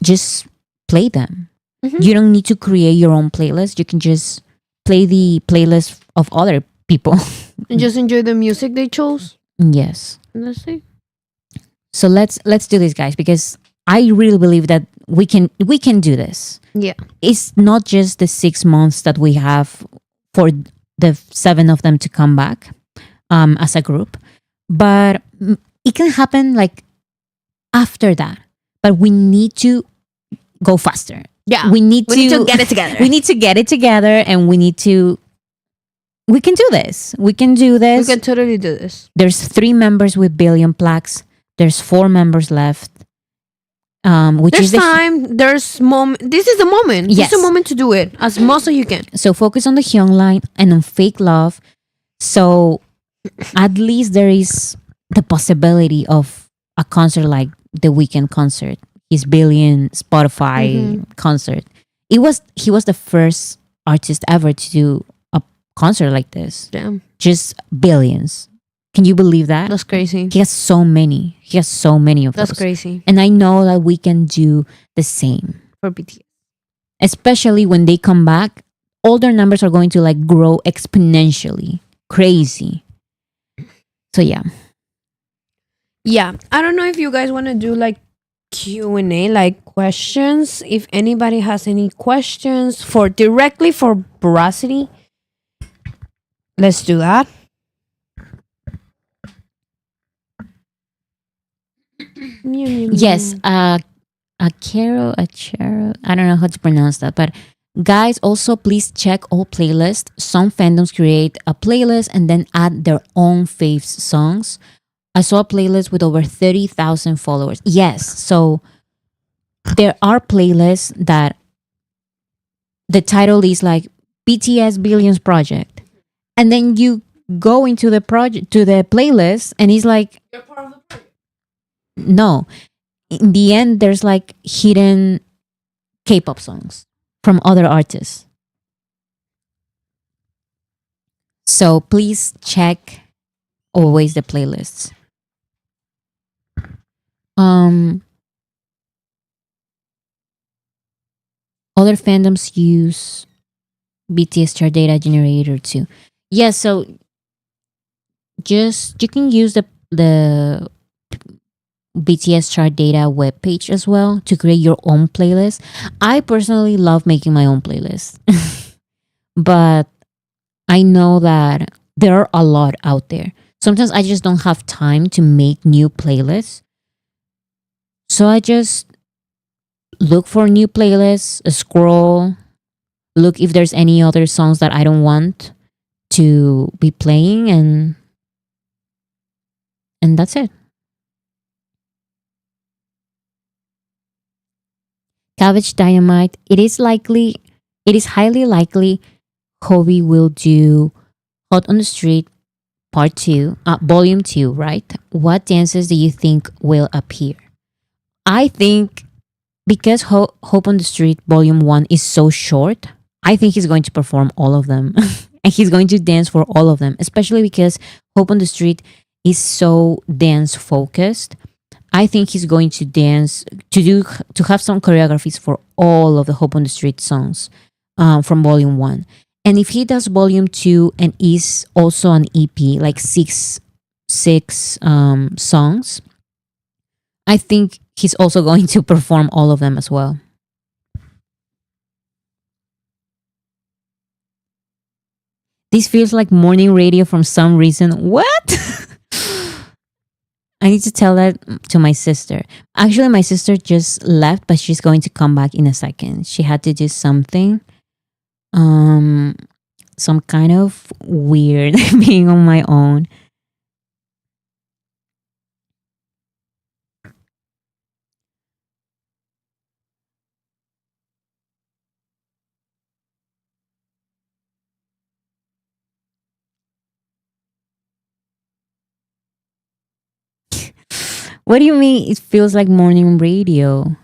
just play them. Mhm. You don't need to create your own playlist. You can just play the playlist of other people. And just enjoy the music they chose. Yes. And that's it. So let's do this, guys, because I really believe that we can do this. Yeah. It's not just the 6 months that we have for the 7 of them to come back as a group, but it can happen like after that. But we need to go faster. Yeah. We need to get it together. We need to get it together, and we can do this. We can do We this. can totally do this. There's 3 members with billion plaques. There's 4 members left. Which There's is time. There's moment. This is the moment. Yes. This is the moment to do it as much as you can. So focus on the Hyung line and on fake love. So at least there is the possibility of a concert like the Weekend concert, his billion Spotify concert. He was the first artist ever to do a concert like this. Damn. Just billions. Can you believe that? That's crazy. He has so many. He has so many of That's those. crazy And I know that we can do the same. for BTS. Especially when they come back, all their numbers are going to like grow exponentially. Crazy. So yeah. Yeah. I don't know if you guys want to do like Q&A, like questions. If anybody has any questions directly for Veracity, let's do that. Yes, a Chero, I don't know how to pronounce that, but guys, also please check all playlists. Some fandoms create a playlist and then add their own faves songs. I saw a playlist with over 30,000 followers. Yes, so there are playlists that the title is like BTS Billions Project, and then you go into the project to the playlist, and it's like You're part of the project. no. In the end, there's like hidden K-pop songs from other artists. So please check always the playlists. Other fandoms use BTS chart data generator too. Yeah, so just you can use the BTS chart data webpage as well to create your own playlist. I personally love making my own playlist. But I know that there are a lot out there. Sometimes I just don't have time to make new playlists. So I just look for new playlists, scroll, look if there's any other songs that I don't want to be playing, and that's it. Cabbage Dynamite, it is highly likely Hobie will do Hot on the Street Part 2, Volume 2, right? What dances do you think will appear? I think because Hope on the Street Volume 1 is so short, I think he's going to perform all of them. And he's going to dance for all of them, especially because Hope on the Street is so dance focused. I think he's going to dance to have some choreographies for all of the Hope on the Street songs from Volume 1. And if he does Volume 2 and is also an EP, like six songs, I think he's also going to perform all of them as well. This feels like morning radio from some reason. What? I need to tell that to my sister. Actually, my sister just left, but she's going to come back in a second. She had to do something. Some kind of weird being on my own. What do you mean it feels like morning radio?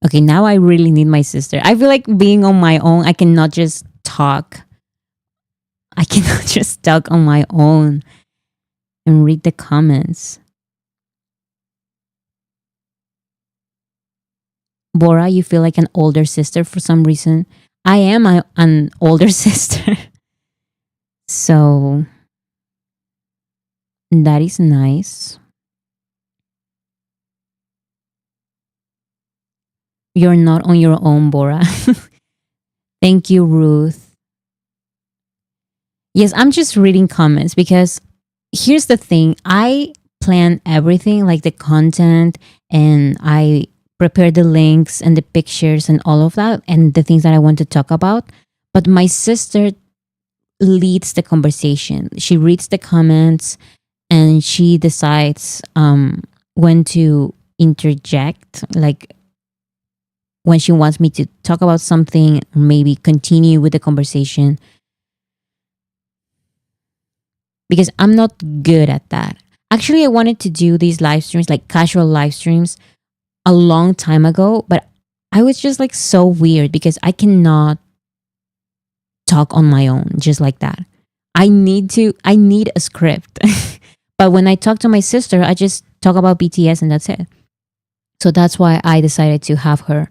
Okay, now I really need my sister. I feel like being on my own, I cannot just talk. I cannot just talk on my own and read the comments. Bora, you feel like an older sister for some reason. I am an older sister. So that is nice. You're not on your own, Bora. Thank you, Ruth. Yes, I'm just reading comments because here's the thing. I plan everything like the content and I prepare the links and the pictures and all of that and the things that I want to talk about. But my sister leads the conversation. She reads the comments and she decides when to interject, like when she wants me to talk about something, maybe continue with the conversation. Because I'm not good at that. Actually, I wanted to do these live streams, like casual live streams, a long time ago, but I was just like so weird because I cannot talk on my own just like that. I need a script. But when I talk to my sister, I just talk about BTS and that's it. So that's why I decided to have her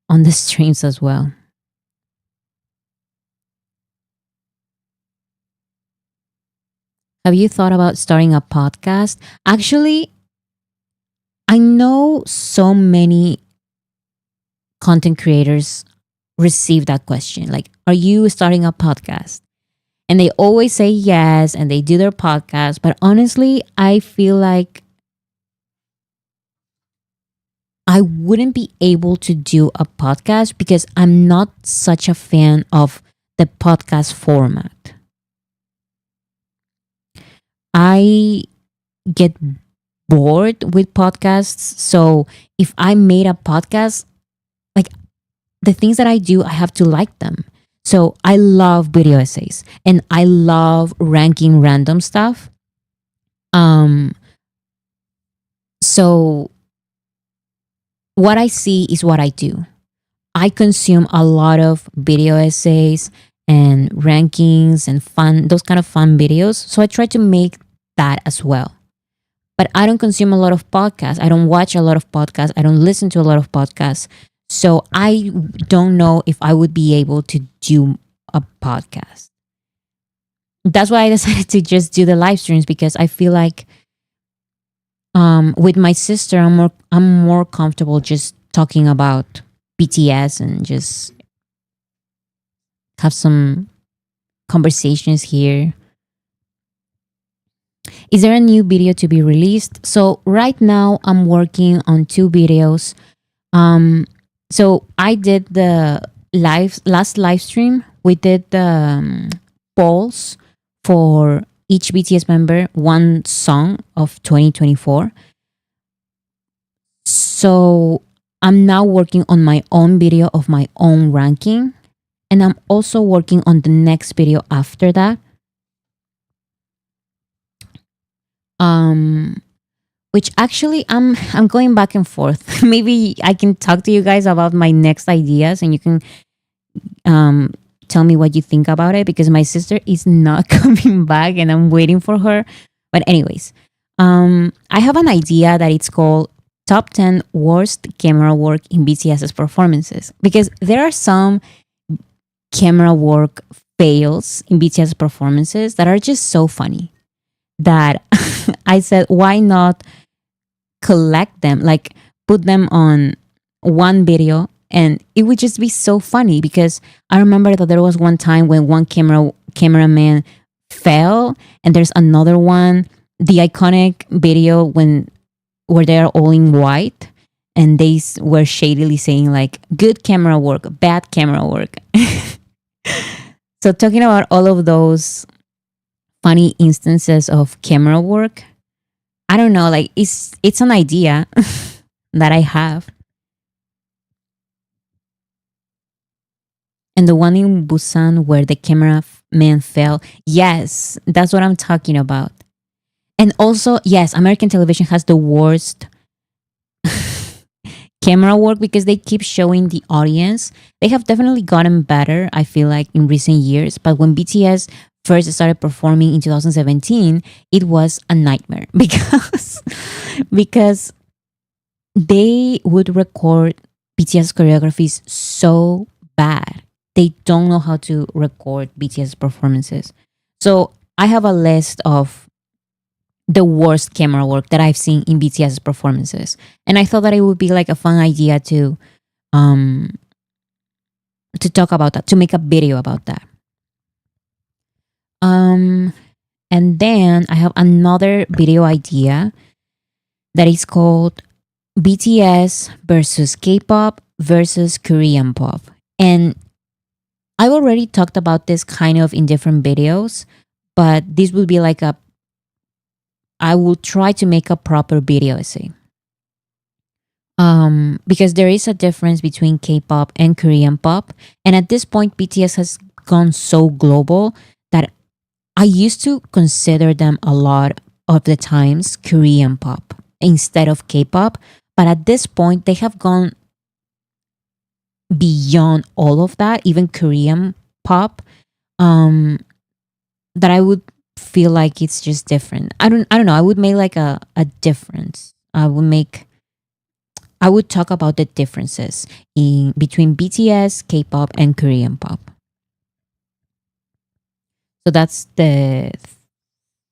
on the streams as well. Have you thought about starting a podcast? Actually, I know so many content creators receive that question. Like, are you starting a podcast? And they always say yes and they do their podcast. But honestly, I feel like I wouldn't be able to do a podcast because I'm not such a fan of the podcast format. I get bored with podcasts. So if I made a podcast, like the things that I do, I have to like them. So I love video essays and I love ranking random stuff. Um, so what I see is what I do. I consume a lot of video essays and rankings and fun, those kind of fun videos. So I try to make that as well. But I don't consume a lot of podcasts. I don't watch a lot of podcasts. I don't listen to a lot of podcasts. So I don't know if I would be able to do a podcast. That's why I decided to just do the live streams because I feel like with my sister I'm more comfortable just talking about BTS and just have some conversations here. Is there a new video to be released? So right now I'm working on two videos. Um, so I did the last live stream. We did the polls for each BTS member, one song of 2024. So I'm now working on my own video of my own ranking. And I'm also working on the next video after that. Which actually I'm going back and forth. Maybe I can talk to you guys about my next ideas and you can tell me what you think about it because my sister is not coming back and I'm waiting for her. But anyways, I have an idea that it's called Top 10 Worst Camera Work in BTS's Performances because there are some camera work fails in BTS performances that are just so funny that I said, why not collect them, like put them on one video and it would just be so funny because I remember that there was one time when one cameraman fell and there's another one, the iconic video where they're all in white and they were shadily saying like good camera work, bad camera work. So talking about all of those funny instances of camera work, I don't know, like it's an idea that I have. And the one in Busan where the cameraman fell. Yes, that's what I'm talking about. And also, yes, American television has the worst camera work because they keep showing the audience. They have definitely gotten better, I feel like, in recent years. But when BTS first started performing in 2017, it was a nightmare because they would record BTS choreographies so bad. They don't know how to record BTS performances. So I have a list of the worst camera work that I've seen in BTS performances. And I thought that it would be like a fun idea to talk about that, to make a video about that. And then I have another video idea that is called BTS versus K-pop versus Korean pop. And I've already talked about this kind of in different videos, but this will be like I will try to make a proper video essay. Because there is a difference between K-pop and Korean pop. And at this point, BTS has gone so global that I used to consider them a lot of the times Korean pop instead of K-pop. But at this point, they have gone beyond all of that, even Korean pop, that I would feel like it's just different. I don't know. I would make like a difference. I would talk about the differences in between BTS, K-pop, and Korean pop. So that's the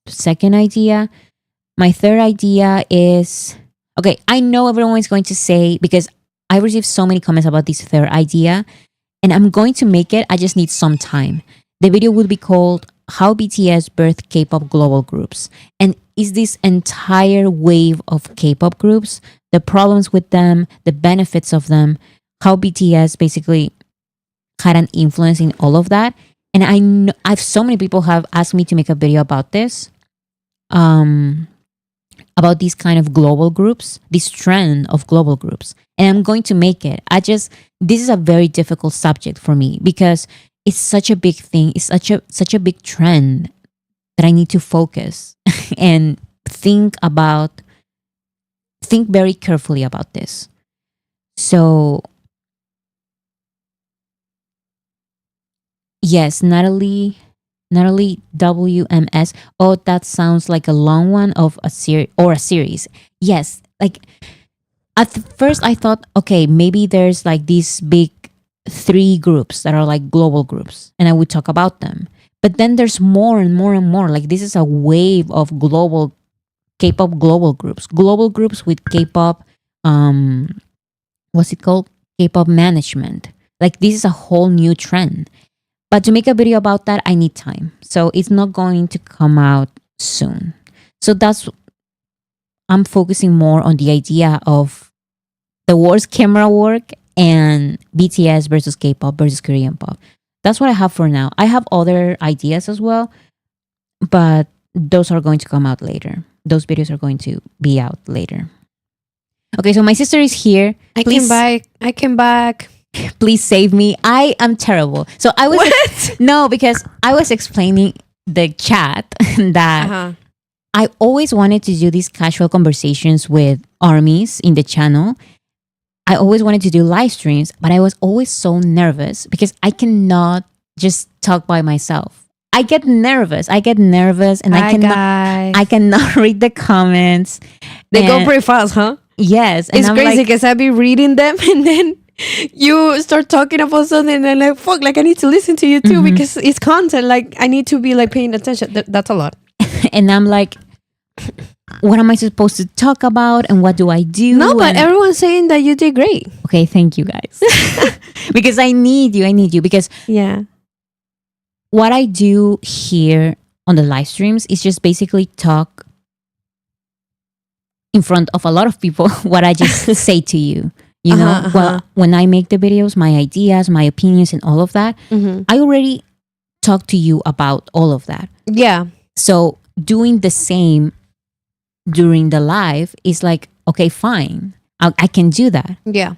second idea. My third idea is, okay, I know everyone is going to say, because I received so many comments about this third idea, and I'm going to make it. I just need some time. The video would be called How BTS Birthed K-pop Global Groups. And is this entire wave of K-pop groups, the problems with them, the benefits of them, how BTS basically had an influence in all of that. And I know I've so many people have asked me to make a video about this, about these kind of global groups, this trend of global groups. And I'm going to make it. This is a very difficult subject for me because it's such a big thing. It's such a big trend that I need to focus and think very carefully about this. So yes, Natalie WMS. Oh, that sounds like a long one of a series. Yes, like at first I thought, okay, maybe there's like these big 3 groups that are like global groups, and I would talk about them. But then there's more and more and more. Like this is a wave of global K-pop global groups with K-pop. What's it called? K-pop management. Like this is a whole new trend. But to make a video about that, I need time. So it's not going to come out soon. So I'm focusing more on the idea of the worst camera work and BTS versus K-pop versus Korean pop. That's what I have for now. I have other ideas as well, but those are going to come out later. Those videos are going to be out later. Okay, so my sister is here. I came back. Please save me. I am terrible. So I was because I was explaining the chat that I always wanted to do these casual conversations with armies in the channel. I always wanted to do live streams, but I was always so nervous because I cannot just talk by myself. I get nervous and I cannot read the comments. They go pretty fast, huh? Yes. It's crazy because I be reading them and then you start talking about something and then like, fuck, like I need to listen to you too because it's content. Like I need to be like paying attention. That's a lot. And I'm like, what am I supposed to talk about and what do I do? No, but everyone's saying that you did great. Okay, thank you guys. Because I need you because what I do here on the live streams is just basically talk in front of a lot of people what I just say to you. You know, well, when I make the videos, my ideas, my opinions, and all of that, I already talked to you about all of that. Yeah. So doing the same during the live is like, okay, fine. I can do that. Yeah.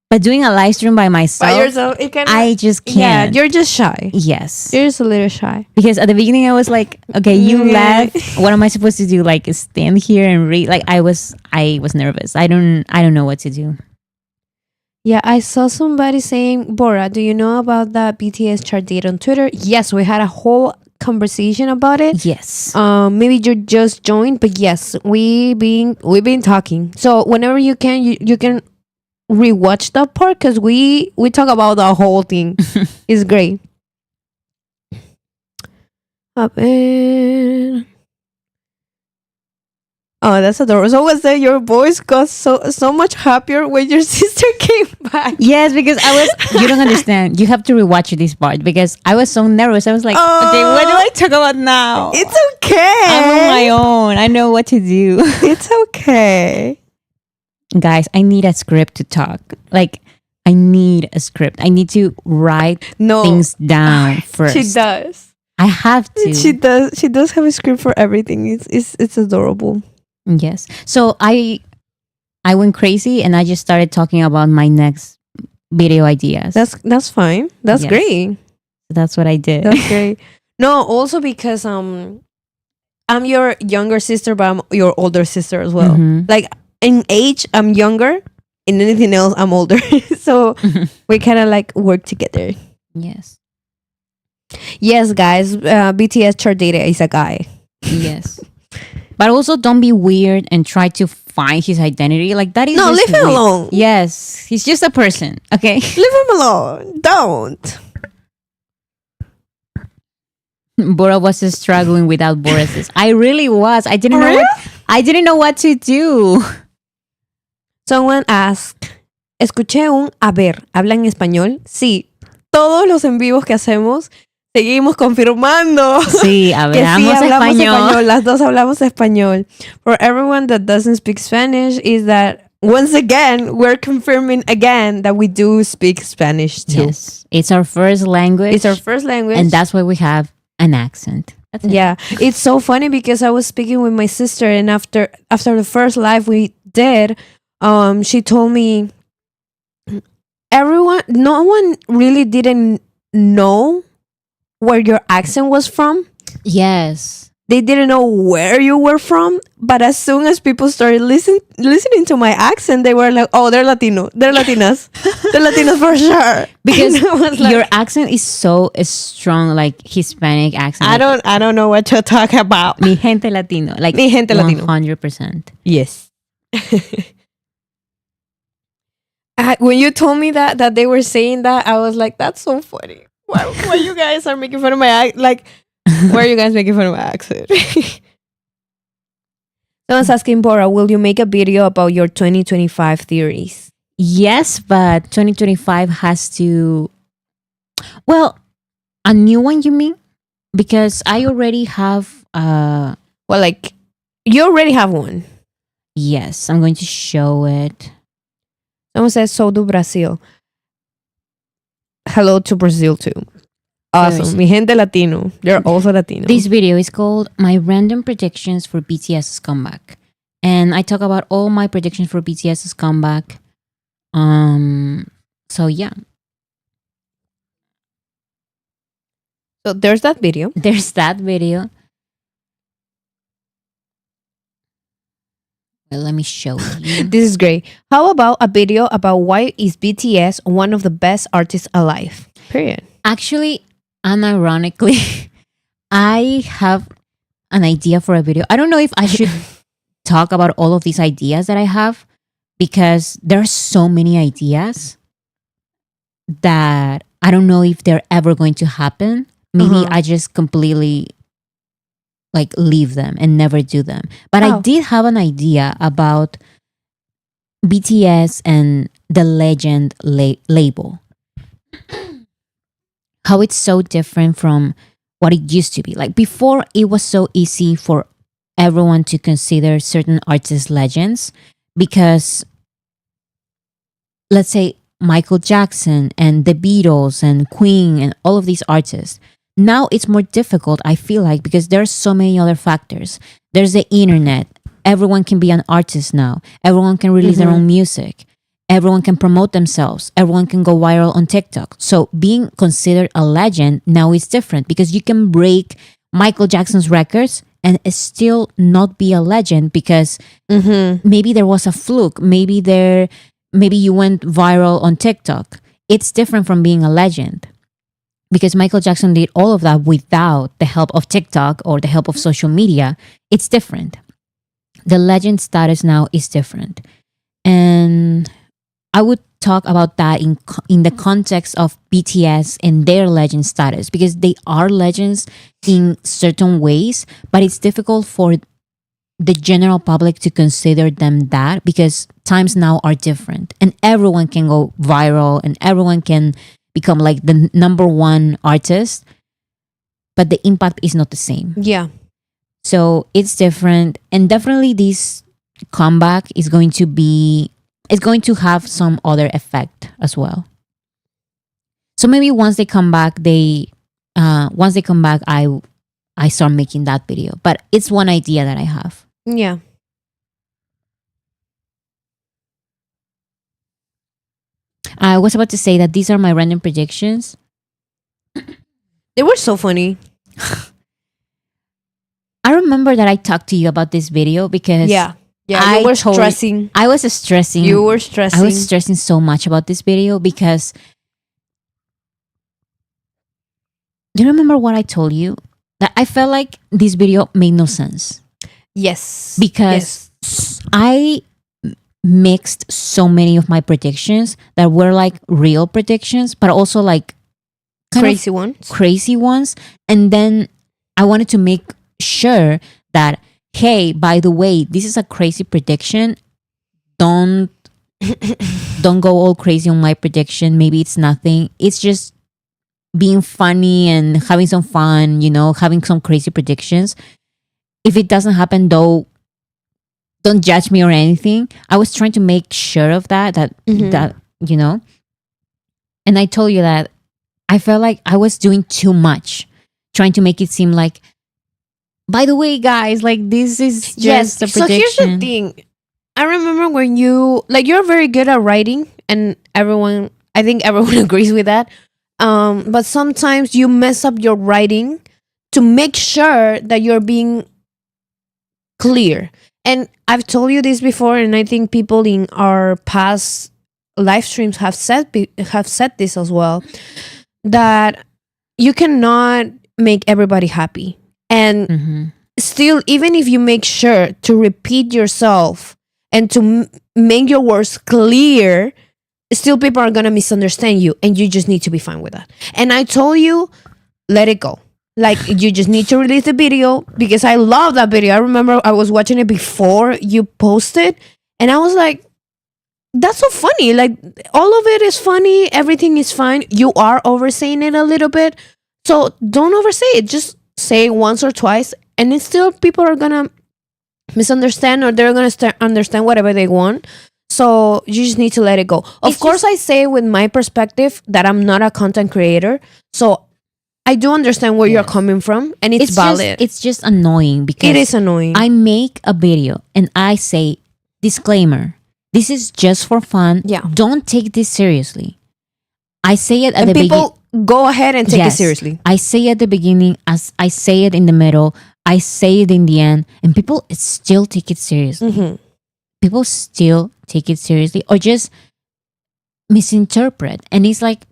But doing a live stream by By myself, yourself, it can. I just Yeah, can't. you're just shy. Yes. You're just a little shy. Because at the beginning I was like, okay, you Yeah. left. What am I supposed to do? Like stand here and read? Like I was nervous. I don't know what to do. Yeah, I saw somebody saying, Bora, do you know about that BTS chart date on Twitter? Yes, we had a whole conversation about it. Yes. Maybe you just joined, but yes, we've been talking. So whenever you can, you can rewatch that part because we talk about the whole thing. It's great. A ver. Oh, that's adorable. So was that your voice got so much happier when your sister came back? Yes, because I was. You don't understand. You have to rewatch this part because I was so nervous. I was like, okay, what do I talk about now? It's okay. I'm on my own. I know what to do. It's okay. Guys, I need a script to talk. Like, I need a script. I need to write things down first. She does. I have to. She does. She does have a script for everything. It's adorable. Yes. So I went crazy and I just started talking about my next video ideas. That's fine. That's Yes. great. That's what I did. That's great. No, also because I'm your younger sister, but I'm your older sister as well. Mhm. Like in age, I'm younger. In anything else, I'm older. So we kind of like work together. Yes. Yes, guys. BTS chart data is a guy. Yes. But also don't be weird and try to find his identity. Like that is No, just leave him weird. alone. Yes. He's just a person. Okay. Leave him alone. Don't. Bora was just struggling without Boris's. I really was. I didn't know what to do. Someone asked, escuché un a ver, ¿habla en español? Sí, todos los en vivos que hacemos seguimos confirmando Sí, que sí hablamos hablamos español. español. Las dos hablamos español. For everyone that doesn't speak Spanish, is that once again, we're confirming again that we do speak Spanish too. Yes. It's our first language. It's our first language. And that's why we have an accent. That's it. Yeah, it's so funny because I was speaking with my sister, and after the first live we did, she told me no one really didn't know where your accent was from. Yes. They didn't know where you were from, but as soon as people started listening to my accent, they were like, "Oh, they're Latino. They're Latinas. They're Latinas for sure." Because And I was like, your accent is so strong, like Hispanic accent. I don't know what you're talking about. Mi gente latino. Like Mi gente latino. 100%. Yes. When you told me that they were saying that, I was like, that's so funny. Why you guys are making fun of my accent? Like, why are you guys making fun of my accent? Someone's asking, Bora, will you make a video about your 2025 theories? Yes, but 2025 has to... Well, a new one, you mean? Because I already have... Well, like, you already have one. Yes, I'm going to show it. Someone says, so do Brazil. Hello to Brazil too. Awesome. Mi gente Latino. They're also Latino. This video is called My Random Predictions for BTS's Comeback. And I talk about all my predictions for BTS's comeback. So yeah. So there's that video. There's that video. Well, let me show you. This is great. How about a video about why is BTS one of the best artists alive? Period. Actually, unironically, I have an idea for a video. I don't know if I should talk about all of these ideas that I have because there are so many ideas that I don't know if they're ever going to happen. Maybe I just completely like leave them and never do them. But I did have an idea about BTS and the Legend label. How it's so different from what it used to be. Like before, it was so easy for everyone to consider certain artists legends because, let's say, Michael Jackson and the Beatles and Queen and all of these artists. Now it's more difficult, I feel like, because there are so many other factors. There's the internet. Everyone can be an artist now. Everyone can release their own music. everyone can promote themselves, everyone can go viral on TikTok. So being considered a legend now is different because you can break Michael Jackson's records and still not be a legend because maybe there was a fluke, maybe you went viral on TikTok. It's different from being a legend because Michael Jackson did all of that without the help of TikTok or the help of social media. It's different. The legend status now is different. And I would talk about that in the context of BTS and their legend status because they are legends in certain ways, but it's difficult for the general public to consider them that because times now are different and everyone can go viral and everyone can become like the number one artist, but the impact is not the same. Yeah. So it's different. And definitely this comeback is going to have some other effect as well. So maybe once they come back, I start making that video. But it's one idea that I have. Yeah. I was about to say that these are my random predictions. They were so funny. I remember that I talked to you about this video because Yeah, you were stressing. I was stressing. You were stressing. I was stressing so much about this video because do you remember what I told you? That I felt like this video made no sense. Yes. Because I mixed so many of my predictions that were like real predictions, but also like crazy ones. Crazy ones. And then I wanted to make sure that, hey, by the way, this is a crazy prediction. Don't go all crazy on my prediction. Maybe it's nothing. It's just being funny and having some fun, having some crazy predictions. If it doesn't happen though, don't judge me or anything. I was trying to make sure of that, and I told you that I felt like I was doing too much, trying to make it seem like, by the way, guys, like this is just a prediction. So here's the thing. I remember when you're very good at writing and I think everyone agrees with that. But sometimes you mess up your writing to make sure that you're being clear. And I've told you this before, and I think people in our past live streams have said this as well, that you cannot make everybody happy. And still, even if you make sure to repeat yourself and to make your words clear, still people are going to misunderstand you, and you just need to be fine with that. And I told you, let it go. Like, you just need to release the video because I love that video. I remember I was watching it before you posted, and I was like, that's so funny. Like, all of it is funny. Everything is fine. You are oversaying it a little bit. So don't oversay it. Just say it once or twice, and it's still people are going to misunderstand, or they're going to understand whatever they want. So you just need to let it go. Of course, I say with my perspective that I'm not a content creator. So I do understand where you're coming from, and it's valid. It's just annoying because it is annoying. I make a video and I say, disclaimer, this is just for fun. Yeah. Don't take this seriously. I say it at the beginning. People go ahead and take it seriously. I say at the beginning, as I say it in the middle, I say it in the end, and people still take it seriously. People still take it seriously or just misinterpret. And it's like,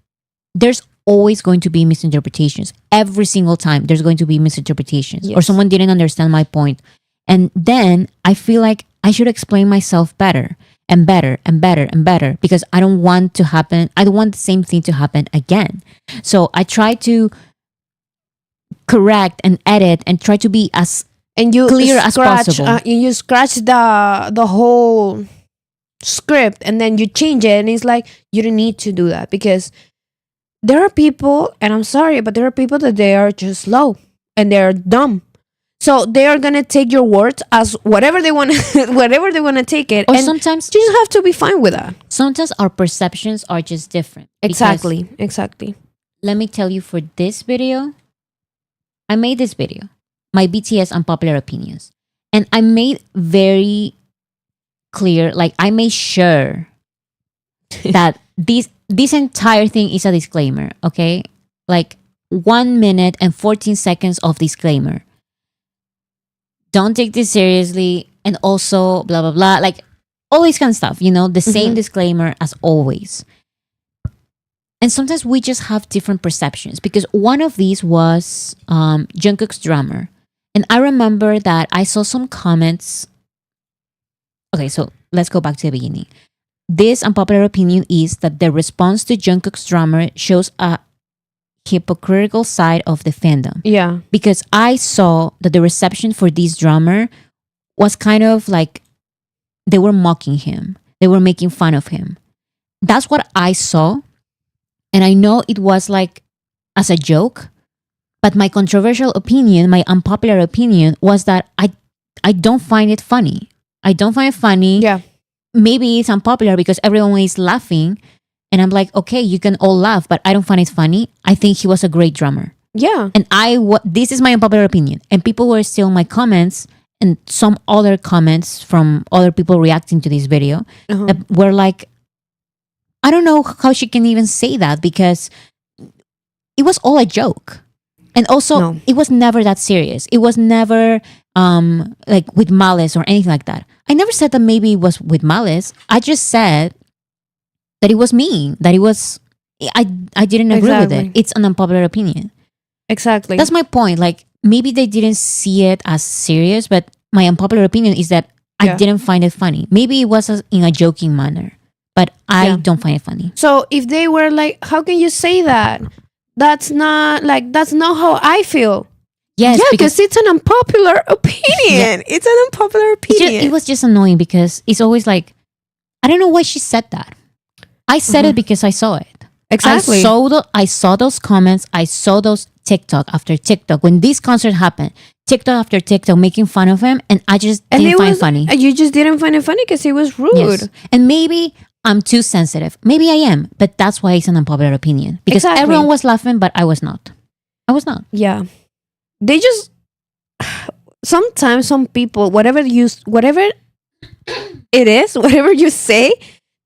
there's always going to be misinterpretations. Every single time there's going to be misinterpretations, or someone didn't understand my point. And then I feel like I should explain myself better and better and better and better because I don't want the same thing to happen again. So I try to correct and edit and try to be as clear as possible. You scratch the whole script and then you change it, and it's like, you don't need to do that because there are people, and I'm sorry, but there are people that they are just slow and they're dumb. So they are gonna take your words as whatever they want, whatever they want to take it. Or and sometimes you just have to be fine with that. Sometimes our perceptions are just different. Exactly. Let me tell you, for this video, I made this video, my BTS Unpopular Opinions, and I made very clear, like I made sure that this entire thing is a disclaimer, okay? Like 1 minute and 14 seconds of disclaimer. Don't take this seriously, and also blah blah blah, like all this kind of stuff, the same disclaimer as always. And sometimes we just have different perceptions, because one of these was Jungkook's drummer. And I remember that I saw some comments. Okay, so let's go back to the beginning. This unpopular opinion is that the response to Jungkook's drummer shows a hypocritical side of the fandom. Yeah. Because I saw that the reception for this drummer was kind of like they were mocking him. They were making fun of him. That's what I saw. And I know it was like as a joke, but my controversial opinion, my unpopular opinion was that I don't find it funny. I don't find it funny. Yeah. Maybe it's unpopular because everyone is laughing. And I'm like, okay, you can all laugh, but I don't find it funny. I think he was a great drummer. Yeah. And this is my unpopular opinion. And people were still in my comments and some other comments from other people reacting to this video that were like, I don't know how she can even say that, because it was all a joke. And also, it was never that serious. It was never like with malice or anything like that. I never said that maybe it was with malice. I just said that it was mean, that it was, I didn't agree with it. It's an unpopular opinion. Exactly. That's my point. Like, maybe they didn't see it as serious, but my unpopular opinion is that I didn't find it funny. Maybe it was in a joking manner, but I don't find it funny. So if they were like, how can you say that? That's not how I feel. Yes, because it's an unpopular opinion. It's an unpopular opinion. It was just annoying because it's always like, I don't know why she said that. I said it because I saw it. Exactly. I saw those comments. I saw those TikTok after TikTok. When this concert happened, TikTok after TikTok making fun of him, and I just didn't find it funny. You just didn't find it funny because he was rude. Yes. And maybe I'm too sensitive. Maybe I am, but that's why it's an unpopular opinion. Because everyone was laughing, but I was not. I was not. Yeah. They just, sometimes some people, whatever it is, whatever you say,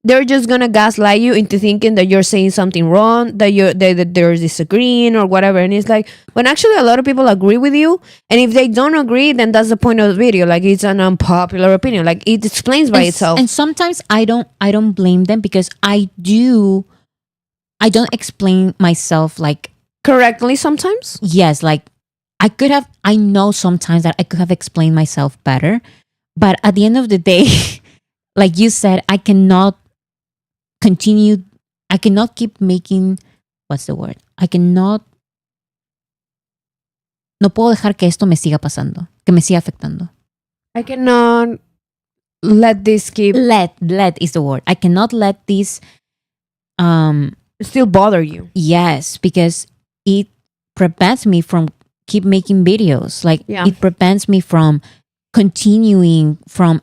they're just gonna gaslight you into thinking that you're saying something wrong, that they're disagreeing or whatever. And it's like, when actually a lot of people agree with you, and if they don't agree, then that's the point of the video. Like, it's an unpopular opinion. Like, it explains by itself. And sometimes I don't blame them, because I don't explain myself like correctly sometimes. Yes, like I know sometimes that I could have explained myself better, but at the end of the day, like you said, I cannot keep making, what's the word? No puedo dejar que esto me siga pasando, que me siga afectando. I cannot let this keep... Let is the word. I cannot let this still bother you. Yes, because it prevents me from keep making videos. Like, it prevents me from continuing, from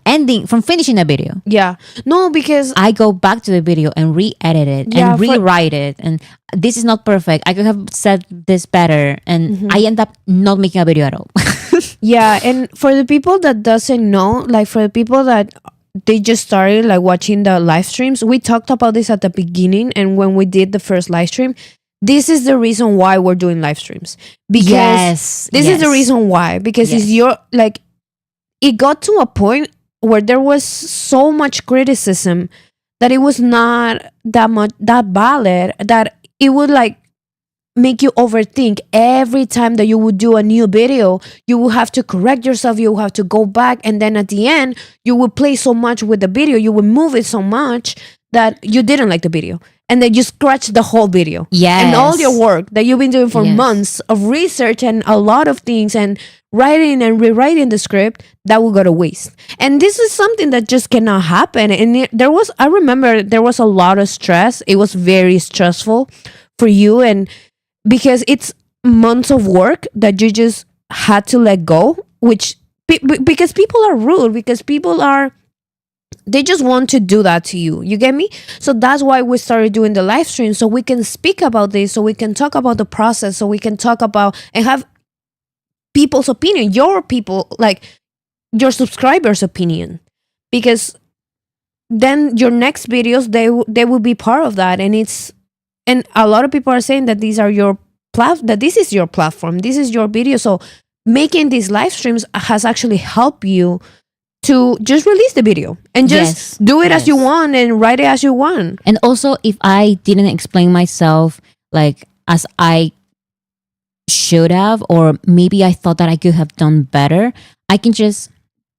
finishing a video. Yeah. No, because I go back to the video and re-edit it and rewrite it. And this is not perfect. I could have said this better. And I end up not making a video at all. Yeah. And for the people that doesn't know, like for the people that they just started like watching the live streams, we talked about this at the beginning. And when we did the first live stream, this is the reason why we're doing live streams. Because this is the reason why. Because it's your, like, it got to a point where there was so much criticism that it was not that valid, that it would like make you overthink. Every time that you would do a new video, you will have to correct yourself, you will have to go back, and then at the end you would play so much with the video, you would move it so much that you didn't like the video, and then you scratch the whole video. And all your work that you've been doing for months of research and a lot of things and writing and rewriting the script, that will go to waste. And this is something that just cannot happen. And I remember there was a lot of stress. It was very stressful for you, and because it's months of work that you just had to let go, which because people are rude, because they just want to do that to you. You get me? So that's why we started doing the live stream, so we can speak about this, so we can talk about the process, so we can talk about and have people's opinion, your subscribers' opinion. Because then your next videos they will be part of that, and a lot of people are saying that these are your that this is your platform, this is your video. So making these live streams has actually helped you to just release the video and just do it as you want and write it as you want. And also, if I didn't explain myself like as I should have, or maybe I thought that I could have done better, I can just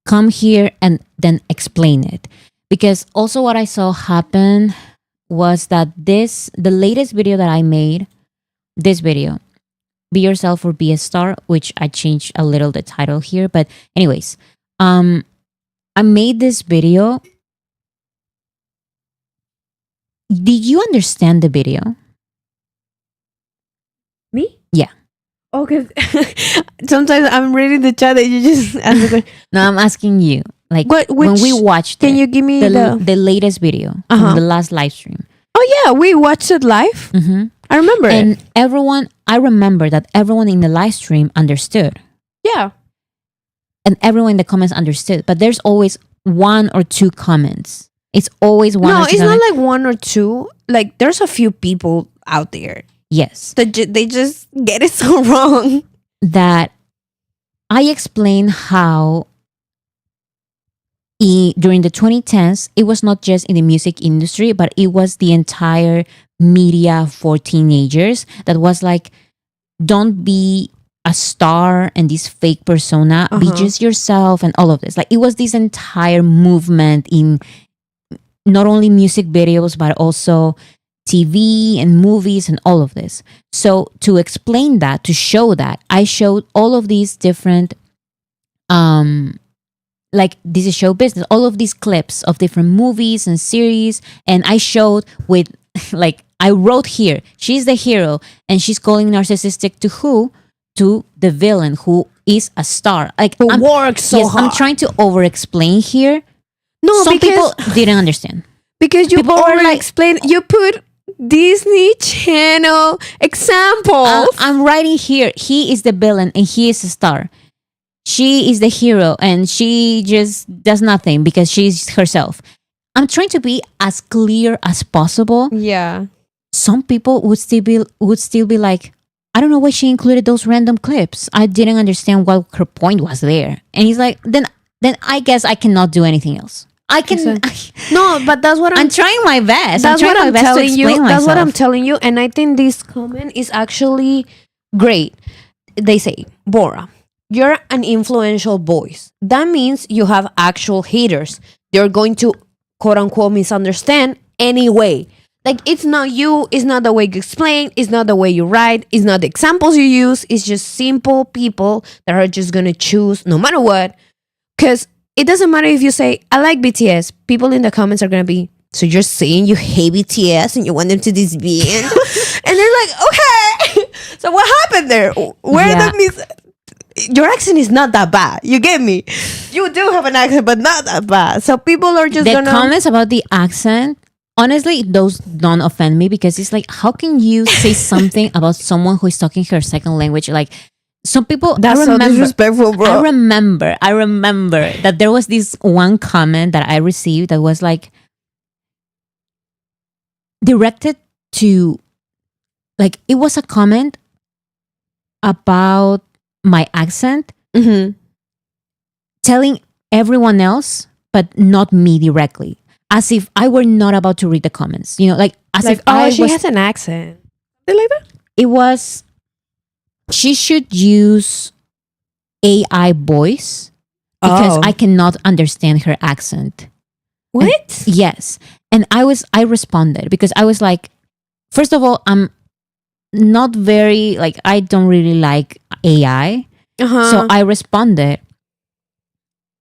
come here and then explain it. Because also what I saw happen was that the latest video that I made, this video, Be Yourself or Be a Star, which I changed a little the title here, but anyways, I made this video. Did you understand the video? Me? Yeah. Okay. Sometimes I'm reading the chat that you just answer. No, I'm asking you. Like when we watched can you give me the latest video from the last live stream? Oh yeah, we watched it live. Mm-hmm. I remember and I remember that everyone in the live stream understood. Yeah. And everyone in the comments understood. But there's always one or two comments. It's always one or two. No, it's not like one or two. Like there's a few people out there. Yes. They just get it so wrong. That I explained how during the 2010s, it was not just in the music industry, but it was the entire media for teenagers that was like, don't be a star and this fake persona, be just yourself and all of this. Like it was this entire movement in not only music videos, but also TV and movies and all of this. So to explain that, to show that, I showed all of these different like this is show business, all of these clips of different movies and series, and I showed with like I wrote here, she's the hero and she's calling narcissistic to who? To the villain who is a star. Like who works so hard. I'm trying to over explain here. No, some people didn't understand. Because you over explain, you put Disney Channel examples. I'm writing here, he is the villain and he is a star. She is the hero and she just does nothing because she's herself. I'm trying to be as clear as possible. Yeah. Some people would still be like, I don't know why she included those random clips. I didn't understand what her point was there. And he's like, then I guess I cannot do anything else. I can. No, but that's what I'm trying my best. That's what I'm telling you. That's myself. What I'm telling you. And I think this comment is actually great. They say, Bora, you're an influential voice. That means you have actual haters. They're going to quote unquote misunderstand anyway. Like it's not you, it's not the way you explain, it's not the way you write, it's not the examples you use, it's just simple people that are just gonna choose no matter what. Because it doesn't matter if you say, I like BTS, people in the comments are gonna be, so you're saying you hate BTS and you want them to disband? And they're like, okay, so what happened there? Your accent is not that bad. You get me? You do have an accent, but not that bad. So people are just the comments about the accent. Honestly, those don't offend me because it's like, how can you say something about someone who is talking her second language? Like some people, that's so disrespectful, bro. I remember that there was this one comment that I received that was like directed to, like it was a comment about my accent, telling everyone else, but not me directly. As if I were not about to read the comments, you know, like as like, if she has an accent. Like that? It was, she should use AI voice because I cannot understand her accent. What? And, yes. And I responded because I was like, first of all, I'm not very, like, I don't really like AI. So I responded,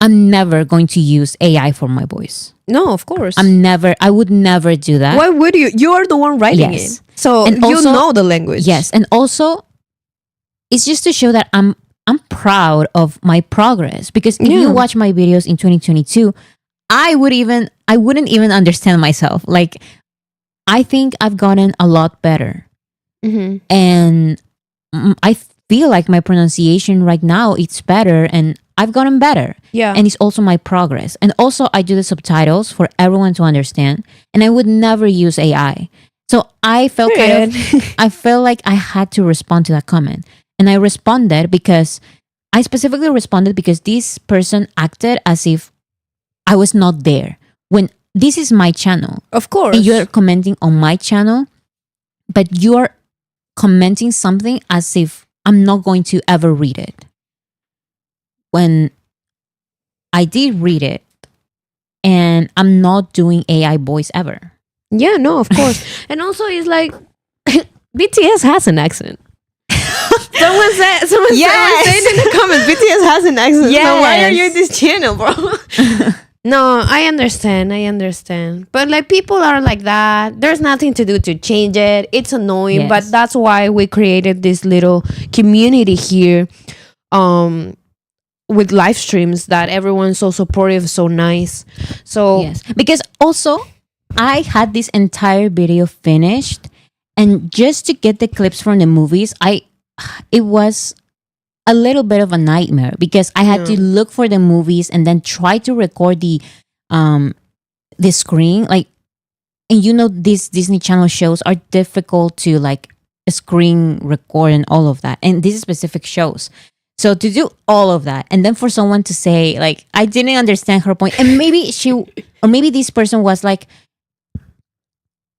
I'm never going to use AI for my voice. No, of course. I would never do that. Why would you? You are the one writing it. So and you also, know the language. Yes. And also, it's just to show that I'm proud of my progress. Because if you watch my videos in 2022, I wouldn't even understand myself. Like, I think I've gotten a lot better. And I feel like my pronunciation right now it's better and I've gotten better. Yeah. And it's also my progress. And also I do the subtitles for everyone to understand. And I would never use AI. So I felt I felt like I had to respond to that comment. And I responded because I specifically responded because this person acted as if I was not there. When this is my channel. Of course. And you're commenting on my channel, but you're commenting something as if I'm not going to ever read it. When I did read it, and I'm not doing AI voice ever. Yeah, no, of course. And also, it's like BTS has an accent. Someone said in the comments, BTS has an accent. Yes. So why are you in this channel, bro? No, I understand. But like people are like that. There's nothing to do to change it. It's annoying, Yes. but that's why we created this little community here. With live streams that everyone's so supportive, so nice. So Yes, because also I had this entire video finished, and just to get the clips from the movies, it was a little bit of a nightmare because I had to look for the movies and then try to record the screen. Like, and these Disney Channel shows are difficult to like screen record and all of that, and these specific shows. So to do all of that, and then for someone to say like I didn't understand her point, and maybe maybe this person was like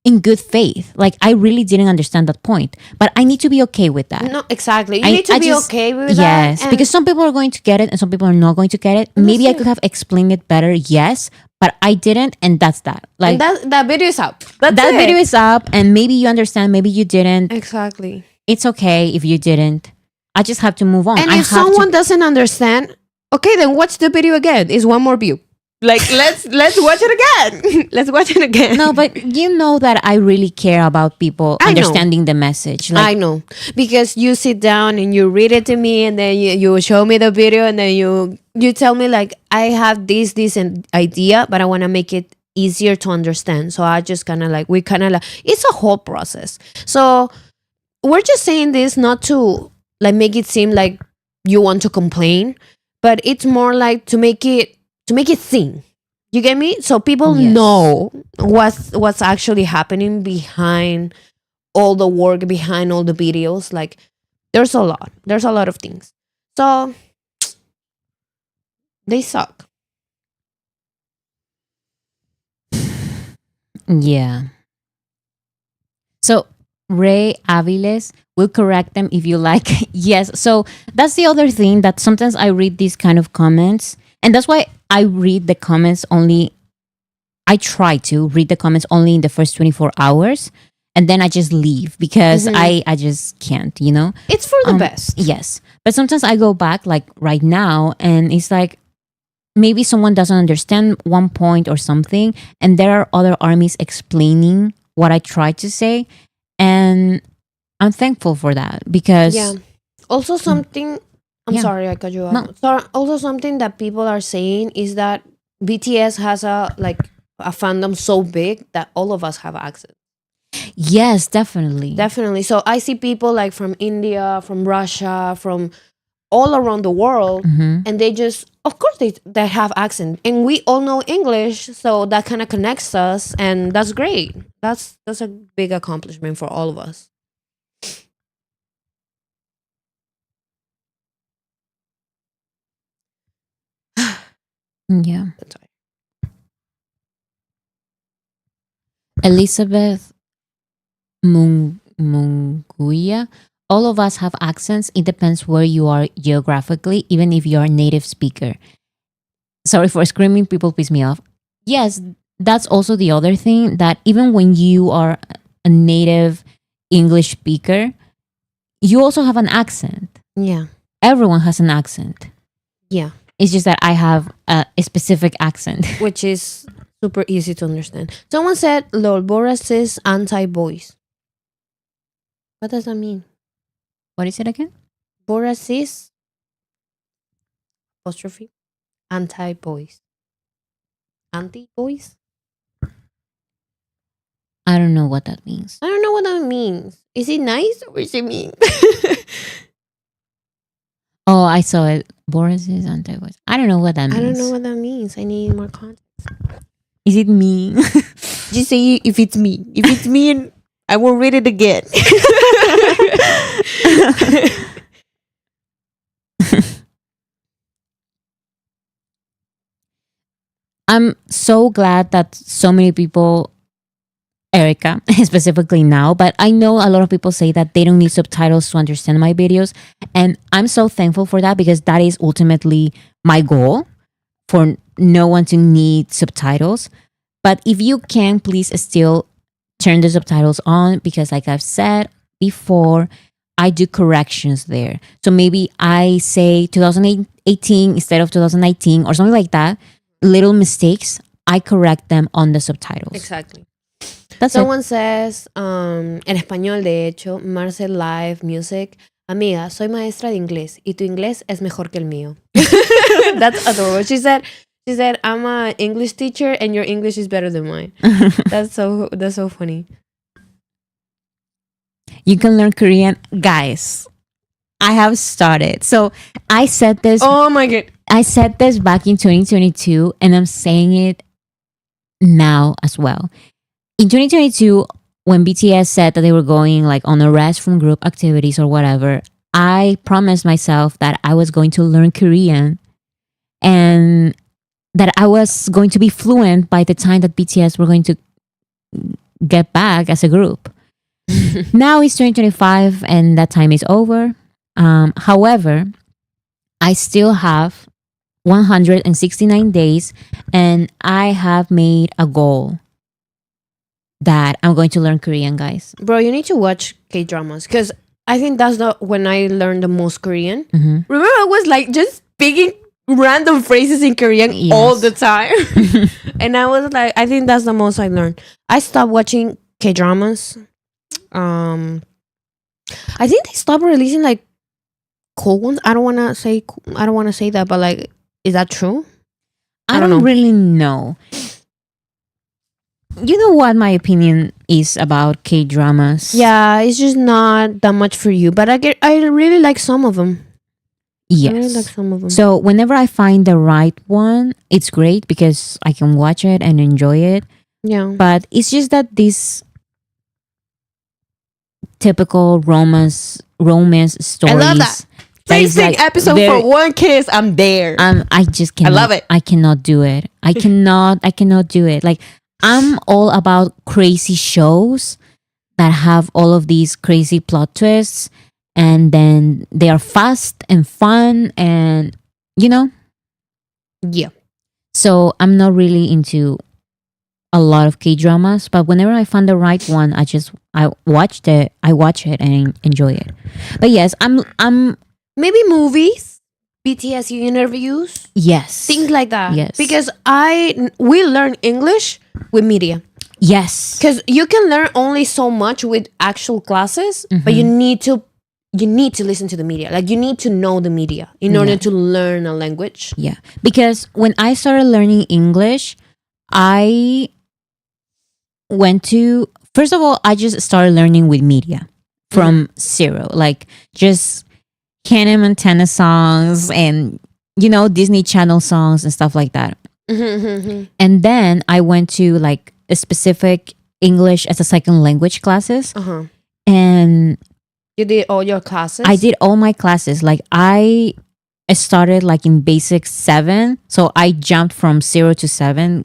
in good faith, like I really didn't understand that point, but I need to be okay with that. no, exactly. You need to be okay with that. Yes, because some people are going to get it and some people are not going to get it. Maybe I could have explained it better, yes, but I didn't, and that's that. Like and that video is up. that video is up, and maybe you understand, maybe you didn't. Exactly. It's okay if you didn't. I just have to move on. And if someone doesn't understand, okay, then watch the video again. It's one more view. Like let's watch it again. Let's watch it again. No, but you know that I really care about people understanding the message. Like, I know, because you sit down and you read it to me, and then you show me the video, and then you tell me like I have this idea, but I want to make it easier to understand. So I just kind of like it's a whole process. So we're just saying this not to like make it seem like you want to complain, but it's more like to make it sing. You get me? So people know what's actually happening behind all the work, behind all the videos. Like there's a lot of things. So they suck. Yeah. So Ray Aviles will correct them if you like. Yes. So that's the other thing, that sometimes I read these kind of comments, and that's why I read the comments only. I try to read the comments only in the first 24 hours, and then I just leave because I just can't, It's for the best. Yes. But sometimes I go back like right now, and it's like maybe someone doesn't understand one point or something, and there are other armies explaining what I tried to say. And I'm thankful for that because Also something I'm sorry I cut you off. No. So also something that people are saying is that BTS has a fandom so big that all of us have access. Yes, definitely. Definitely. So I see people like from India, from Russia, from all around the world, and they just, of course, they have accent, and we all know English, so that kind of connects us, and that's great. That's a big accomplishment for all of us. Yeah. That's right. Elizabeth Munguia. All of us have accents. It depends where you are geographically, even if you are a native speaker. Sorry for screaming, people piss me off. Yes, that's also the other thing, that even when you are a native English speaker, you also have an accent. Yeah. Everyone has an accent. Yeah. It's just that I have a specific accent. Which is super easy to understand. Someone said, lol, Boras is anti-boys. What does that mean? What is it again? Boras is apostrophe anti-boys. Anti-boys? I don't know what that means. I don't know what that means. Is it nice or is it mean? Oh, I saw it. Boris is anti-voice. I don't know what that means. I don't know what that means. I need more context. Is it me? Just say if it's me. If it's me, and I will read it again. I'm so glad that so many people, Erica specifically now, but I know a lot of people say that they don't need subtitles to understand my videos. And I'm so thankful for that because that is ultimately my goal, for no one to need subtitles. But if you can, please still turn the subtitles on because, like I've said before, I do corrections there. So maybe I say 2018 instead of 2019 or something like that. Little mistakes, I correct them on the subtitles. Exactly. That's Someone says, en español, de hecho, Marcel Live Music, amiga, soy maestra de inglés y tu inglés es mejor que el mío. That's adorable. She said, I'm an English teacher and your English is better than mine. That's so funny. You can learn Korean, guys. I have started. So I said this. Oh my God. I said this back in 2022 and I'm saying it now as well. In 2022, when BTS said that they were going like on a rest from group activities or whatever, I promised myself that I was going to learn Korean and that I was going to be fluent by the time that BTS were going to get back as a group. Now it's 2025 and that time is over. However, I still have 169 days and I have made a goal that I'm going to learn Korean, guys. Bro, you need to watch K-dramas because I think that's when I learned the most Korean. Mm-hmm. Remember, I was like just speaking random phrases in Korean all the time. And I was like, I think that's the most I learned. I stopped watching K-dramas. I think they stopped releasing like cold ones. I don't want to say that, but like, is that true? I don't really know. You know what my opinion is about K-dramas? Yeah, it's just not that much for you. But I really like some of them. Yes. I really like some of them. So whenever I find the right one, it's great because I can watch it and enjoy it. Yeah. But it's just that these typical romance stories. I love that. Please like episode for one kiss. I'm there. I just cannot. I love it. I cannot do it. I cannot do it. Like, I'm all about crazy shows that have all of these crazy plot twists and then they are fast and fun and, you know? Yeah. So I'm not really into a lot of K-dramas, but whenever I find the right one, I watch it and enjoy it. But yes, I'm maybe movies, BTS interviews, yes, things like that. Yes, because we learn English with media. Yes, because you can learn only so much with actual classes, but you need to listen to the media. Like, you need to know the media in order to learn a language. Yeah, because when I started learning English, I went to, first of all, I just started learning with media from zero, like just Hannah Montana songs and, you know, Disney Channel songs and stuff like that. And then I went to like a specific English as a second language classes. And you did all your classes? I did all my classes. Like, I started like in basic 7. So I jumped from 0 to 7.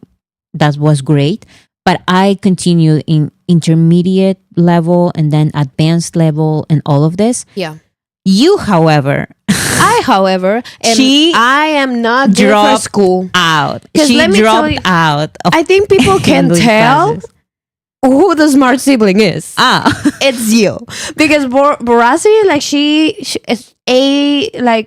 That was great. But I continued in intermediate level and then advanced level and all of this. Yeah. You, however, I am not good for school. Out. She dropped out. I think people can tell who the smart sibling is. It's you, because Borasi, like she is a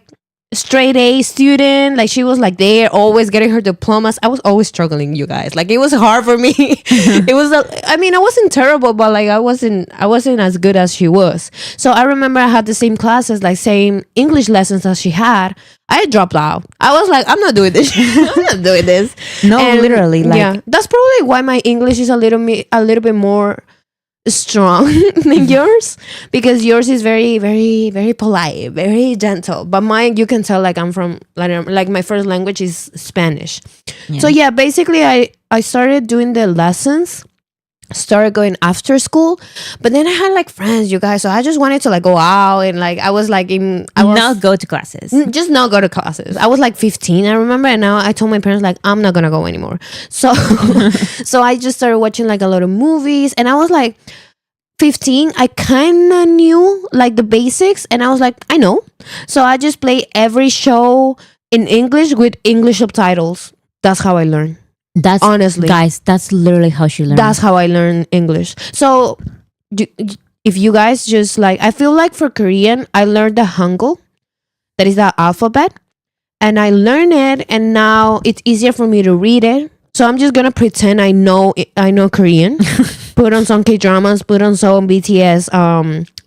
straight A student. Like, she was like there, always getting her diplomas. I was always struggling, you guys. Like, it was hard for me. It was I wasn't terrible, but like I wasn't as good as she was. So I remember I had the same classes, like same English lessons as she had. I dropped out. I was like, I'm not doing this. I'm not doing this. No, and literally, like, yeah, that's probably why my English is a little bit more strong than yours, because yours is very, very, very polite, very gentle. But mine, you can tell like I'm from Latin. Like my first language is Spanish. Yeah. So yeah, basically I started doing the lessons, started going after school, but then I had like friends, you guys, so I just wanted to like go out, and like I was like not go to classes. just not go to classes. I was like 15, I remember, and now I told my parents like I'm not gonna go anymore. So so I just started watching like a lot of movies, and I was like 15, I kind of knew like the basics, and I was like, I know. So I just play every show in English with English subtitles. That's how I learned. That's honestly, guys, that's literally how she learned. that's how I learned English. So if you guys just like, I feel like for Korean, I learned the Hangul, that is the alphabet, and I learned it, and now it's easier for me to read it. So I'm just gonna pretend I know Korean. Put on some K dramas, put on some BTS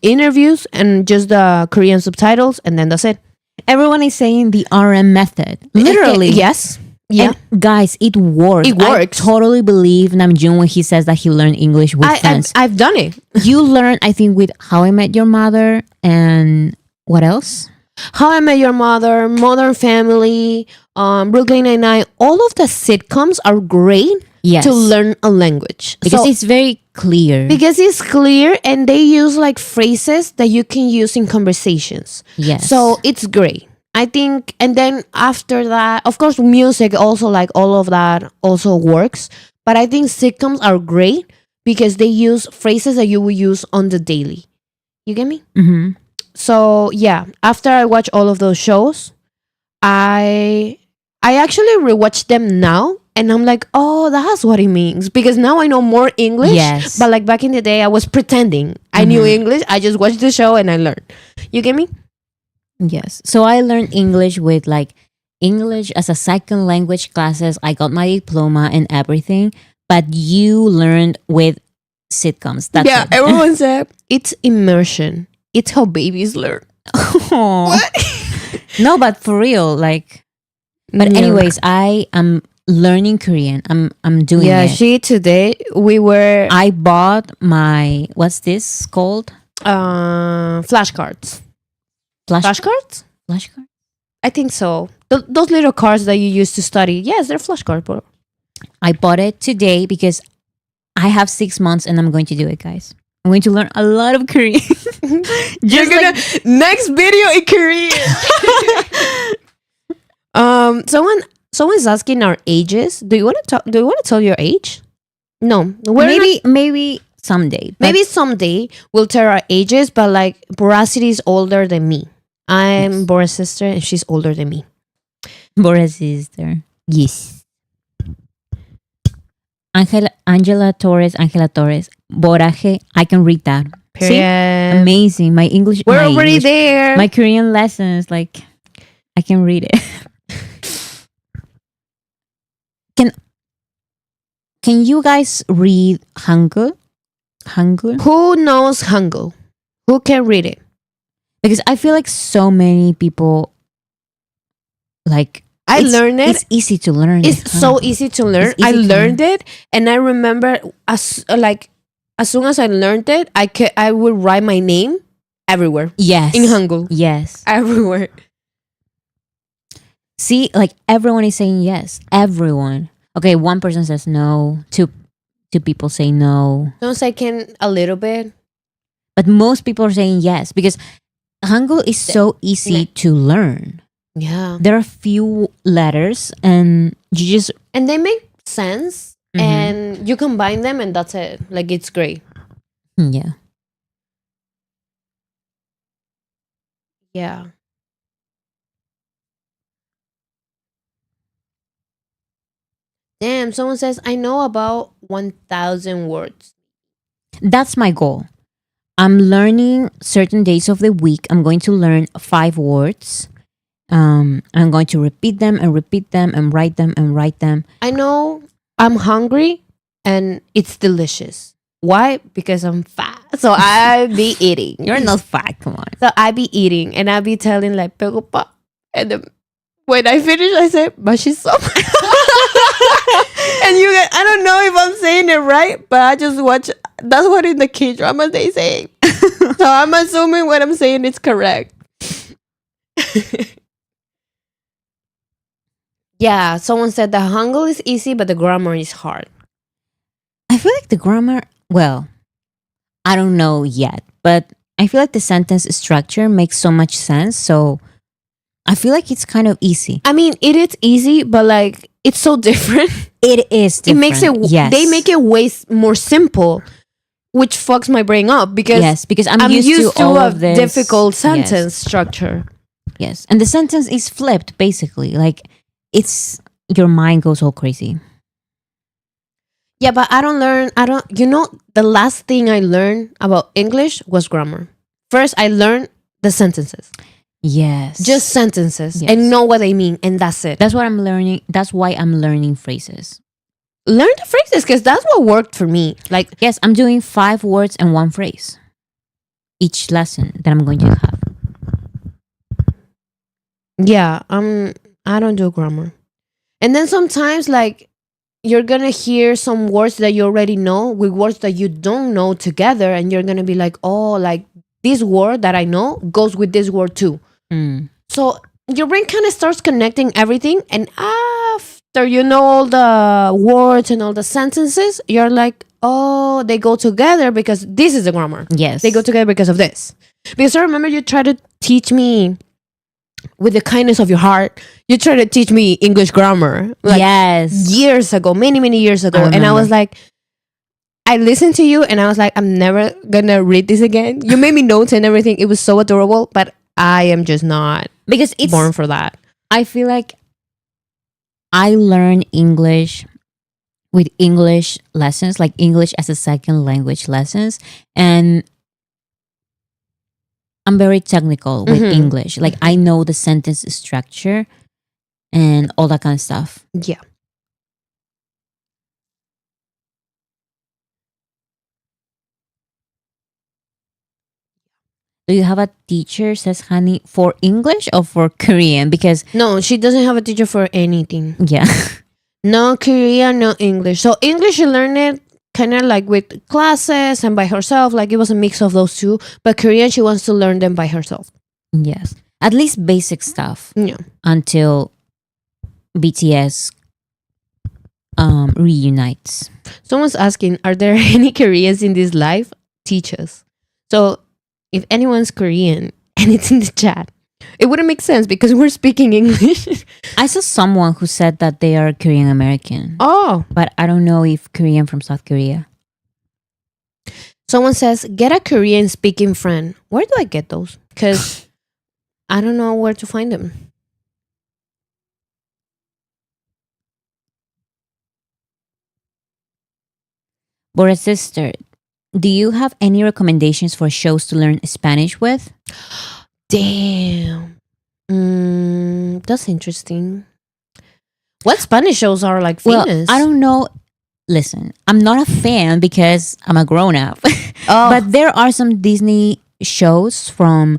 interviews, and just the Korean subtitles, and then that's it. Everyone is saying the RM method. Literally, yes. Yeah, and guys, it works. It works. I totally believe Namjoon when he says that he learned English with friends. I've done it. You learn, I think, with How I Met Your Mother and what else? How I Met Your Mother, Modern Family, Brooklyn Nine-Nine. All of the sitcoms are great to learn a language, because it's very clear. Because it's clear, and they use like phrases that you can use in conversations. Yes. So it's great, I think. And then after that, of course, music also, like all of that also works. But I think sitcoms are great because they use phrases that you will use on the daily. You get me? Mm-hmm. So yeah, after I watch all of those shows, I actually rewatch them now, and I'm like, oh, that's what it means, because now I know more English. Yes. But like back in the day, I was pretending I knew English. I just watched the show and I learned. You get me? Yes. So I learned English with like English as a second language classes. I got my diploma and everything. But you learned with sitcoms. That's it. Everyone said it's immersion. It's how babies learn. What? No, but for real, like. But anyways, I am learning Korean. I'm doing it. Yeah, today we were. I bought my, what's this called? Flashcards. Flashcards? Flashcards? I think so. Those little cards that you use to study. Yes, they're flashcards, bro. I bought it today because I have 6 months and I'm going to do it, guys. I'm going to learn a lot of Korean. You're gonna next video in Korean. Someone's asking our ages. Do you want to tell your age? No, maybe someday. Maybe someday we'll tell our ages. But like, Boracity is older than me. I'm Bora's sister, and she's older than me. Bora's sister. Yes. Angela Torres. Boraje. I can read that. Period. See? Amazing. My English. We're already there. My Korean lessons, like, I can read it. Can you guys read Hangul? Who knows Hangul? Who can read it? Because I feel like so many people, like, I learned it. It's easy to learn. It's so easy to learn. I learned it, and I remember as soon as I learned it, I would write my name everywhere. Yes. In Hangul. Yes. Everywhere. See, like, everyone is saying yes. Everyone. Okay, one person says no. Two people say no. Don't say can a little bit. But most people are saying yes because Hangul is so easy to learn. Yeah. There are few letters and you just... And they make sense and you combine them and that's it. Like, it's great. Yeah. Yeah. Damn, someone says, I know about 1,000 words. That's my goal. I'm learning certain days of the week. I'm going to learn 5 words. I'm going to repeat them and write them and write them. I know I'm hungry and it's delicious. Why? Because I'm fat. So I be eating. You're not fat, come on. So I be eating and I be telling like, pegopa. And then when I finish, I say, but she's so And you guys, I don't know if I'm saying it right, but I just watch. That's what in the K dramas they say. So I'm assuming what I'm saying is correct. Yeah, someone said the Hangul is easy, but the grammar is hard. I feel like the grammar, well, I don't know yet, but I feel like the sentence structure makes so much sense. So I feel like it's kind of easy. I mean, it is easy, but like it's so different. It is different. It makes it. Yes. They make it way more simple, which fucks my brain up because because I'm used to all a of this difficult sentence structure. Yes, and the sentence is flipped basically. Like it's your mind goes all crazy. Yeah, but I don't learn. I don't. You know, the last thing I learned about English was grammar. First, I learned the sentences. Yes, Just sentences and know what they mean, and that's it. that's what I'm learning. That's why I'm learning phrases. Learn the phrases because that's what worked for me. Like, Yes, I'm doing 5 words and 1 phrase each lesson that I'm going to have. yeah, I don't do grammar. And then sometimes, like, you're gonna hear some words that you already know with words that you don't know together, and you're gonna be like, oh, like this word that I know goes with this word too. So your brain kind of starts connecting everything, and after you know all the words and all the sentences, you're like, oh, they go together because this is the grammar. Yes, They go together because of this. Because I remember you tried to teach me with the kindness of your heart. You tried to teach me English grammar. Like yes, years ago, many years ago. And I was like, I listened to you and I was like, I'm never gonna read this again. You made me notes and everything. It was so adorable, but I am just not because it's born for that. I feel like I learn English with English lessons, like English as a second language lessons, and I'm very technical with English. Like I know the sentence structure and all that kind of stuff. Yeah. Do you have a teacher, says Hani, for English or for Korean? Because No, she doesn't have a teacher for anything. yeah. No Korean, no English. So English she learned it kind of like with classes and by herself. Like it was a mix of those two. But Korean, she wants to learn them by herself. Yes. At least basic stuff. Yeah. Until BTS reunites. Someone's asking, are there any Koreans in this live? Teach us. So if anyone's Korean and it's in the chat, it wouldn't make sense because we're speaking English. I saw someone who said that they are Korean American. Oh. But I don't know if Korean from South Korea. Someone says, get a Korean speaking friend. Where do I get those? Because I don't know where to find them. Bora's sister, do you have any recommendations for shows to learn Spanish with? Damn. That's interesting. What Spanish shows are like Well, famous? I don't know. Listen, I'm not a fan because I'm a grown up. Oh. But there are some Disney shows from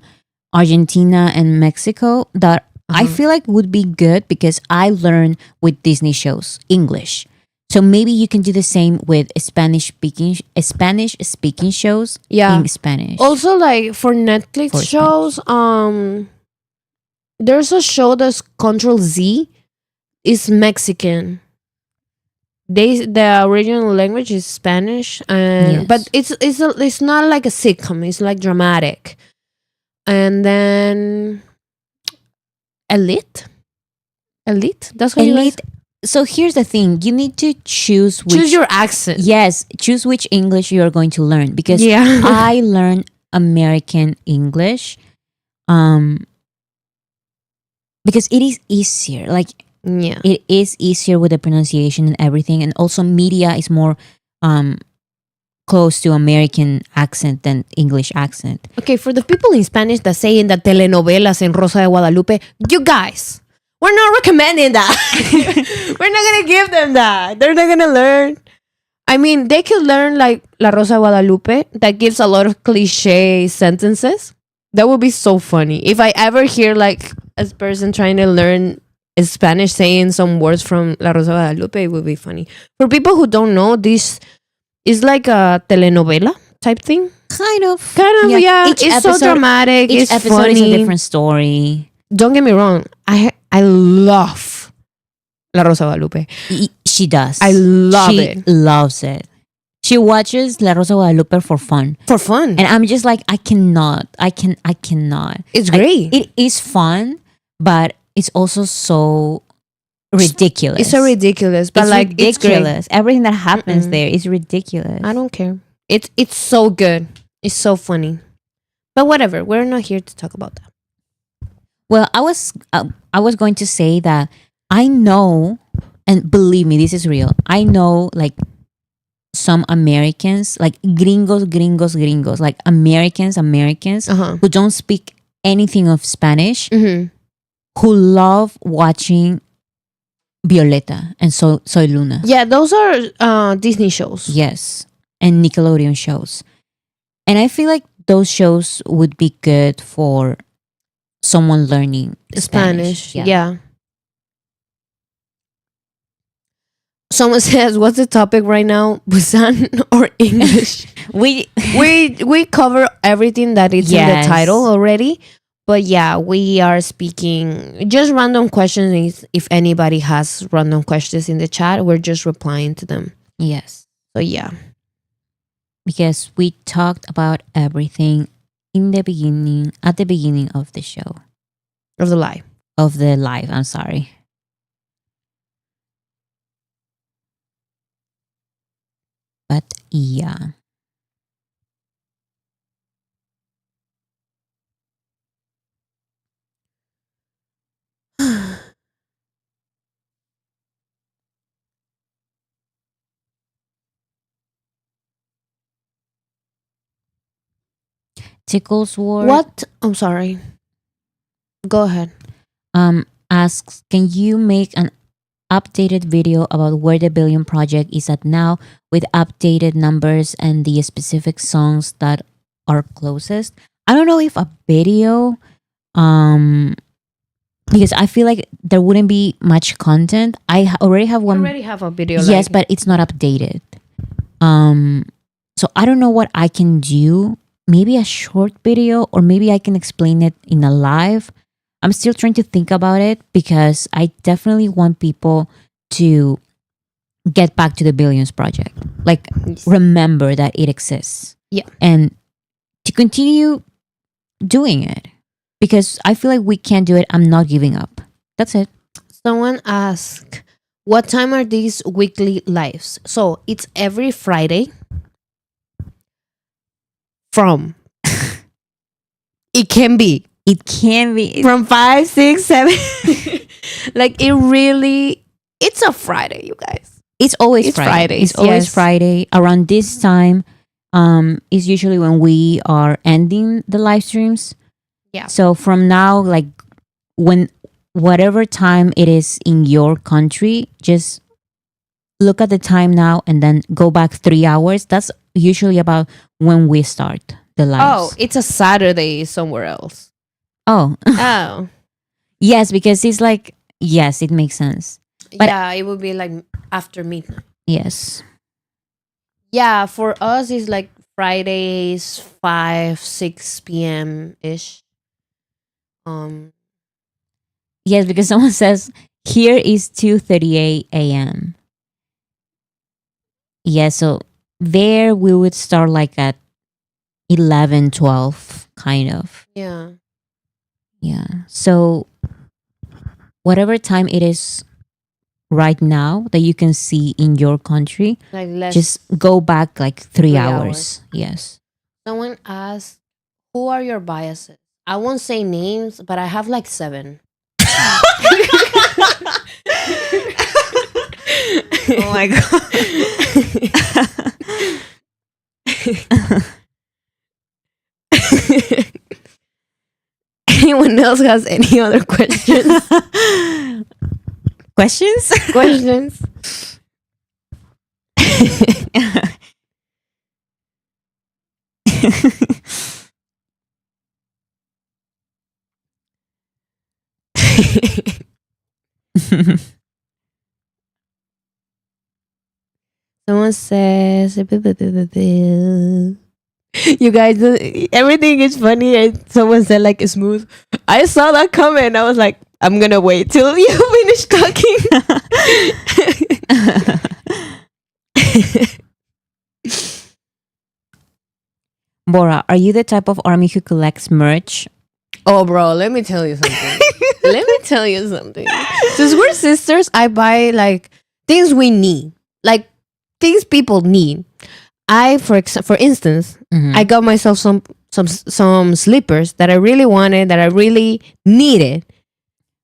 Argentina and Mexico that I feel like would be good because I learn with Disney shows English. So maybe you can do the same with Spanish speaking shows in Spanish. Also, like for Netflix shows, there's a show that's Control Z. It's Mexican. The original language is Spanish, but it's not like a sitcom. It's like dramatic. And then Elite. That's what Elite. So here's the thing: you need to choose your accent. Yes, choose which English you are going to learn because Yeah. I learn American English, because it is easier. Like Yeah. it is easier with the pronunciation and everything, and also media is more close to American accent than English accent. Okay, for the people in Spanish that say in the telenovelas en Rosa de Guadalupe, you guys, we're not recommending that. We're not gonna give them that. They're not gonna learn. I mean, they could learn like La Rosa de Guadalupe that gives a lot of cliche sentences. That would be so funny. If I ever hear like a person trying to learn Spanish saying some words from La Rosa de Guadalupe, it would be funny. For people who don't know, this is like a telenovela type thing. Kind of. Yeah. Each It's so dramatic. Each It's episode funny. is a different story. Don't get me wrong. I love La Rosa de Guadalupe. She does. I love she it. Loves it. She watches La Rosa de Guadalupe for fun. For fun. And I'm just like, I cannot. I cannot. It's Like, great. it is fun, but it's also so ridiculous. It's so ridiculous. But It's like ridiculous. it's Everything that happens there is ridiculous. great. I don't care. It's so good. It's so funny. But whatever. We're not here to talk about that. Well, I was going to say that I know, and believe me, this is real. I know, like, some Americans, like gringos, like Americans Uh-huh. who don't speak anything of Spanish, Mm-hmm. who love watching Violeta and Soy Luna. Yeah, those are Disney shows. Yes, and Nickelodeon shows. And I feel like those shows would be good for someone learning Spanish. Yeah. Someone says, "What's the topic right now? Busan or English?" we cover everything that is in the Yes. title already. But yeah, we are speaking just random questions. If anybody has random questions in the chat, we're just replying to them. Yes. So yeah. Because we talked about everything at the beginning of the show. Of the lie. Of the live, I'm sorry. But yeah. Tickles Ward What? I'm sorry. Go ahead. asks, can you make an updated video about where the Billion project is at now with updated numbers and the specific songs that are closest? I don't know if a video, because I feel like there wouldn't be much content. I already have We one. already have a video. Yes, but it's not updated. So I don't know what I can do. Maybe a short video, or maybe I can explain it in a live. I'm still trying to think about it because I definitely want people to get back to the Billions project. Like, remember that it exists. Yeah. And to continue doing it. Because I feel like we can't do it. I'm not giving up. That's it. Someone asked, what time are these weekly lives? So it's every Friday from it can be from 5, 6, 7. Like it's a Friday, you guys. It's always It's Friday. Fridays, It's always yes. Friday. Around this time is usually when we are ending the live streams. Yeah. So from now, like, when whatever time it is in your country, just look at the time now and then go back 3 hours. That's usually about when we start the Oh, lives. it's a Saturday somewhere else. Oh, Oh. yes, because it's like, yes, it makes sense. But- yeah, it would be like after midnight. Yes. Yeah, for us it's like Fridays 5, 6 p.m. ish. Yes, because someone says here is 2:38 a.m. Yeah, so there we would start like at 11, 12, kind of. Yeah. Yeah. So whatever time it is right now that you can see in your country, Like less. just go back like 3 3 hours. Yes. Someone asked, who are your biases? I won't say names, but I have like 7. Oh my Anyone else has any other questions? Questions? Questions? Someone says, you guys, everything is funny. And someone said like smooth. I saw that comment. I was like, I'm gonna wait till you finish talking. Bora, are you the type of army who collects merch? Oh, bro, let me tell you something. Let me tell you something. Since we're sisters, I buy like things we need, like things people need. For instance, I got myself some slippers that I really wanted, that I really needed.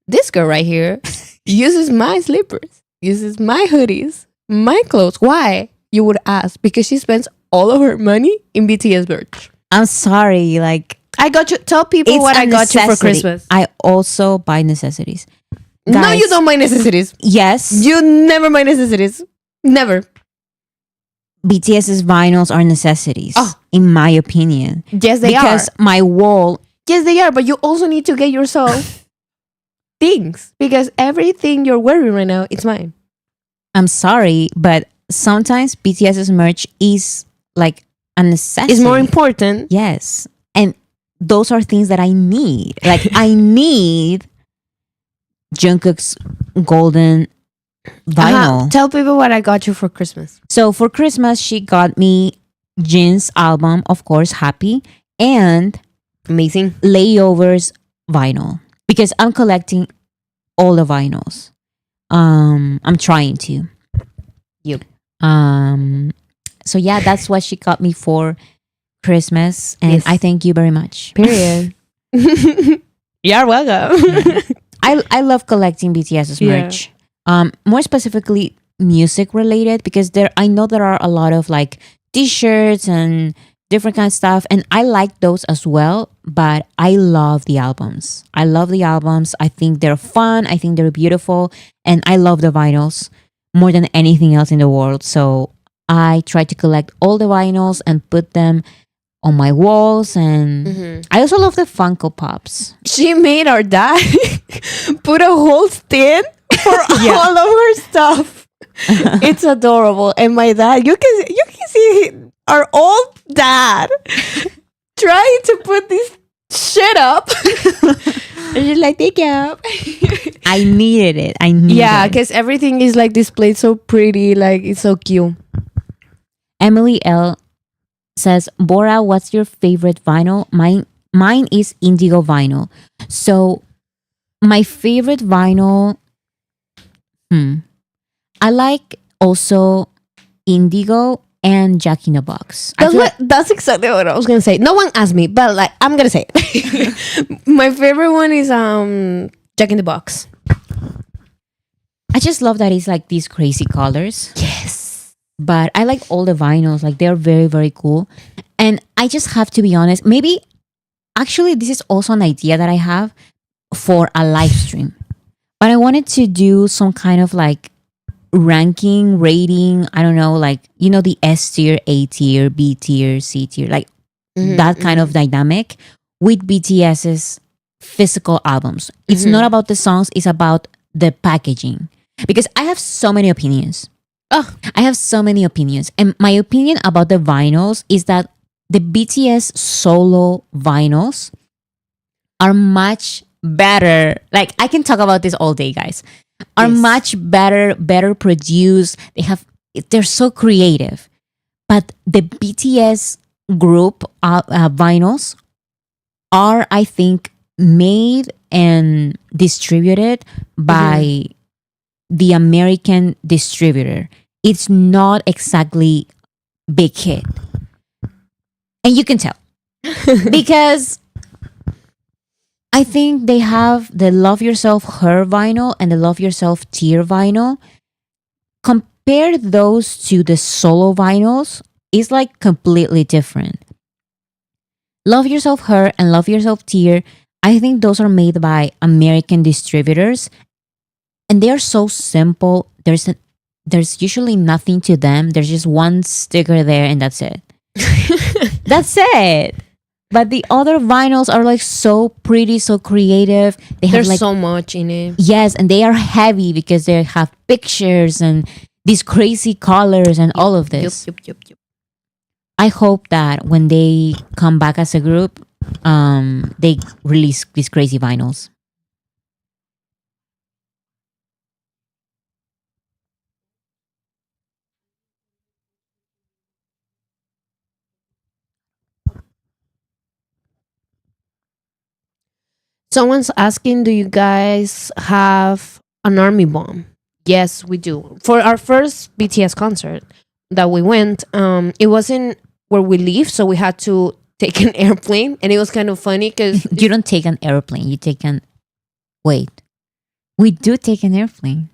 This girl right here uses my slippers, uses my hoodies, my clothes. Why? You would ask. Because she spends all of her money in BTS merch. I'm sorry, like I got you. Tell people what I got you for Christmas. I also buy necessities. No, Guys, you don't buy necessities. Yes. You never buy necessities. Never. BTS's vinyls are necessities, Oh. in my opinion. Yes, they because are. my wall. Yes, they are. But you also need to get yourself things. Because everything you're wearing right now, it's mine. I'm sorry, but sometimes BTS's merch is like a necessity. It's more important. Yes. And those are things that I need. Like I need Jungkook's golden vinyl. Tell people what I got you for Christmas. So for Christmas, she got me Jin's album, of course, Happy, and Amazing. Layovers vinyl. Because I'm collecting all the vinyls. I'm trying to. Yep. So yeah, that's what she got me for Christmas, and Yes. I thank you very much. Period. You're welcome. I love collecting BTS's Yeah. merch. More specifically music related, because I know there are a lot of like t-shirts and different kind of stuff, and I like those as well, but I love the albums. I think they're fun, I think they're beautiful, and I love the vinyls more than anything else in the world. So I try to collect all the vinyls and put them on my walls, and I also love the Funko Pops. She made our dad put a whole stand for all of her stuff. It's adorable. And my dad, you can see our old dad trying to put this shit up. And she's like, take it up. I needed it. Yeah, because everything is like displayed so pretty, like it's so cute. Emily L says, Bora, what's your favorite vinyl? Mine is Indigo vinyl. So my favorite vinyl, I like also Indigo and Jack in the Box. That's exactly what I was gonna say. No one asked me, but like I'm gonna say it. My favorite one is Jack in the Box. I just love that it's like these crazy colors. Yes. But I like all the vinyls. Like they're very, very cool. And I just have to be honest. Maybe actually this is also an idea that I have for a live stream. But I wanted to do some kind of like ranking, rating. I don't know, like, you know, the S tier, A tier, B tier, C tier, like that kind of dynamic with BTS's physical albums. It's not about the songs, it's about the packaging. Because I have so many opinions. I have so many opinions. And my opinion about the vinyls is that the BTS solo vinyls are much better. Like, I can talk about this all day, guys. Are much better produced. They're so creative. But the BTS group vinyls are, I think, made and distributed by the American distributor. It's not exactly big hit. And you can tell. Because I think they have the Love Yourself Her vinyl and the Love Yourself Tear vinyl. Compare those to the solo vinyls, it's like completely different. Love Yourself Her and Love Yourself Tear, I think those are made by American distributors. And they are so simple. There's usually nothing to them. There's just one sticker there and that's it. That's it. But the other vinyls are like so pretty, so creative. They have There's like, so much in it. yes, and they are heavy because they have pictures and these crazy colors and all of this. Yup. I hope that when they come back as a group, they release these crazy vinyls. Someone's asking, do you guys have an army bomb? Yes, we do. For our first BTS concert that we went, it wasn't where we live, so we had to take an airplane, and it was kind of funny because You don't take an airplane. You take an. Wait. We do take an airplane.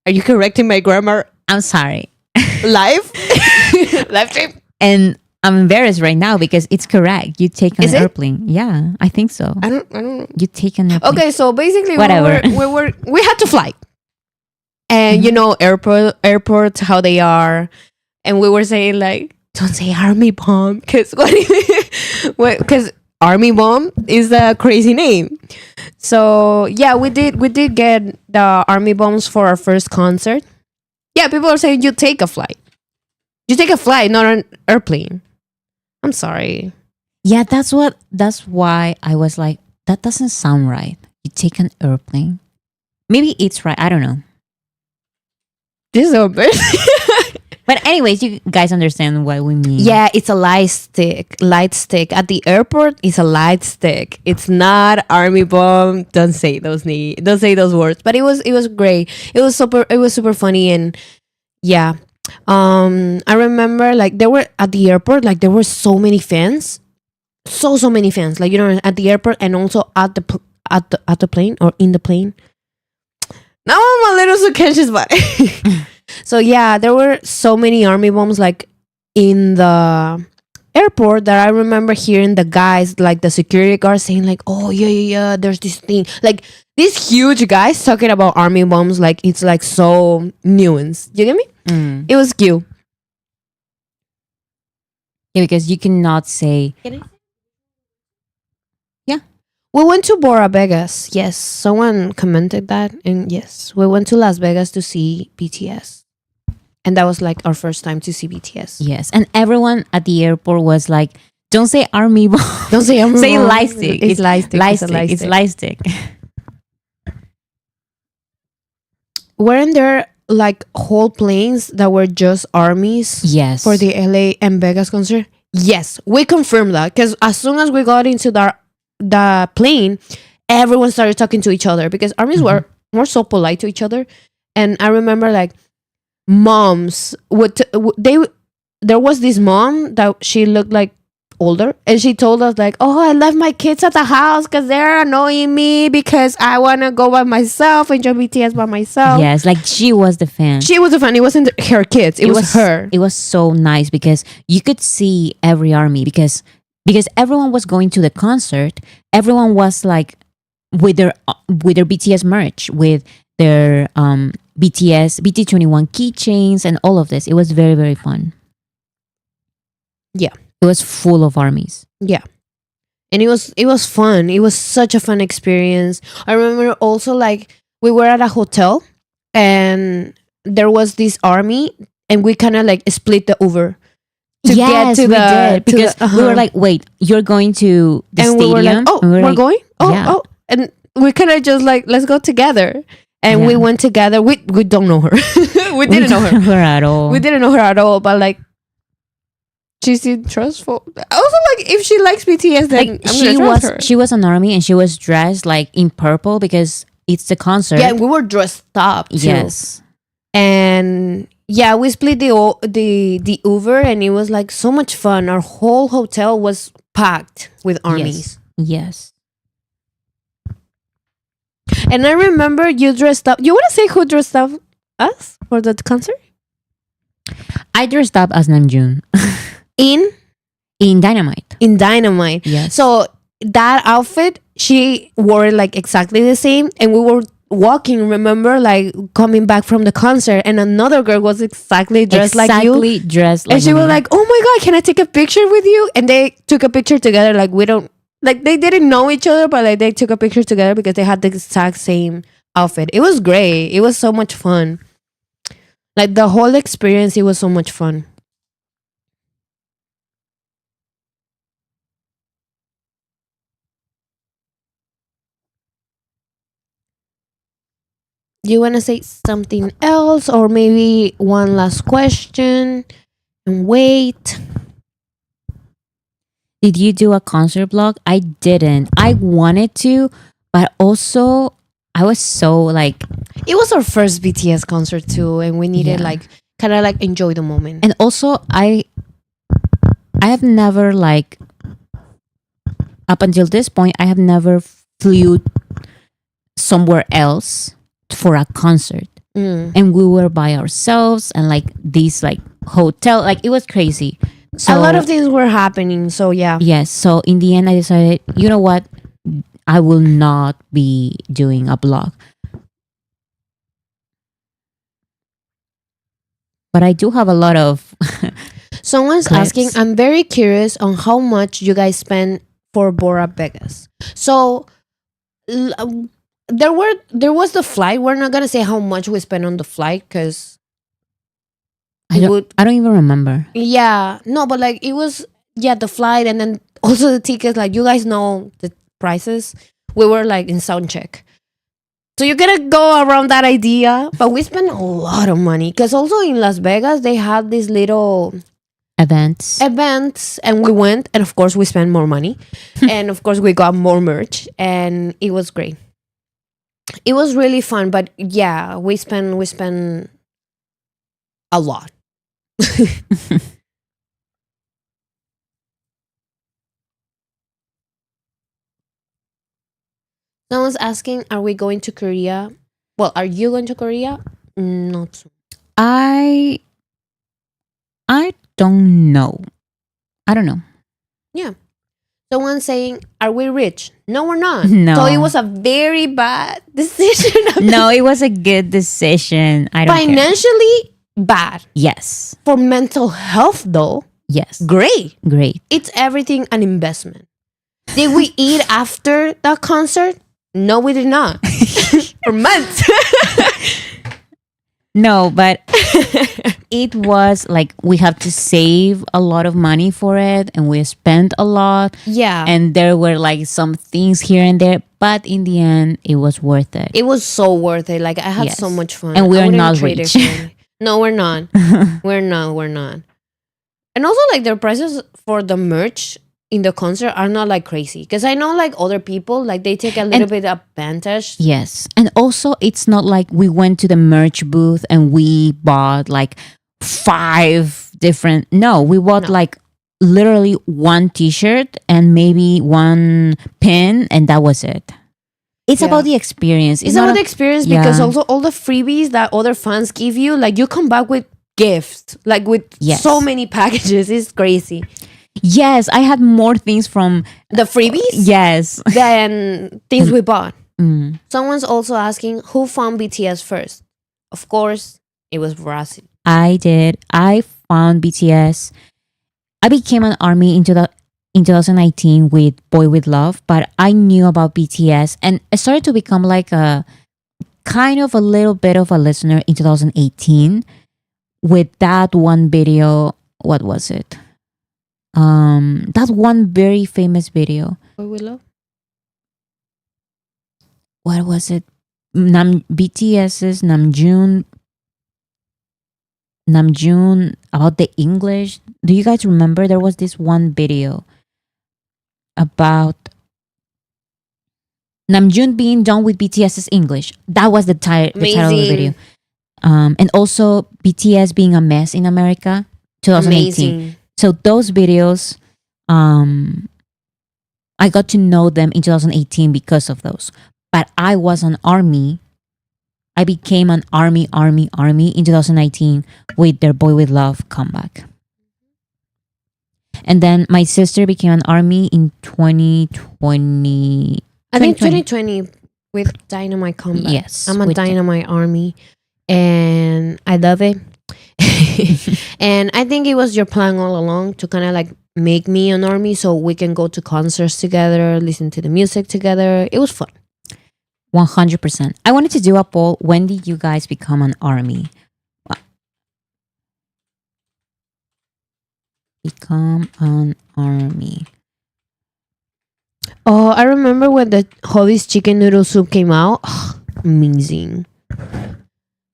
are you correcting my grammar I'm sorry. live? Live trip? And I'm embarrassed right now because it's correct. You take an Is it? airplane. Yeah, I think so. I don't know. You take an airplane. Okay, so basically Whatever. we had to fly. And you know airports how they are, and we were saying like, don't say army bomb because because army bomb is a crazy name. So yeah, we did get the army bombs for our first concert. Yeah, people are saying you take a flight, not an airplane. I'm sorry. Yeah, that's why I was like, that doesn't sound right. You take an airplane. Maybe it's right. I don't know. This is so embarrassing. But anyways, you guys understand what we mean. Yeah, it's a light stick. Light stick at the airport is a light stick. It's not army bomb. Don't say those words. But it was great. It was super funny, and yeah. I remember like there were at the airport, like there were so many fans, so many fans. Like, you know, at the airport and also at the plane or in the plane. Now I'm a little subconscious, but so yeah, there were so many army bombs like in the airport that I remember hearing the guys, like the security guards, saying like, "Oh yeah, there's this thing." Like these huge guys talking about army bombs, like it's like so nuanced. You get me? Mm. It was cute. Yeah, because you cannot say. Yeah. We went to Bora Vegas. Yes, someone commented that, and yes, we went to Las Vegas to see BTS. And that was like our first time to see BTS. Yes, and everyone at the airport was like, "Don't say army bomb. Don't say army say bomb. light stick. It's light stick. Light It's a stick. light It's stick. light stick." Weren't there like whole planes that were just armies Yes. for the LA and Vegas concert? Yes, we confirmed that because as soon as we got into the plane, everyone started talking to each other because armies were more so polite to each other. And I remember like moms there was this mom that she looked like older, and she told us like, "Oh, I left my kids at the house because they're annoying me because I want to go by myself, enjoy BTS by myself." Yes, like she was the fan. She was a fan. It wasn't her kids. It was her. It was so nice because you could see every army because everyone was going to the concert. Everyone was like with their BTS merch, with their BTS BT21 keychains and all of this. It was very, very fun. Yeah. It was full of armies. Yeah. And it was fun. It was such a fun experience. I remember also like we were at a hotel and there was this army and we kind of like split the Uber to Yes, get to we the did because we were like, wait, you're going to the and stadium? we were like, oh, And we we're like, going? yeah. Oh, and we kind of just like, let's go together. And we Yeah. went together. We don't know her. we didn't know her. at all. We didn't know her at all, but like she seemed trustful. Also, like if she likes BTS, then Like I'm gonna trust her. she was an army and she was dressed like in purple because it's the concert. Yeah, we were dressed up too. Yes. And yeah, we split the Uber, and it was like so much fun. Our whole hotel was packed with armies. Yes. And I remember you dressed up. You want to say who dressed up us for the concert? I dressed up as Namjoon In Dynamite. Dynamite. Yes. So that outfit, she wore it like exactly the same, and we walking, remember, like coming back from the concert, and another girl was exactly dressed like you. Exactly dressed like And she was me. like, "Oh my god, can I take a picture with you?" And they took a picture together. Like we don't, like they didn't know each other, but like they took a picture together because they had the exact same outfit. It was great. It was so much fun. Like the whole experience, it was so much fun. You want to say something else, or maybe one last question and wait? Did you do a concert vlog? I didn't. I wanted to, but also I was so like, It was our first BTS concert too, and we needed Yeah. like kind of like enjoy the moment. and also I have never like, up until this point, I have never flew somewhere else for a concert. And we were by ourselves, and like these like hotel, like it was crazy. So A lot of things were happening, so yeah. yes, so in the end I decided, you know what, I will not be doing a blog. But I do have a lot of Someone's Clips. asking, I'm very curious on how much you guys spend for Bora Vegas. So there was the flight. We're not gonna say how much we spent on the flight because I don't even remember. yeah, no, but like it was, yeah, the flight, and then also the tickets. Like you guys know the prices. We were like in sound check, so you're gonna go around that idea. But we spent a lot of money because also in Las Vegas they had these little Events. events, and we went, and of course we spent more money, and of course we got more merch, and it was great. It was really fun, but yeah, we spent a lot. Someone's asking, are we going to Korea? Well, are you going to Korea? Not so. I don't know. I don't know. Someone's saying, are we rich? No, we're not. No. So it was a very bad decision. No, it was a good decision. I don't care. Financially bad. Yes. For mental health though, Yes. great. Great. It's everything an investment. Did we eat after that concert? No, we did not. For months. No, but it was like we have to save a lot of money for it, and we spent a lot. Yeah. And there were like some things here and there, but in the end, it was worth it. It was so worth it. Like I had Yes. so much fun. And we I are wouldn't not trade it rich. for anything. No, we're not. We're not. And also like their prices for the merch in the concert are not like crazy. Because I know like other people, like they take a little bit advantage. Yes. And also, it's not like we went to the merch booth and we bought like 5 different. No, we bought No. like literally one t-shirt and maybe one pin, and that was it. It's Yeah. about the experience. It's not about a- the experience because Yeah. also all the freebies that other fans give you, like you come back with gifts, like with Yes. so many packages. It's crazy. Yes, I had more things from. The freebies Yes. than things we bought. Mm. Someone's also asking who found BTS first. Of course, it was Brazil. I did. I found BTS. I became an ARMY in 2019 with Boy With Love, but I knew about BTS and I started to become like a kind of a little bit of a listener in 2018 with that one video. What was it? That one very famous video. Boy With Love. What was it? BTS's Namjoon about the English. Do you guys remember there was this one video about Namjoon being done with BTS's English? That was the title of the Amazing. video. And also BTS being a mess in America, 2018. Amazing. So those videos, I got to know them in 2018 because of those. But I was an ARMY. I became an ARMY in 2019 with their Boy With Love comeback. And then my sister became an ARMY in 2020. I think 2020 with Dynamite Combat. Yes, I'm a with Dynamite army, and I love it. And I think it was your plan all along to kind of like make me an army so we can go to concerts together, listen to the music together. It was fun. 100%. I wanted to do a poll. When did you guys become an army? Become an army. Oh, I remember when the Holly's chicken noodle soup came out. Amazing.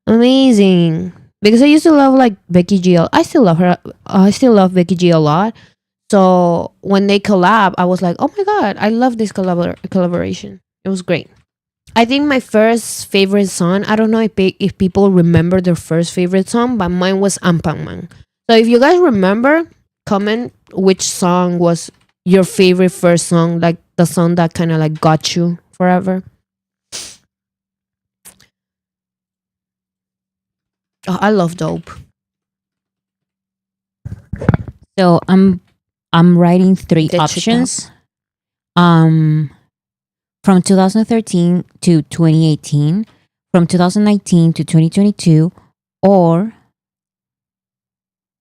Amazing. Because I used to love like Becky G. I still love her. I still love Becky G a lot. So when they collab, I was like, oh my God, I love this collaboration. It was great. I think my first favorite song, I don't know if people remember their first favorite song, but mine was Ampangman. So if you guys remember, comment which song was your favorite first song, like the song that kind of like got you forever. Oh, I love Dope. So I'm writing three Get your options. From 2013 to 2018, from 2019 to 2022, or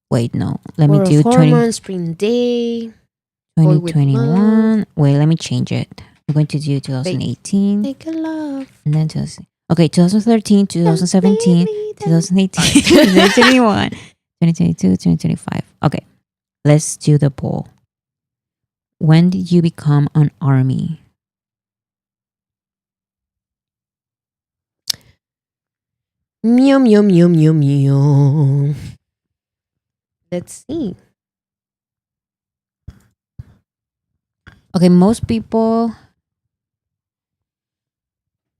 wait, no, let me do 20 Spring Day. 2021. Wait, let me change it. I'm going to do 2018 Make a love. and then 2013, 2017, 2018, 2021, 2022, 2025. Okay, let's do the poll. When did you become an army? Meow, meow, meow, meow, meow. Let's see. Okay, most people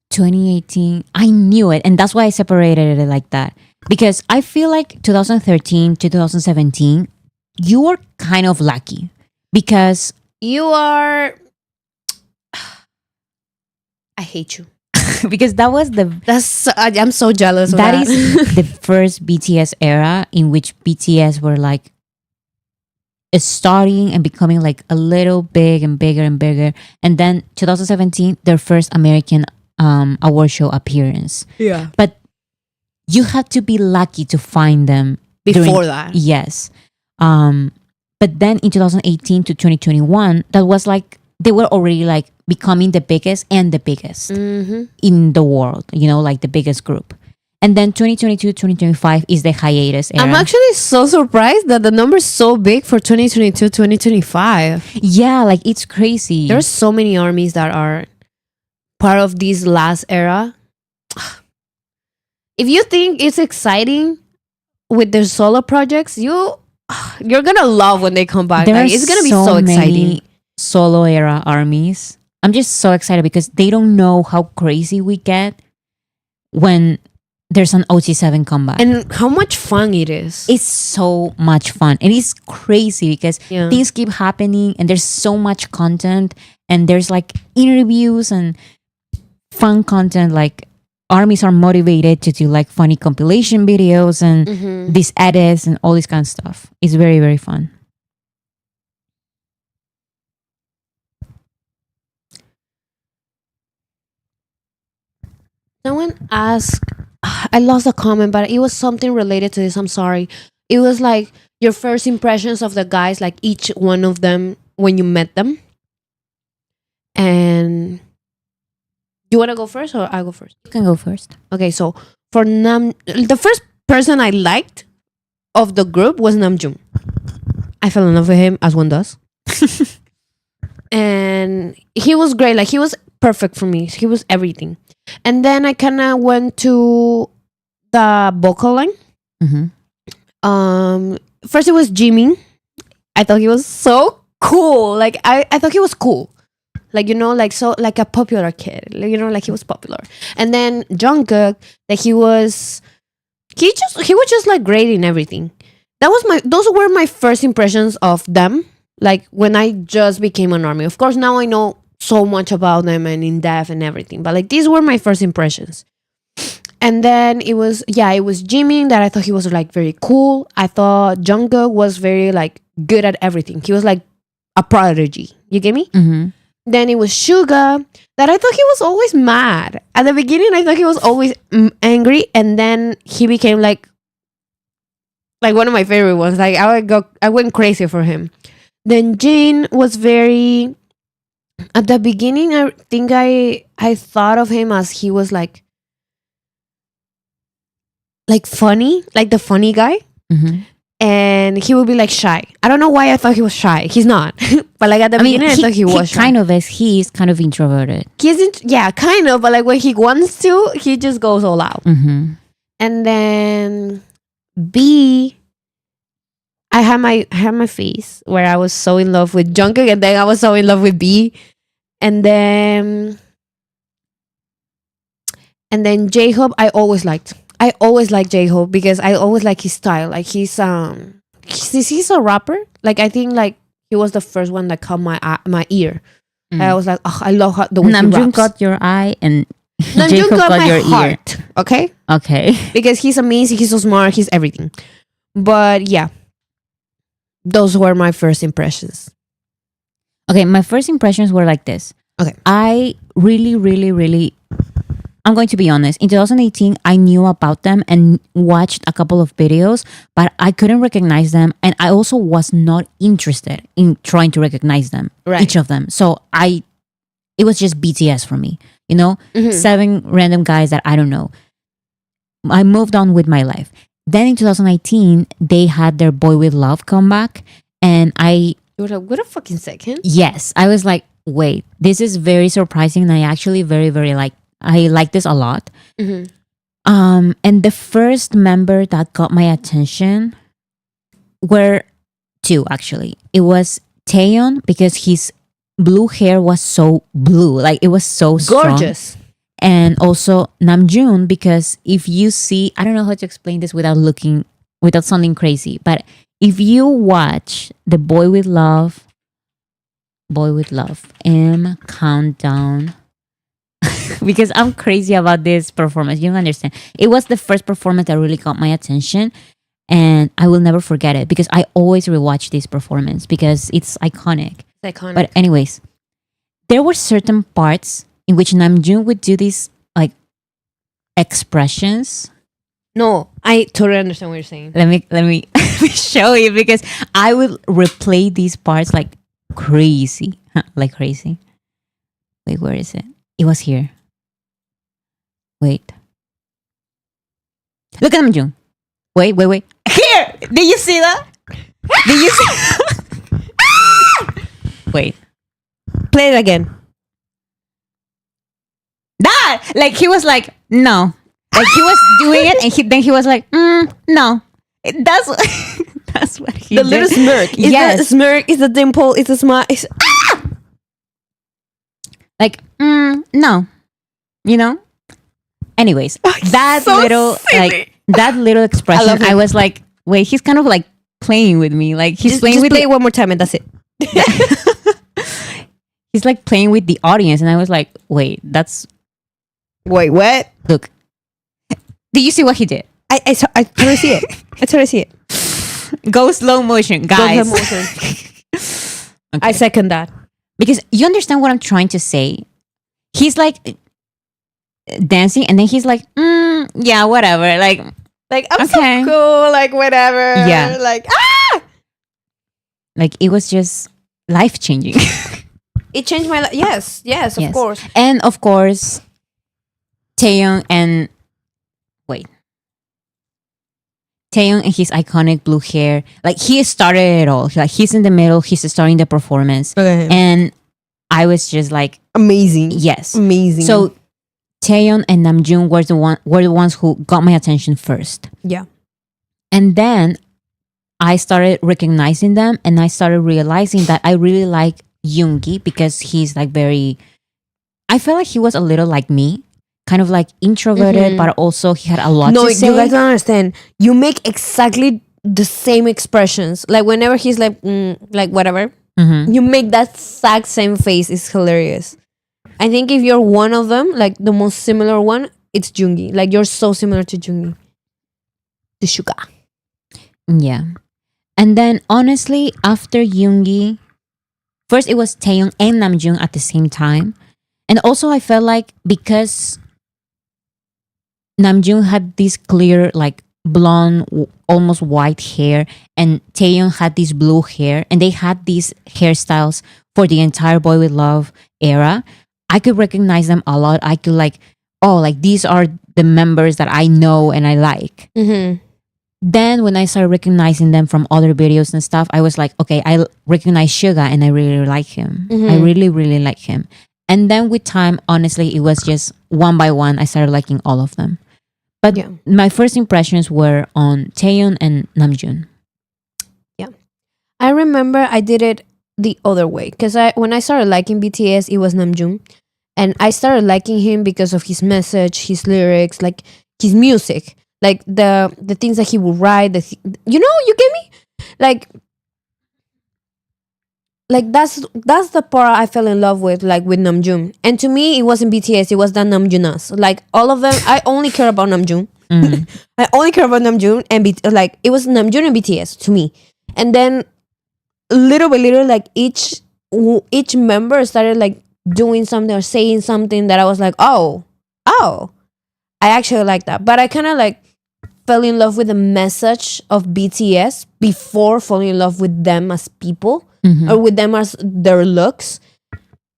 2018. I knew it, and that's why I separated it like that. Because I feel like 2013 to 2017, you were kind of lucky because You are. I hate you. because that was I'm so jealous of that. that is the first BTS era in which BTS were like starting and becoming like a little big and bigger and bigger. And then 2017, their first American award show appearance. Yeah. But you had to be lucky to find them Before that. Yes. But then in 2018 to 2021, that was like they were already like becoming the biggest and the biggest in the world, you know, like the biggest group. And then 2022, 2025 is the hiatus era. I'm actually so surprised that the number is so big for 2022, 2025. Yeah, like it's crazy. There's so many armies that are part of this last era. If you think it's exciting with their solo projects, you're gonna love when they come back. There Like, are it's gonna be so exciting. many solo era armies. I'm just so excited because they don't know how crazy we get when there's an OT7 comeback. And how much fun it is. It's so much fun. It is crazy because Yeah. things keep happening and there's so much content and there's like interviews and fun content. Like armies are motivated to do like funny compilation videos and these edits and all this kind of stuff. It's very, very fun. Someone asked, I lost a comment, but it was something related to this. I'm sorry. It was like your first impressions of the guys, like each one of them when you met them. And you want to go first or I go first? You can go first. Okay, so for the first person I liked of the group was Namjoon. I fell in love with him as one does. And he was great. Like he was perfect for me. He was everything. And then I kind of went to the vocal line. First it was Jimin. I thought he was so cool. Like I thought he was cool. Like, you know, like so like a popular kid. Like, you know, like he was popular. And then Jungkook, that he was just like great in everything. Those were my first impressions of them. Like when I just became an army. Of course, now I know so much about them and in depth and everything. But like these were my first impressions. And then it was Jimin that I thought he was like very cool. I thought Jungkook was very like good at everything. He was like a prodigy. You get me? Then it was Suga, that I thought he was always mad. At the beginning, I thought he was always angry, and then he became like one of my favorite ones. Like I went crazy for him. Then Jin was very. At the beginning, I think I thought of him as he was like funny, like the funny guy. Mm-hmm. And he would be like shy. I don't know why I thought he was shy. He's not. But like at the beginning, I thought he was shy. Kind of is. He's kind of introverted. Yeah, kind of. But like when he wants to, he just goes all out. Mm-hmm. And then B, I had my phase where I was so in love with Jungkook, and then I was so in love with B, and then J-Hope I always liked. I always liked J-Hope because I always like his style. Like he's a rapper. Like I think like he was the first one that caught my ear. I was like, oh, I love the way he raps. Namjoon got your eye and Namjoon got your heart. Ear. Okay. Because he's amazing. He's so smart. He's everything. But yeah, those were my first impressions. Okay, my first impressions were like this. Okay. I really, really, really, I'm going to be honest. In 2018, I knew about them and watched a couple of videos, but I couldn't recognize them. And I also was not interested in trying to recognize them, each of them. So it was just BTS for me, you know? Mm-hmm. 7 random guys that I don't know. I moved on with my life. Then in 2019, they had their Boy With Love comeback. And you were like, wait a fucking second. Yes. I was like, wait, this is very surprising. And I actually very, very I like this a lot. Mm-hmm. And the first member that got my attention were 2, actually. It was Taeyeon, because his blue hair was so blue. Like, it was so gorgeous. Strong. And also Namjoon, because if you see, I don't know how to explain this without sounding crazy, but if you watch the Boy With Love M Countdown, because I'm crazy about this performance, you don't understand. It was the first performance that really caught my attention, and I will never forget it because I always rewatch this performance because it's iconic. It's iconic. But anyways, there were certain parts in which Namjoon would do these like expressions. No, I totally understand what you're saying. Let me show you, because I would replay these parts like crazy. Like crazy. Wait, where is it? It was here. Wait. Look at Namjoon. Wait. Here! Did you see that? Did you see? Wait. Play it again. That! Like, he was like, no. Like, he was doing it, and then he was like, no. That's what he did. The little smirk. Is the smirk, is the dimple, is the smile. Like, no. You know? Anyways, that so little silly. like that little expression, I was like, wait, he's kind of like playing with me. Like he's playing with play it one more time and that's it. He's like playing with the audience, and I was like, wait, wait, what? Look. Did you see what he did? I totally see it. I totally see it. Go slow motion, guys. Go slow motion. Okay. I second that. Because you understand what I'm trying to say. He's like dancing, and then he's like, yeah, whatever. Like I'm so cool, like whatever. Yeah. Like Like it was just life changing. It changed my life. Yes, of course. And of course, Taeyeon and his iconic blue hair. Like he started it all. Like he's in the middle. He's starting the performance. Okay. And I was just like amazing. Yes. Amazing. So Taeyeon and Namjoon were the ones who got my attention first. Yeah. And then I started recognizing them, and I started realizing that I really like Yoongi because he's like I felt like he was a little like me. Kind of like introverted, but also he had a lot to say. No, you guys don't understand. You make exactly the same expressions. Like whenever he's like whatever, you make that exact same face. It's hilarious. I think if you're one of them, like the most similar one, it's Joongi. Like you're so similar to Joongi. The sugar. Yeah. And then honestly, after Yoongi, first it was Taehyung and Namjoon at the same time. And also I felt like because Namjoon had this clear like blonde almost white hair and Taehyung had this blue hair and they had these hairstyles for the entire Boy With Love era, I could recognize them a lot. I could like, oh, like these are the members that I know and I like. Mm-hmm. Then when I started recognizing them from other videos and stuff, I was like, okay, I recognize Suga and I really like him. I really, really like him. And then with time, honestly, it was just one by one, I started liking all of them. But my first impressions were on Taehyung and Namjoon. Yeah. I remember I did it the other way. Because when I started liking BTS, it was Namjoon. And I started liking him because of his message, his lyrics, like his music. Like the things that he would write, you get me? Like that's the part I fell in love with, like with Namjoon. And to me, it wasn't BTS, it was the Namjoonas. Like all of them, I only care about Namjoon. I only care about Namjoon and like it was Namjoon and BTS to me. And then little by little, like each member started like doing something or saying something that I was like, oh, I actually like that. But I kind of like fell in love with the message of BTS before falling in love with them as people or with them as their looks,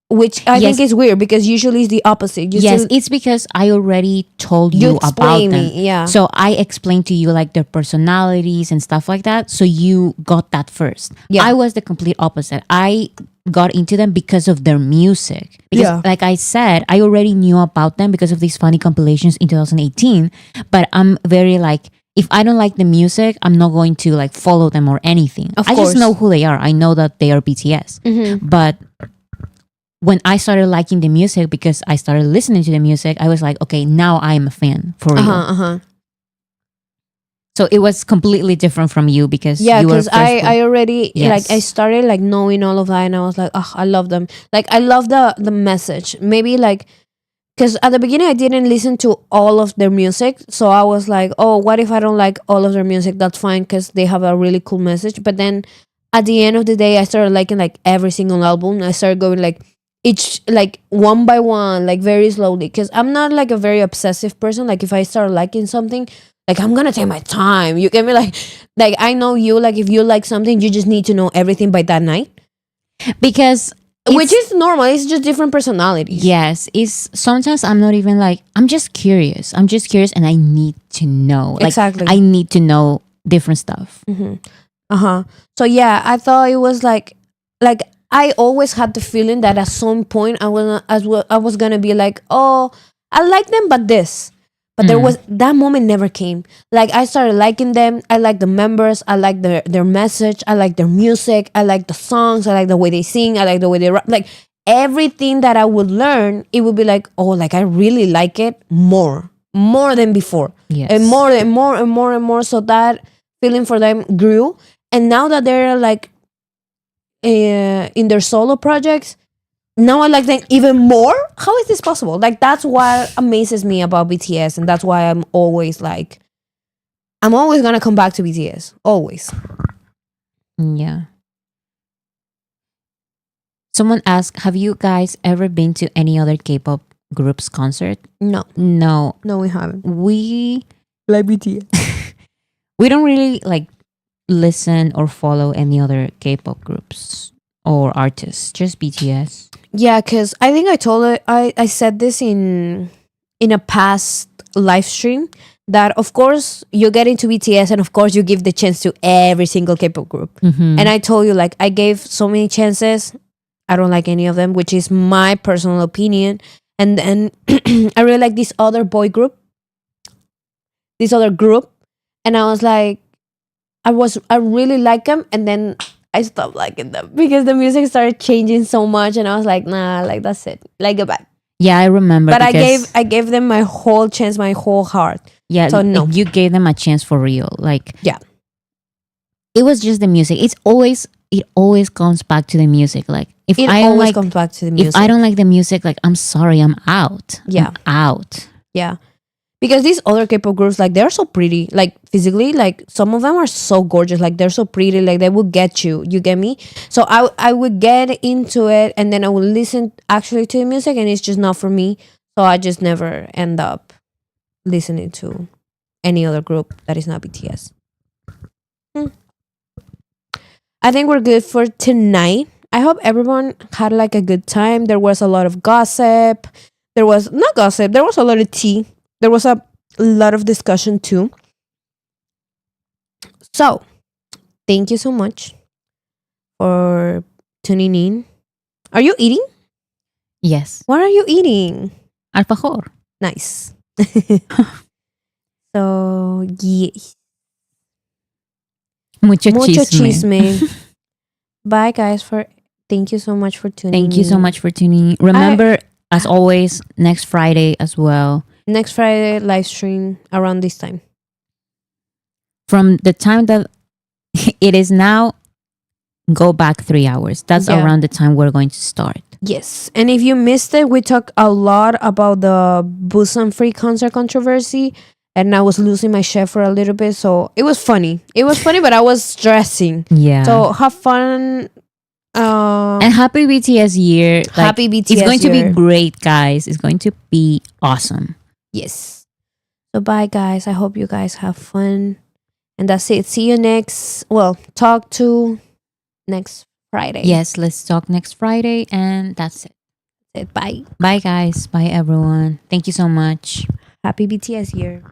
which I think is weird because usually it's the opposite. It's because I already told you about them. Yeah. So I explained to you like their personalities and stuff like that. So you got that first. Yeah. I was the complete opposite. I got into them because of their music. Because like I said, I already knew about them because of these funny compilations in 2018. But I'm very like, if I don't like the music, I'm not going to like follow them or anything. I just know who they are. I know that they are BTS. But when I started liking the music because I started listening to the music, I was like, okay, now I'm a fan for real. So it was completely different from you because because I already like I started like knowing all of that and I was like, oh, I love them. Like I love the message. Maybe like because at the beginning I didn't listen to all of their music, so I was like, oh, what if I don't like all of their music? That's fine because they have a really cool message. But then at the end of the day, I started liking like every single album. I started going like each like one by one, like very slowly, because I'm not like a very obsessive person. Like if I start liking something, like I'm gonna take my time. You get me? Like I know you, like if you like something, you just need to know everything by that night, because which is normal. It's just different personalities. Yes, it's sometimes I'm not even like, I'm just curious and I need to know, like, exactly, I need to know different stuff. So yeah, I thought it was like I always had the feeling that at some point I was gonna be like, oh, I like them, but this. But there was that moment never came. Like I started liking them. I like the members. I like their message. I like their music. I like the songs. I like the way they sing. I like the way they rap. Like everything that I would learn, it would be like, oh, like I really like it more than before. Yes. And more and more and more and more. So that feeling for them grew. And now that they're like in their solo projects, now I like them even more. How is this possible? Like that's what amazes me about BTS, and that's why I'm always gonna come back to BTS. Always. Yeah. Someone asked, have you guys ever been to any other K-pop group's concert? No, we haven't. We like BTS. We don't really like listen or follow any other K-pop groups or artists, just BTS. Yeah, because I think I said this in a past live stream that of course you get into BTS and of course you give the chance to every single K-pop group. And I told you, like, I gave so many chances. I don't like any of them, which is my personal opinion. And then I really like this other group, and I was like, I really like them, and then I stopped liking them because the music started changing so much, and I was like, nah, like that's it, like goodbye. Yeah, I remember. But I gave them my whole chance, my whole heart. Yeah, so no, you gave them a chance for real. Like, yeah, it was just the music. It always comes back to the music. Like if comes back to the music. If I don't like the music, like I'm sorry, I'm out. Yeah, I'm out. Yeah, because these other K-pop groups, like, they're so pretty, like, physically, like, some of them are so gorgeous, like, they're so pretty, like, they will get you get me? So I would get into it, and then I would listen actually to the music, and it's just not for me. So I just never end up listening to any other group that is not BTS. I think we're good for tonight. I hope everyone had like a good time. There was a lot of gossip. There was not gossip, there was a lot of tea. There was a lot of discussion too. So, thank you so much for tuning in. Are you eating? Yes. What are you eating? Alfajor. Nice. So, yes. Mucho Mucho chisme. chisme. Bye, guys. Thank you so much for tuning in. Thank you so much for tuning in. Remember, as always, next Friday as well. Next Friday, live stream around this time. From the time that it is now, go back 3 hours. That's around the time we're going to start. Yes. And if you missed it, we talked a lot about the Busan free concert controversy. And I was losing my shit for a little bit. So it was funny. It was funny, but I was stressing. Yeah. So have fun. And happy BTS year. Like, happy BTS It's going year. to be great, guys. It's going to be awesome. Yes. So bye, guys. I hope you guys have fun. And that's it. See you talk to next Friday. Yes, let's talk next Friday. And that's it. Bye. Bye, guys. Bye, everyone. Thank you so much. Happy BTS year.